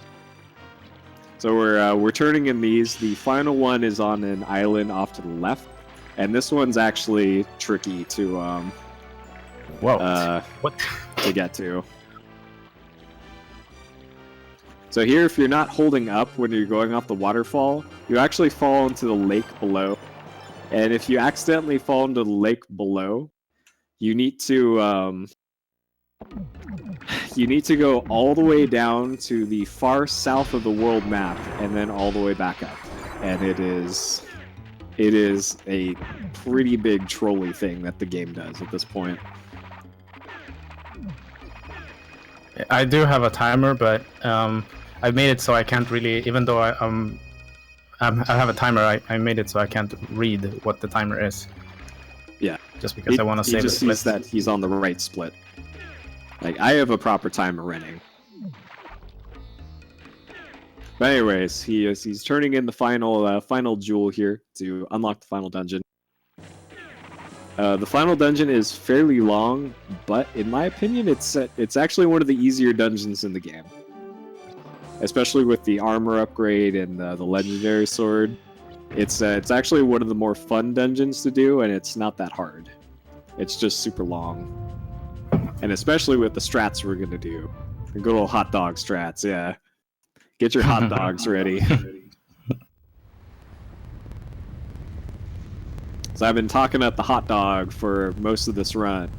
So we're turning in these. The final one is on an island off to the left, and this one's actually tricky to what to get to. So here, if you're not holding up when you're going off the waterfall, you actually fall into the lake below. And if you accidentally fall into the lake below, you need to go all the way down to the far south of the world map, and then all the way back up. And it is a pretty big trolley thing that the game does at this point. I do have a timer, but I've made it so I can't really, even though I have a timer, I made it so I can't read what the timer is. Yeah. Just because I want to save it. He just sees that he's on the right split. Like, I have a proper timer running. But anyways, he's turning in the final jewel here to unlock the final dungeon. The final dungeon is fairly long, but in my opinion, it's actually one of the easier dungeons in the game. Especially with the armor upgrade and the legendary sword. It's actually one of the more fun dungeons to do, and it's not that hard. It's just super long. And especially with the strats we're going to do. The good old hot dog strats, yeah. Get your hot dogs ready. So I've been talking about the hot dog for most of this run.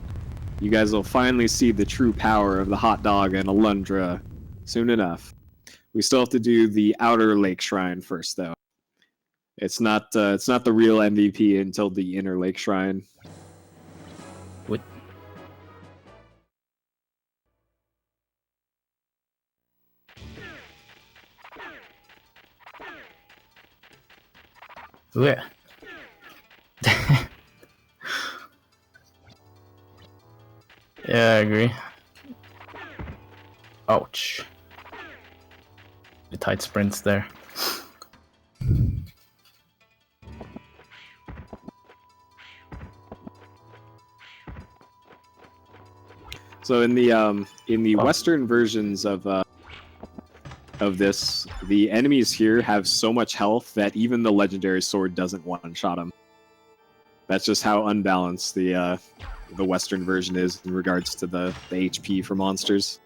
You guys will finally see the true power of the hot dog and Alundra soon enough. We still have to do the outer lake shrine first, though. It's not the real MVP until the inner lake shrine. What? Yeah. Yeah, I agree. Ouch. The tight sprints there. So in the Western versions of this, the enemies here have so much health that even the legendary sword doesn't one-shot them. That's just how unbalanced the Western version is in regards to the HP for monsters.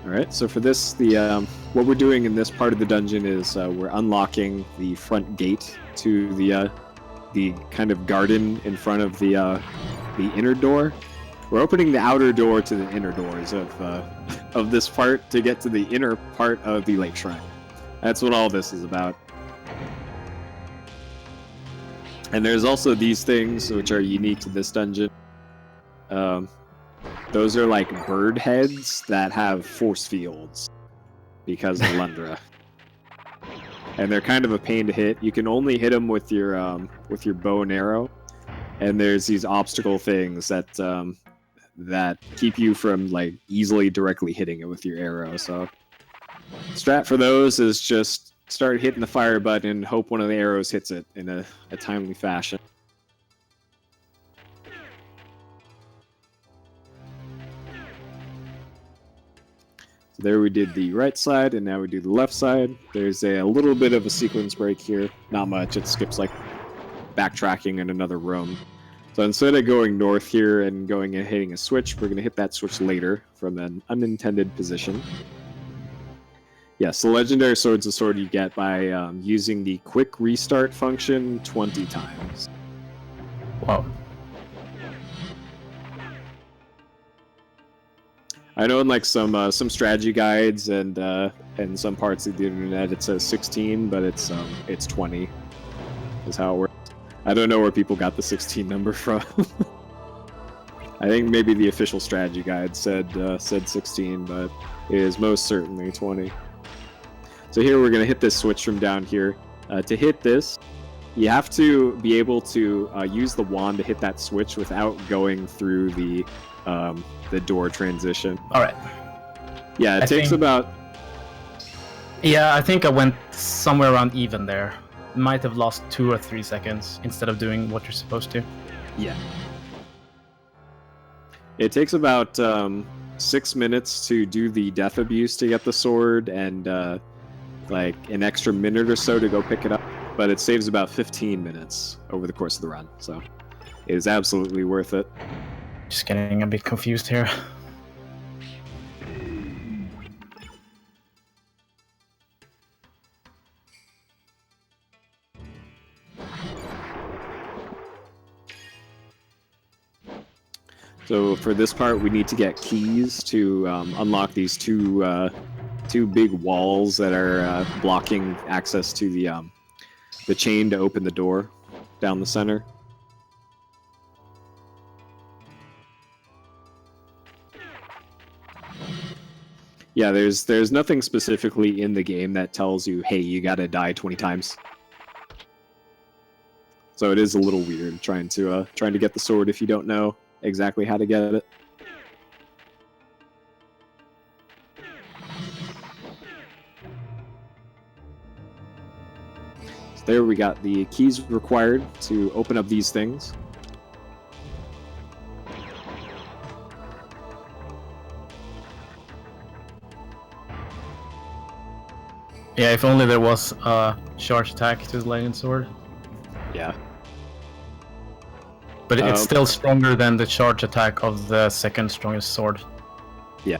Alright, so for this, what we're doing in this part of the dungeon is we're unlocking the front gate to the kind of garden in front of the inner door. We're opening the outer door to the inner doors of this part to get to the inner part of the lake shrine. That's what all this is about. And there's also these things which are unique to this dungeon. Those are like bird heads that have force fields because of Alundra. And they're kind of a pain to hit. You can only hit them with your bow and arrow. And there's these obstacle things that keep you from like easily directly hitting it with your arrow. So strat for those is just start hitting the fire button and hope one of the arrows hits it in a timely fashion. There we did the right side, and now we do the left side. There's a little bit of a sequence break here. Not much. It skips like backtracking in another room. So instead of going north here and going and hitting a switch, we're going to hit that switch later from an unintended position. Yes, the legendary sword's a sword you get by using the quick restart function 20 times. Wow. I know in like some strategy guides and some parts of the internet it says 16, but it's 20 is how it works. I don't know where people got the 16 number from. I think maybe the official strategy guide said 16, but it is most certainly 20. So here we're going to hit this switch from down here. To hit this, you have to be able to use the wand to hit that switch without going through the door transition. All right. Yeah, it takes about... Yeah, I think I went somewhere around even there. Might have lost 2 or 3 seconds instead of doing what you're supposed to. Yeah. It takes about 6 minutes to do the death abuse to get the sword, and like an extra minute or so to go pick it up. But it saves about 15 minutes over the course of the run, so it is absolutely worth it. Just getting a bit confused here. So for this part, we need to get keys to unlock these two big walls that are blocking access to the chain to open the door down the center. Yeah, there's nothing specifically in the game that tells you, hey, you gotta die 20 times. So it is a little weird trying to get the sword if you don't know exactly how to get it. So there we got the keys required to open up these things. Yeah, if only there was a charge attack to the lightning sword. Yeah. But it's still stronger than the charge attack of the second strongest sword. Yeah.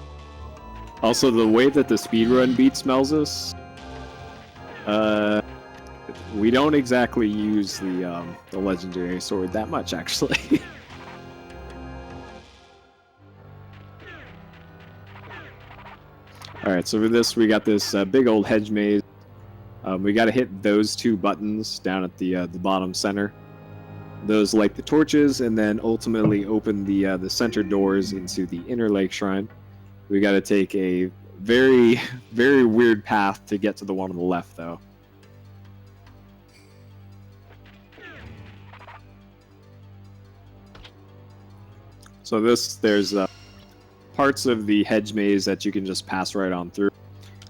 Also, the way that the speedrun beat smells us, we don't exactly use the legendary sword that much, actually. Alright, so for this, we got this big old hedge maze. We got to hit those 2 buttons down at the bottom center. Those light the torches, and then ultimately open the center doors into the inner lake shrine. We got to take a very, very weird path to get to the one on the left, though. So there's parts of the hedge maze that you can just pass right on through.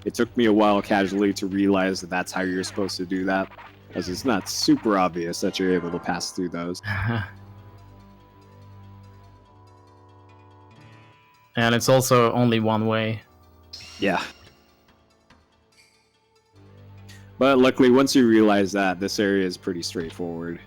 It took me a while casually to realize that that's how you're supposed to do that, as it's not super obvious that you're able to pass through those. And it's also only one way. Yeah. But luckily, once you realize that, this area is pretty straightforward.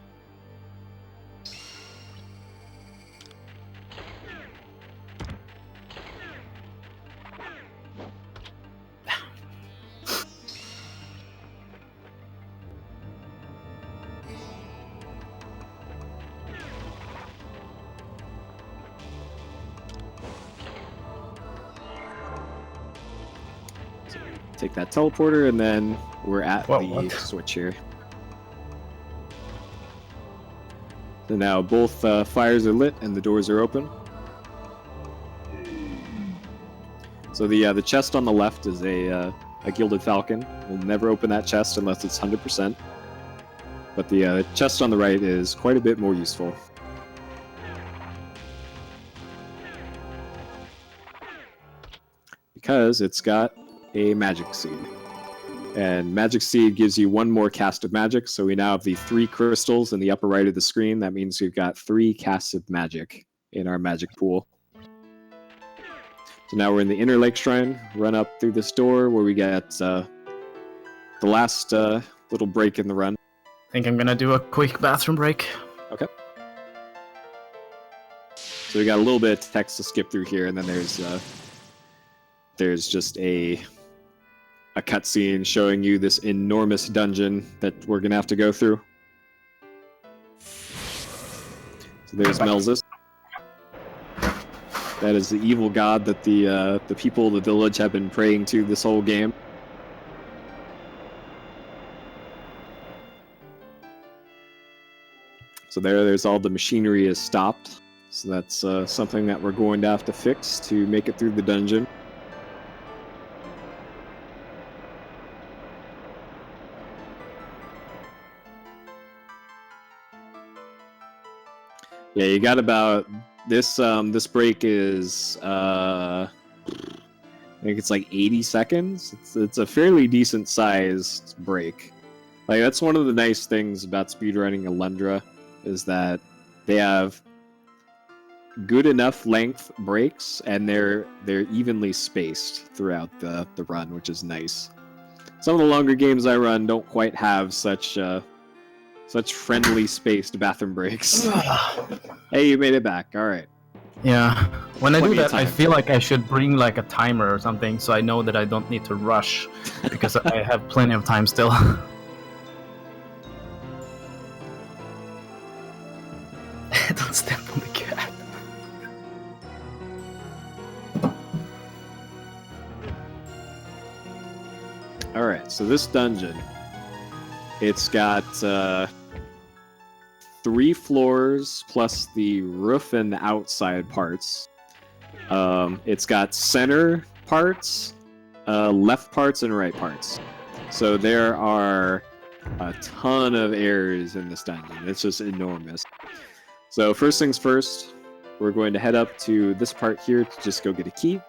Take that teleporter, and then we're at the switch here. So now both fires are lit and the doors are open. So the chest on the left is a gilded falcon. We'll never open that chest unless it's 100%. But the chest on the right is quite a bit more useful. Because it's got a magic seed. And magic seed gives you 1 more cast of magic, so we now have the 3 crystals in the upper right of the screen. That means we've got 3 casts of magic in our magic pool. So now we're in the Inner Lake Shrine. Run up through this door where we get the last little break in the run. I think I'm gonna do a quick bathroom break. Okay. So we got a little bit of text to skip through here, and then there's just a cutscene showing you this enormous dungeon that we're gonna have to go through. So there's Melzus. That is the evil god that the people of the village have been praying to this whole game. So there's all the machinery is stopped. So that's something that we're going to have to fix to make it through the dungeon. Yeah, you got about this. This break is I think it's like 80 seconds. It's a fairly decent sized break. Like that's one of the nice things about speedrunning Alundra is that they have good enough length breaks and they're evenly spaced throughout the run, which is nice. Some of the longer games I run don't quite have such friendly spaced bathroom breaks. Hey, you made it back. All right. Yeah. When I do Plenty of that, I time. feel like I should bring like a timer or something, so I know that I don't need to rush, because I have plenty of time still. Don't step on the cat. All right. So this dungeon, it's got 3 floors plus the roof and the outside parts. It's got center parts, left parts, and right parts. So there are a ton of areas in this dungeon. It's just enormous. So first things first, we're going to head up to this part here to just go get a key.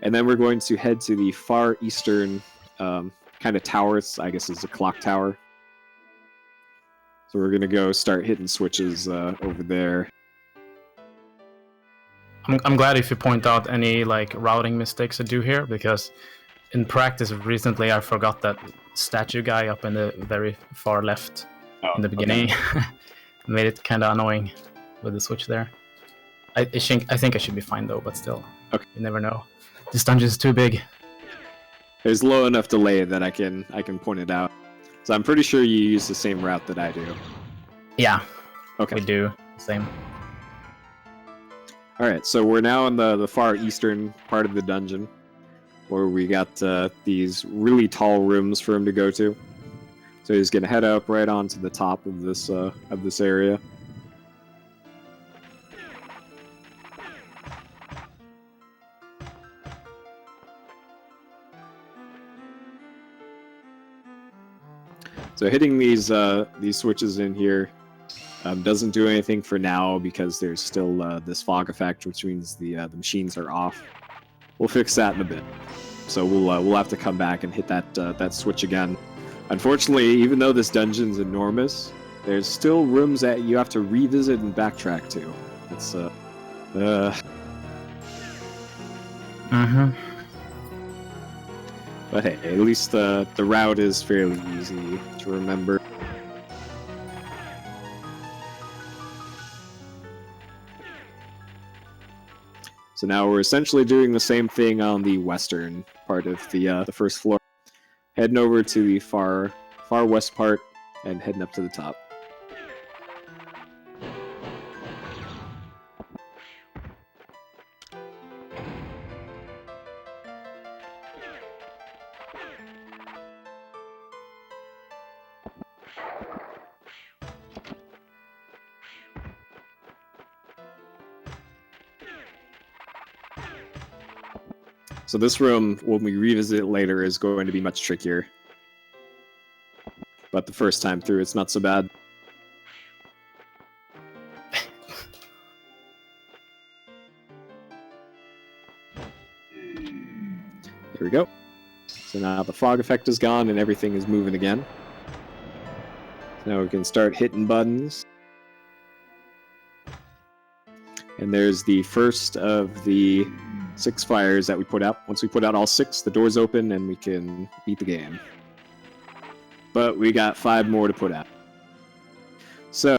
And then we're going to head to the far eastern kind of tower. I guess it's a clock tower. So we're gonna go start hitting switches over there. I'm glad if you point out any like routing mistakes I do here, because in practice recently I forgot that statue guy up in the very far left in the beginning. Okay. Made it kind of annoying with the switch there. I think I should be fine though, but still, okay. You never know. This dungeon is too big. There's low enough delay that I can point it out. So I'm pretty sure you use the same route that I do. Yeah. Okay. We do the same. All right, so we're now in the far eastern part of the dungeon, where we got these really tall rooms for him to go to. So he's gonna head up right onto the top of this area. So hitting these switches in here doesn't do anything for now because there's still this fog effect, which means the machines are off. We'll fix that in a bit. So we'll have to come back and hit that switch again. Unfortunately, even though this dungeon's enormous, there's still rooms that you have to revisit and backtrack to. It's But hey, at least the route is fairly easy to remember. So now we're essentially doing the same thing on the western part of the first floor. Heading over to the far west part and heading up to the top. So this room, when we revisit it later, is going to be much trickier. But the first time through, it's not so bad. There we go. So now the fog effect is gone and everything is moving again. So now we can start hitting buttons. And there's the first of the 6 fires that we put out. Once we put out all 6, the doors open and we can beat the game. But we got 5 more to put out. So,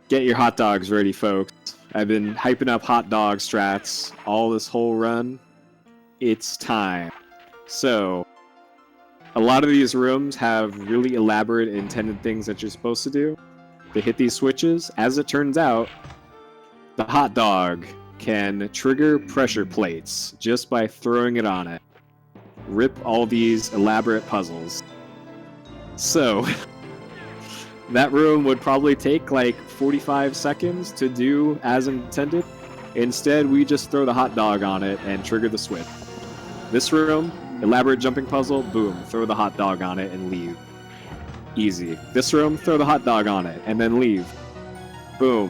get your hot dogs ready, folks. I've been hyping up hot dog strats all this whole run. It's time. So, a lot of these rooms have really elaborate intended things that you're supposed to do to hit these switches. As it turns out, the hot dog can trigger pressure plates just by throwing it on it. Rip all these elaborate puzzles. So, that room would probably take like 45 seconds to do as intended. Instead, we just throw the hot dog on it and trigger the switch. This room, elaborate jumping puzzle, boom, throw the hot dog on it and leave. Easy. This room, throw the hot dog on it and then leave. Boom.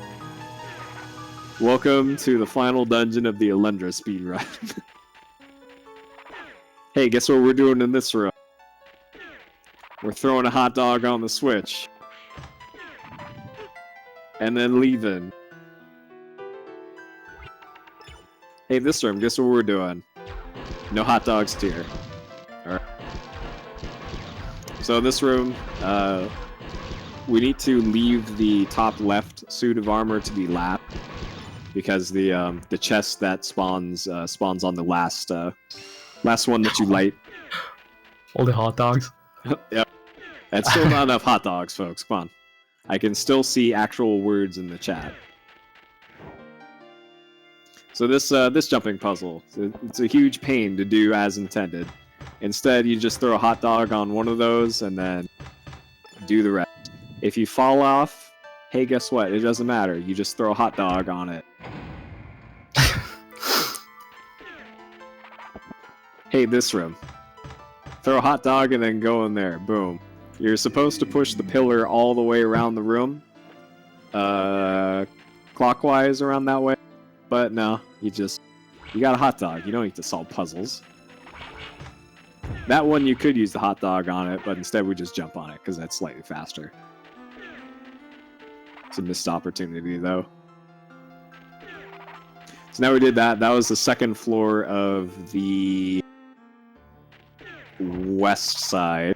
Welcome to the final dungeon of the Alundra speedrun. Hey, guess what we're doing in this room? We're throwing a hot dog on the switch. And then leaving. Hey, this room, guess what we're doing? No hot dogs here. Alright. So this room, we need to leave the top left suit of armor to be lap. Because the chest that spawns on the last one that you light. All the hot dogs. Yeah. That's still not enough hot dogs, folks. Come on. I can still see actual words in the chat. So this jumping puzzle, it's a huge pain to do as intended. Instead, you just throw a hot dog on one of those and then do the rest. If you fall off, hey, guess what? It doesn't matter. You just throw a hot dog on it. Hey, this room. Throw a hot dog and then go in there. Boom. You're supposed to push the pillar all the way around the room. Clockwise around that way. But no, you got a hot dog. You don't need to solve puzzles. That one you could use the hot dog on it, but instead we just jump on it because that's slightly faster. It's a missed opportunity though. So now we did that. That was the second floor of the west side.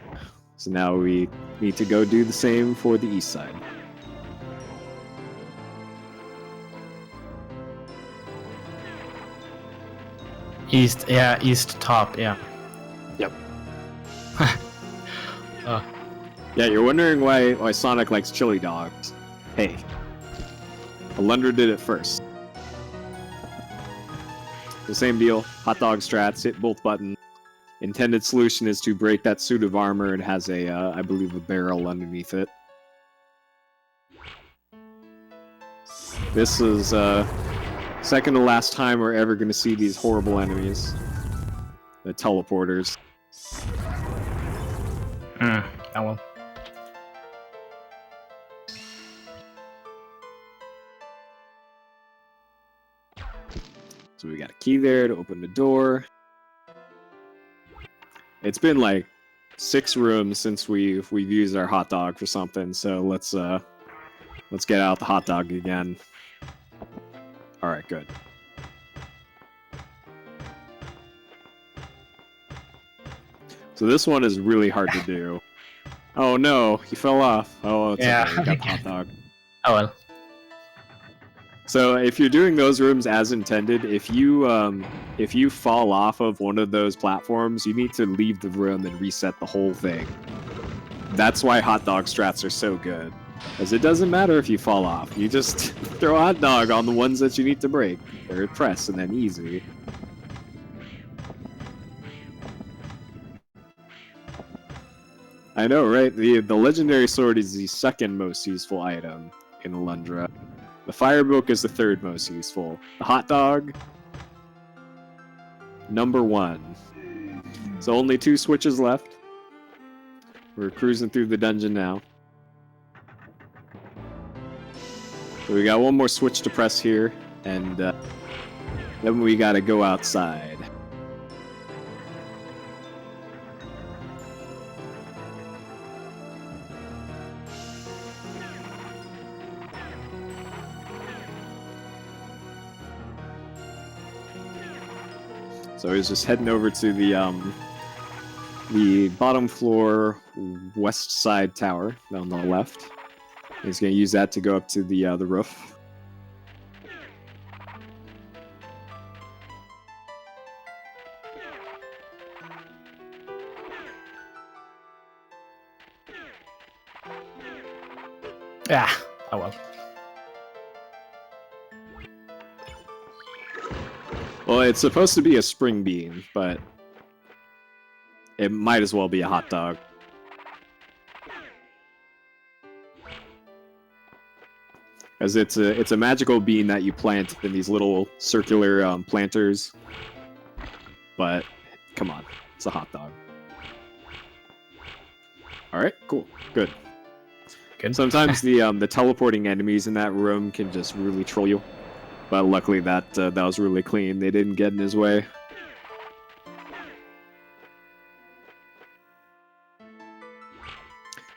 So now we need to go do the same for the east side. East, yeah, east top, yeah. Yep. Yeah, you're wondering why Sonic likes chili dogs. Hey, Alundra did it first. The same deal, hot dog strats, hit both buttons. Intended solution is to break that suit of armor. It has a, I believe, a barrel underneath it. This is, second to last time we're ever going to see these horrible enemies. The teleporters. Oh well. So we got a key there to open the door. It's been like 6 rooms since we've used our hot dog for something, so let's get out the hot dog again. Alright, good. So this one is really hard to do. Oh no, he fell off. Oh, it's Yeah. okay, we got the hot dog. Oh well. So if you're doing those rooms as intended, if you fall off of one of those platforms, you need to leave the room and reset the whole thing. That's why hot dog strats are so good. Because it doesn't matter if you fall off. You just throw a hot dog on the ones that you need to break. Or press, and then easy. I know, right? The legendary sword is the second most useful item in Alundra. The firebook is the third most useful. The hot dog, number 1. So only 2 switches left. We're cruising through the dungeon now. So we got one more switch to press here, and then we gotta go outside. So he's just heading over to the bottom floor west side tower on the left. He's going to use that to go up to the roof. Yeah. Oh well. Well, it's supposed to be a spring bean, but it might as well be a hot dog. As it's a magical bean that you plant in these little circular planters. But come on, it's a hot dog. All right, cool, good. Good. Sometimes the teleporting enemies in that room can just really troll you, but luckily that was really clean. They didn't get in his way.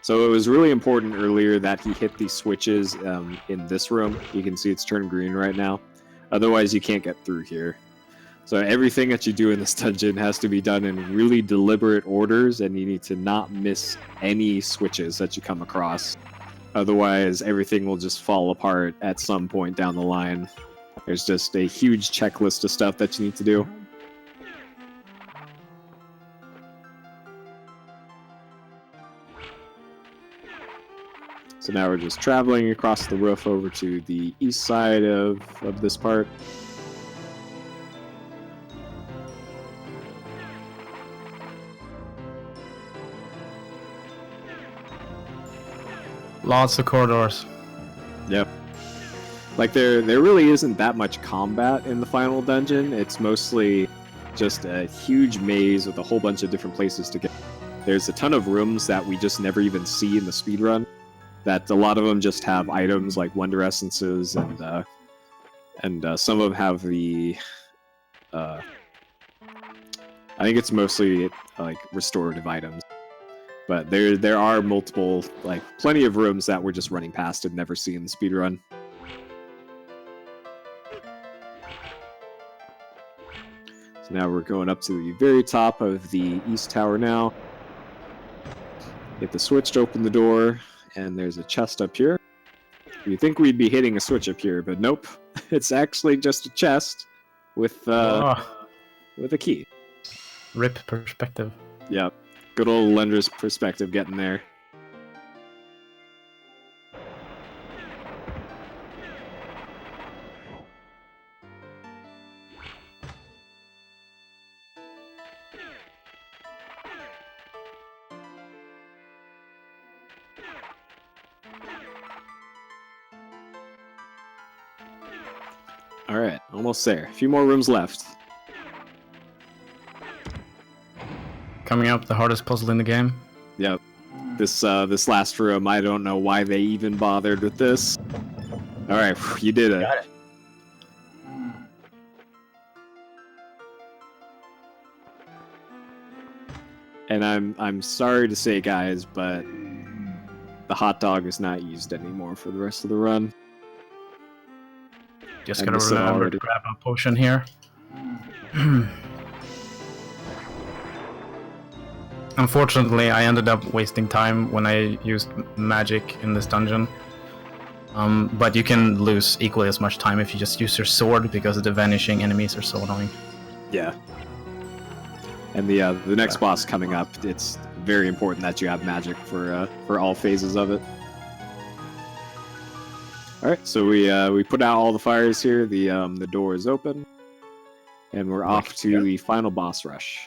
So it was really important earlier that he hit these switches in this room. You can see it's turned green right now. Otherwise, you can't get through here. So everything that you do in this dungeon has to be done in really deliberate orders, and you need to not miss any switches that you come across. Otherwise, everything will just fall apart at some point down the line. There's just a huge checklist of stuff that you need to do. So now we're just traveling across the roof over to the east side of this part. Lots of corridors. Yep. Like there really isn't that much combat in the final dungeon. It's mostly just a huge maze with a whole bunch of different places to get. There's a ton of rooms that we just never even see in the speedrun. That a lot of them just have items like Wonder Essences, and some of them have the I think it's mostly like restorative items. But there are multiple, like plenty of rooms that we're just running past and never see in the speedrun. So now we're going up to the very top of the east tower now. Hit the switch to open the door. And there's a chest up here. You'd think we'd be hitting a switch up here, but nope. It's actually just a chest with a key. RIP perspective. Yep. Good old Alundra's perspective getting there. Alright, almost there. A few more rooms left. Coming up, the hardest puzzle in the game. Yep. This last room, I don't know why they even bothered with this. Alright, you did it. Got it. And I'm sorry to say, guys, but the hot dog is not used anymore for the rest of the run. Just I gotta miss it remember already. to grab a potion here. Unfortunately, I ended up wasting time when I used magic in this dungeon. But you can lose equally as much time if you just use your sword, because the vanishing enemies are so annoying. Yeah. And the next boss coming up, it's very important that you have magic for all phases of it. All right, so we put out all the fires here. The door is open, and we're off to the final boss rush.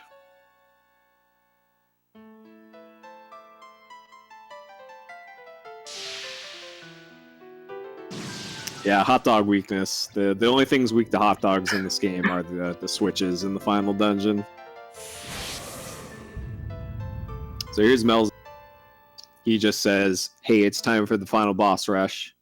Yeah, hot dog weakness. The only things weak to hot dogs in this game are the switches in the final dungeon. So here's Mel's. He just says, "Hey, it's time for the final boss rush."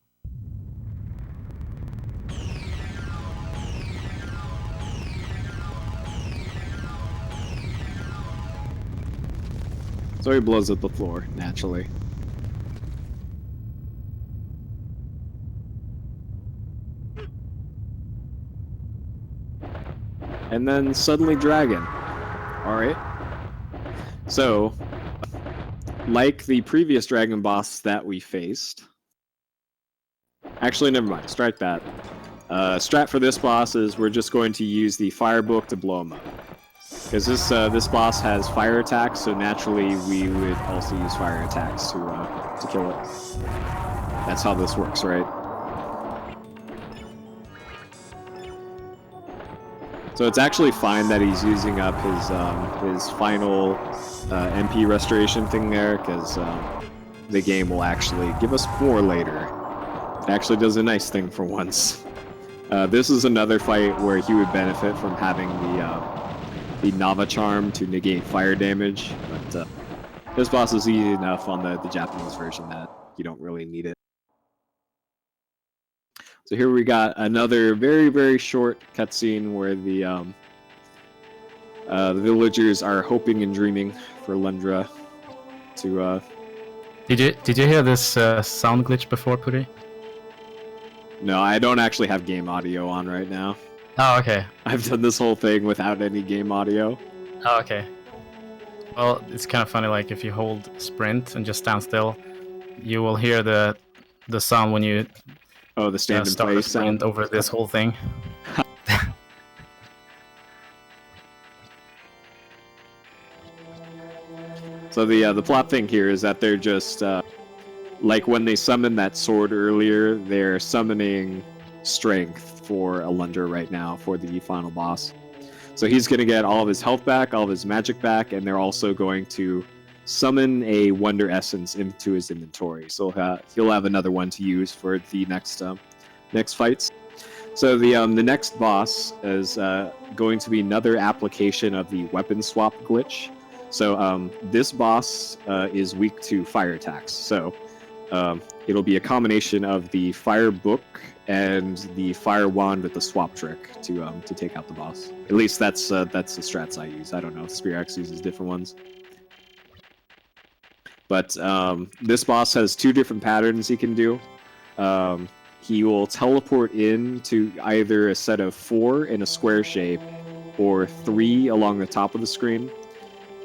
So he blows up the floor, naturally. and then suddenly dragon. Alright. So, like the previous dragon boss that we faced... Actually, never mind. Strike that. Strat for this boss is we're just going to use the fire book to blow him up. Because this boss has fire attacks, so naturally we would also use fire attacks to kill it. That's how this works, right? So it's actually fine that he's using up his final MP restoration thing there, because the game will actually give us more later. It actually does a nice thing for once. This is another fight where he would benefit from having the Nava Charm to negate fire damage, but this boss is easy enough on the Japanese version that you don't really need it. So here we got another very, very short cutscene where the villagers are hoping and dreaming for Alundra to... Did you hear this sound glitch before, Puri? No, I don't actually have game audio on right now. Oh, okay. I've done this whole thing without any game audio. Oh, okay. Well, it's kind of funny, like, if you hold sprint and just stand still, you will hear the sound when you the stand in start place a sprint over this whole thing. So the plot thing here is that they're just like when they summoned that sword earlier, they're summoning strength for Alundra right now for the final boss. So he's going to get all of his health back, all of his magic back, and they're also going to summon a Wonder Essence into his inventory. So he'll have another one to use for the next fights. So the next boss is going to be another application of the weapon swap glitch. So this boss is weak to fire attacks. So it'll be a combination of the fire book and the fire wand with the swap trick to take out the boss. At least that's the strats I use. I don't know if Spiriax uses different ones. But this boss has two different patterns he can do. He will teleport in to either a set of 4 in a square shape or 3 along the top of the screen.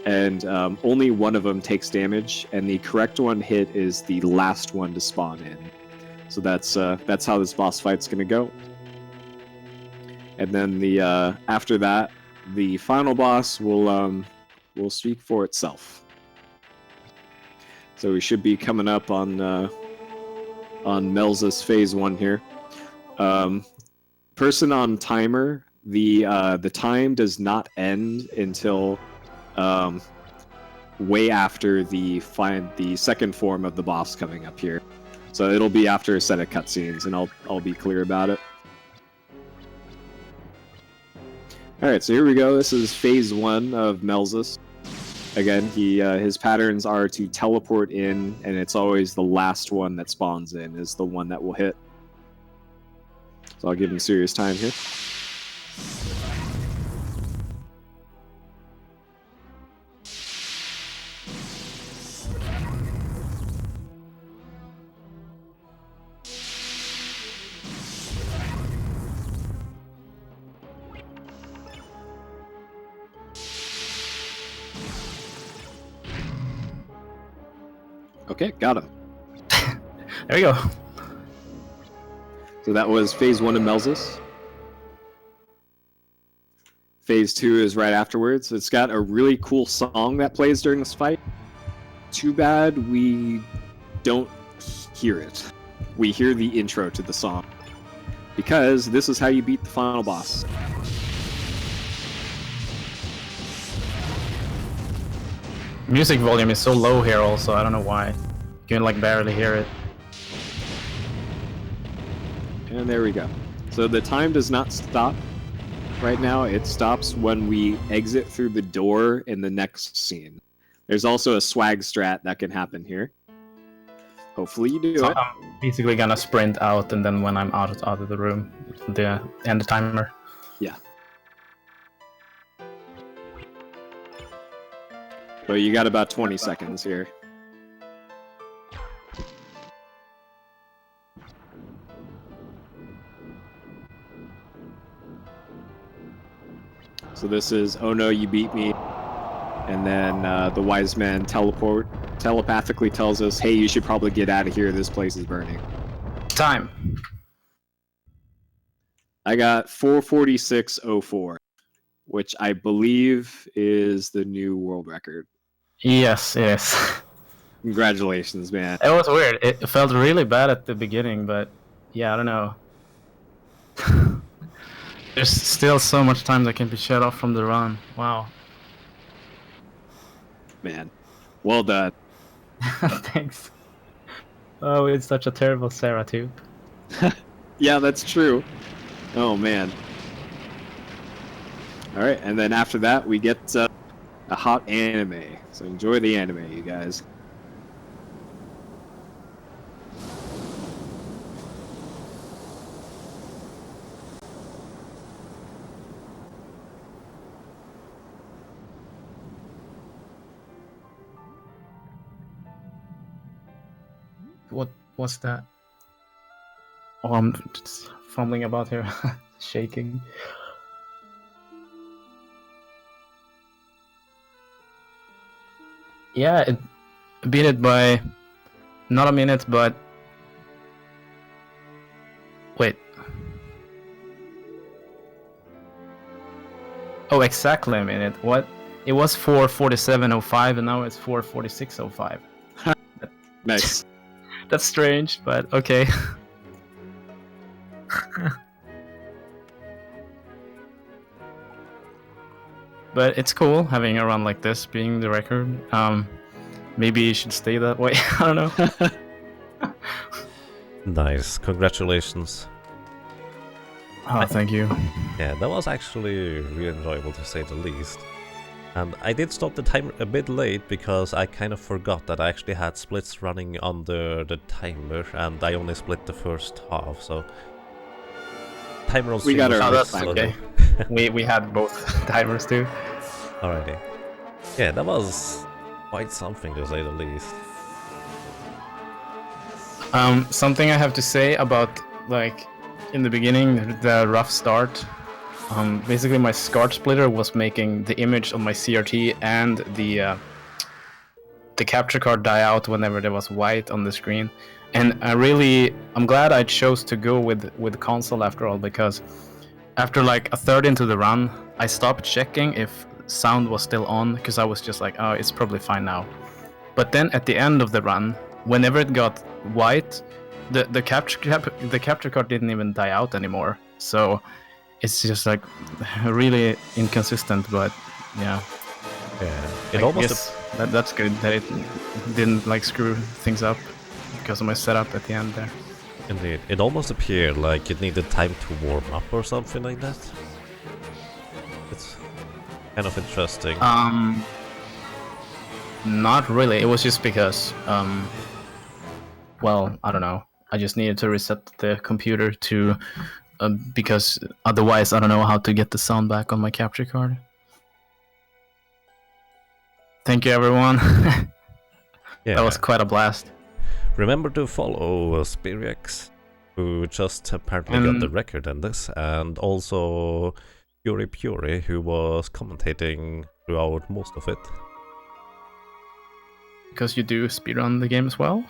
And only one of them takes damage, and the correct one hit is the last one to spawn in. So that's how this boss fight's gonna go. And then the after that, the final boss will speak for itself. So we should be coming up on Melza's phase 1 here. Person on timer, the time does not end until way after the second form of the boss coming up here. So it'll be after a set of cutscenes, and I'll be clear about it. Alright, so here we go. This is phase 1 of Melzis. Again, his patterns are to teleport in, and it's always the last one that spawns in is the one that will hit. So I'll give him serious time here. Okay, got him. There we go. So that was phase 1 of Melzis. Phase 2 is right afterwards. It's got a really cool song that plays during this fight. Too bad we don't hear it. We hear the intro to the song. Because this is how you beat the final boss. Music volume is so low here also, I don't know why. You can like barely hear it. And there we go. So the time does not stop right now. It stops when we exit through the door in the next scene. There's also a swag strat that can happen here. Hopefully you do So it. I'm basically gonna sprint out, and then when I'm out of the room, end the timer. Yeah. So you got about 20 seconds here. So this is, oh no, you beat me. And then the wise man telepathically tells us, hey, you should probably get out of here. This place is burning. Time. I got 446.04, which I believe is the new world record. Yes, yes. Congratulations, man. It was weird. It felt really bad at the beginning, but yeah, I don't know. There's still so much time that can be shut off from the run. Wow. Man, well done. Thanks. Oh, it's such a terrible Sarah too. Yeah, that's true. Oh, man. All right, and then after that, we get a hot anime. So enjoy the anime, you guys. What's that? Oh, I'm just fumbling about here, shaking. Yeah, it beat it by not a minute, but wait. Oh, exactly a minute. What? It was 4:47:05, and now it's 4:46:05. Nice. That's strange, but okay. But it's cool having a run like this being the record. Maybe it should stay that way. I don't know. Nice, congratulations. Oh, thank you. Yeah, that was actually really enjoyable to say the least. And I did stop the timer a bit late because I kind of forgot that I actually had splits running under the timer, and I only split the first half, so timer on We got stream our was that's slow. okay. we had both timers too. Alrighty. Yeah, that was quite something to say the least. Something I have to say about, like, in the beginning, the rough start. Basically, my SCART splitter was making the image of my CRT and the capture card die out whenever there was white on the screen. And I'm glad I chose to go with console after all, because after like a third into the run, I stopped checking if sound was still on, because I was just like, oh, it's probably fine now. But then at the end of the run, whenever it got white, the capture card didn't even die out anymore. So it's just like really inconsistent, but yeah. Yeah, I it almost guess that's good that it didn't like screw things up because of my setup at the end there. indeed. It almost appeared like it needed time to warm up or something like that. It's kind of interesting. Not really. It was just because well, I don't know. I just needed to reset the computer to because otherwise I don't know how to get the sound back on my capture card. Thank you, everyone. Yeah. That was quite a blast. Remember to follow Spiriax, who just apparently got the record in this, and also Puri, who was commentating throughout most of it. Because you do speedrun the game as well?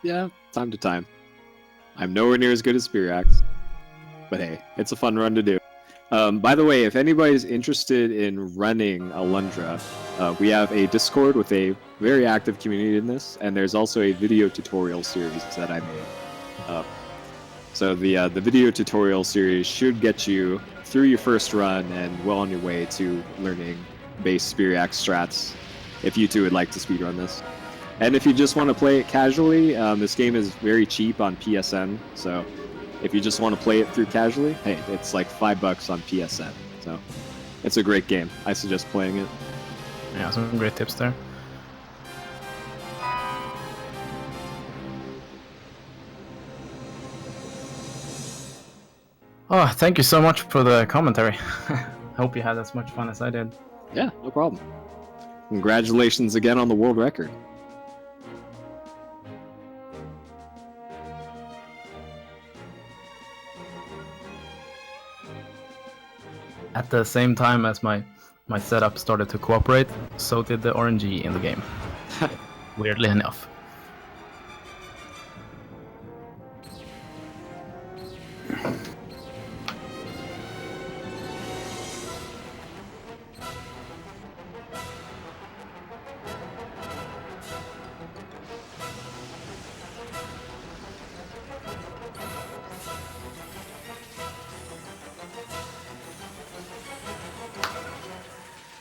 Yeah, time to time. I'm nowhere near as good as Spiriax, but hey, it's a fun run to do. By the way, if anybody's interested in running Alundra, we have a Discord with a very active community in this, and there's also a video tutorial series that I made. So the video tutorial series should get you through your first run and well on your way to learning base Spiriax strats, if you two would like to speedrun this. And if you just want to play it casually, this game is very cheap on PSN, so if you just want to play it through casually, hey, it's like $5 on PSN. So it's a great game. I suggest playing it. Yeah, some great tips there. Oh, thank you so much for the commentary. Hope you had as much fun as I did. Yeah, no problem. Congratulations again on the world record. at the same time as my setup started to cooperate, so did the RNG in the game. Weirdly enough.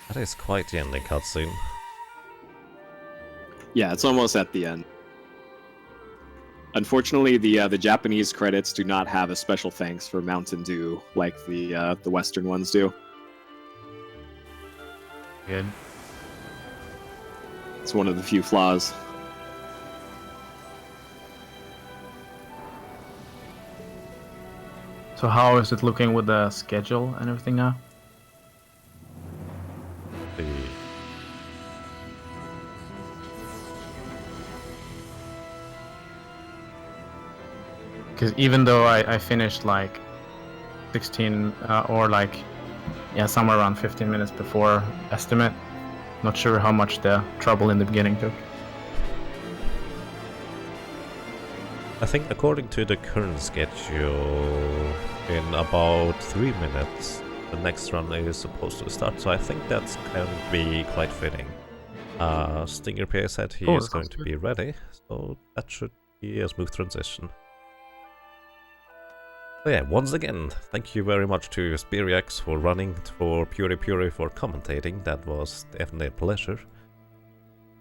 That is quite the ending cutscene. Yeah, it's almost at the end. Unfortunately, the Japanese credits do not have a special thanks for Mountain Dew like the Western ones do. Good. It's one of the few flaws. So how is it looking with the schedule and everything now? Because even though I finished like 16 or like, yeah, somewhere around 15 minutes before estimate, not sure how much the trouble in the beginning took. I think according to the current schedule, in about 3 minutes, the next run is supposed to start, so I think that's going to be quite fitting. Stinger P said he is going to be ready, so that should be a smooth transition. So yeah, once again, thank you very much to Spiriax for running, for Puri for commentating. That was definitely a pleasure.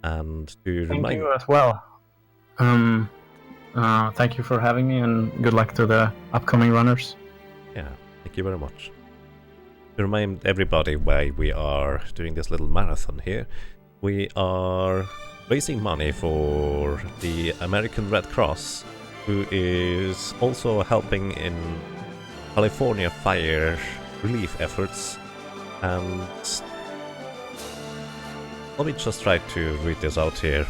And to Thank remind you as well. Thank you for having me, and good luck to the upcoming runners. Yeah, thank you very much. To remind everybody why we are doing this little marathon here, we are raising money for the American Red Cross, who is also helping in California fire relief efforts. And let me just try to read this out here.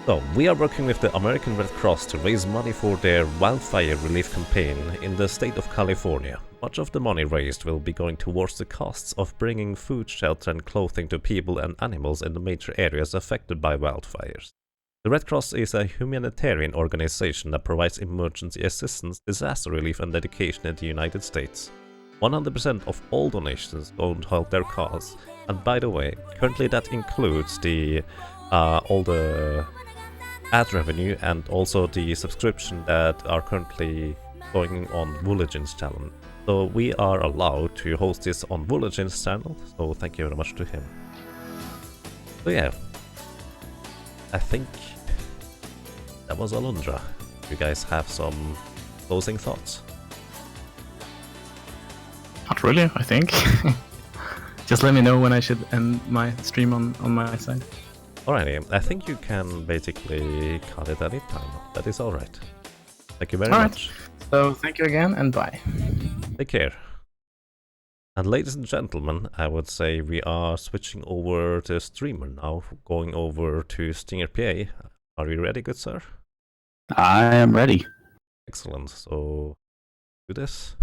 So, we are working with the American Red Cross to raise money for their wildfire relief campaign in the state of California. Much of the money raised will be going towards the costs of bringing food, shelter and clothing to people and animals in the major areas affected by wildfires. The Red Cross is a humanitarian organization that provides emergency assistance, disaster relief and education in the United States. 100% of all donations go to help their cause. And by the way, currently that includes the all the ad revenue and also the subscription that are currently going on Woolagin's channel. So we are allowed to host this on Woolagin's channel, so thank you very much to him. So yeah, I think that was Alundra. You guys have some closing thoughts? Not really, I think. Just let me know when I should end my stream on my side. Alrighty, I think you can basically cut it any time. That is alright. Thank you very All right. much. So thank you again and bye. Take care. And ladies and gentlemen, I would say we are switching over to streamer now, going over to Stinger PA. Are you ready, good sir? I am ready. Excellent. So, do this.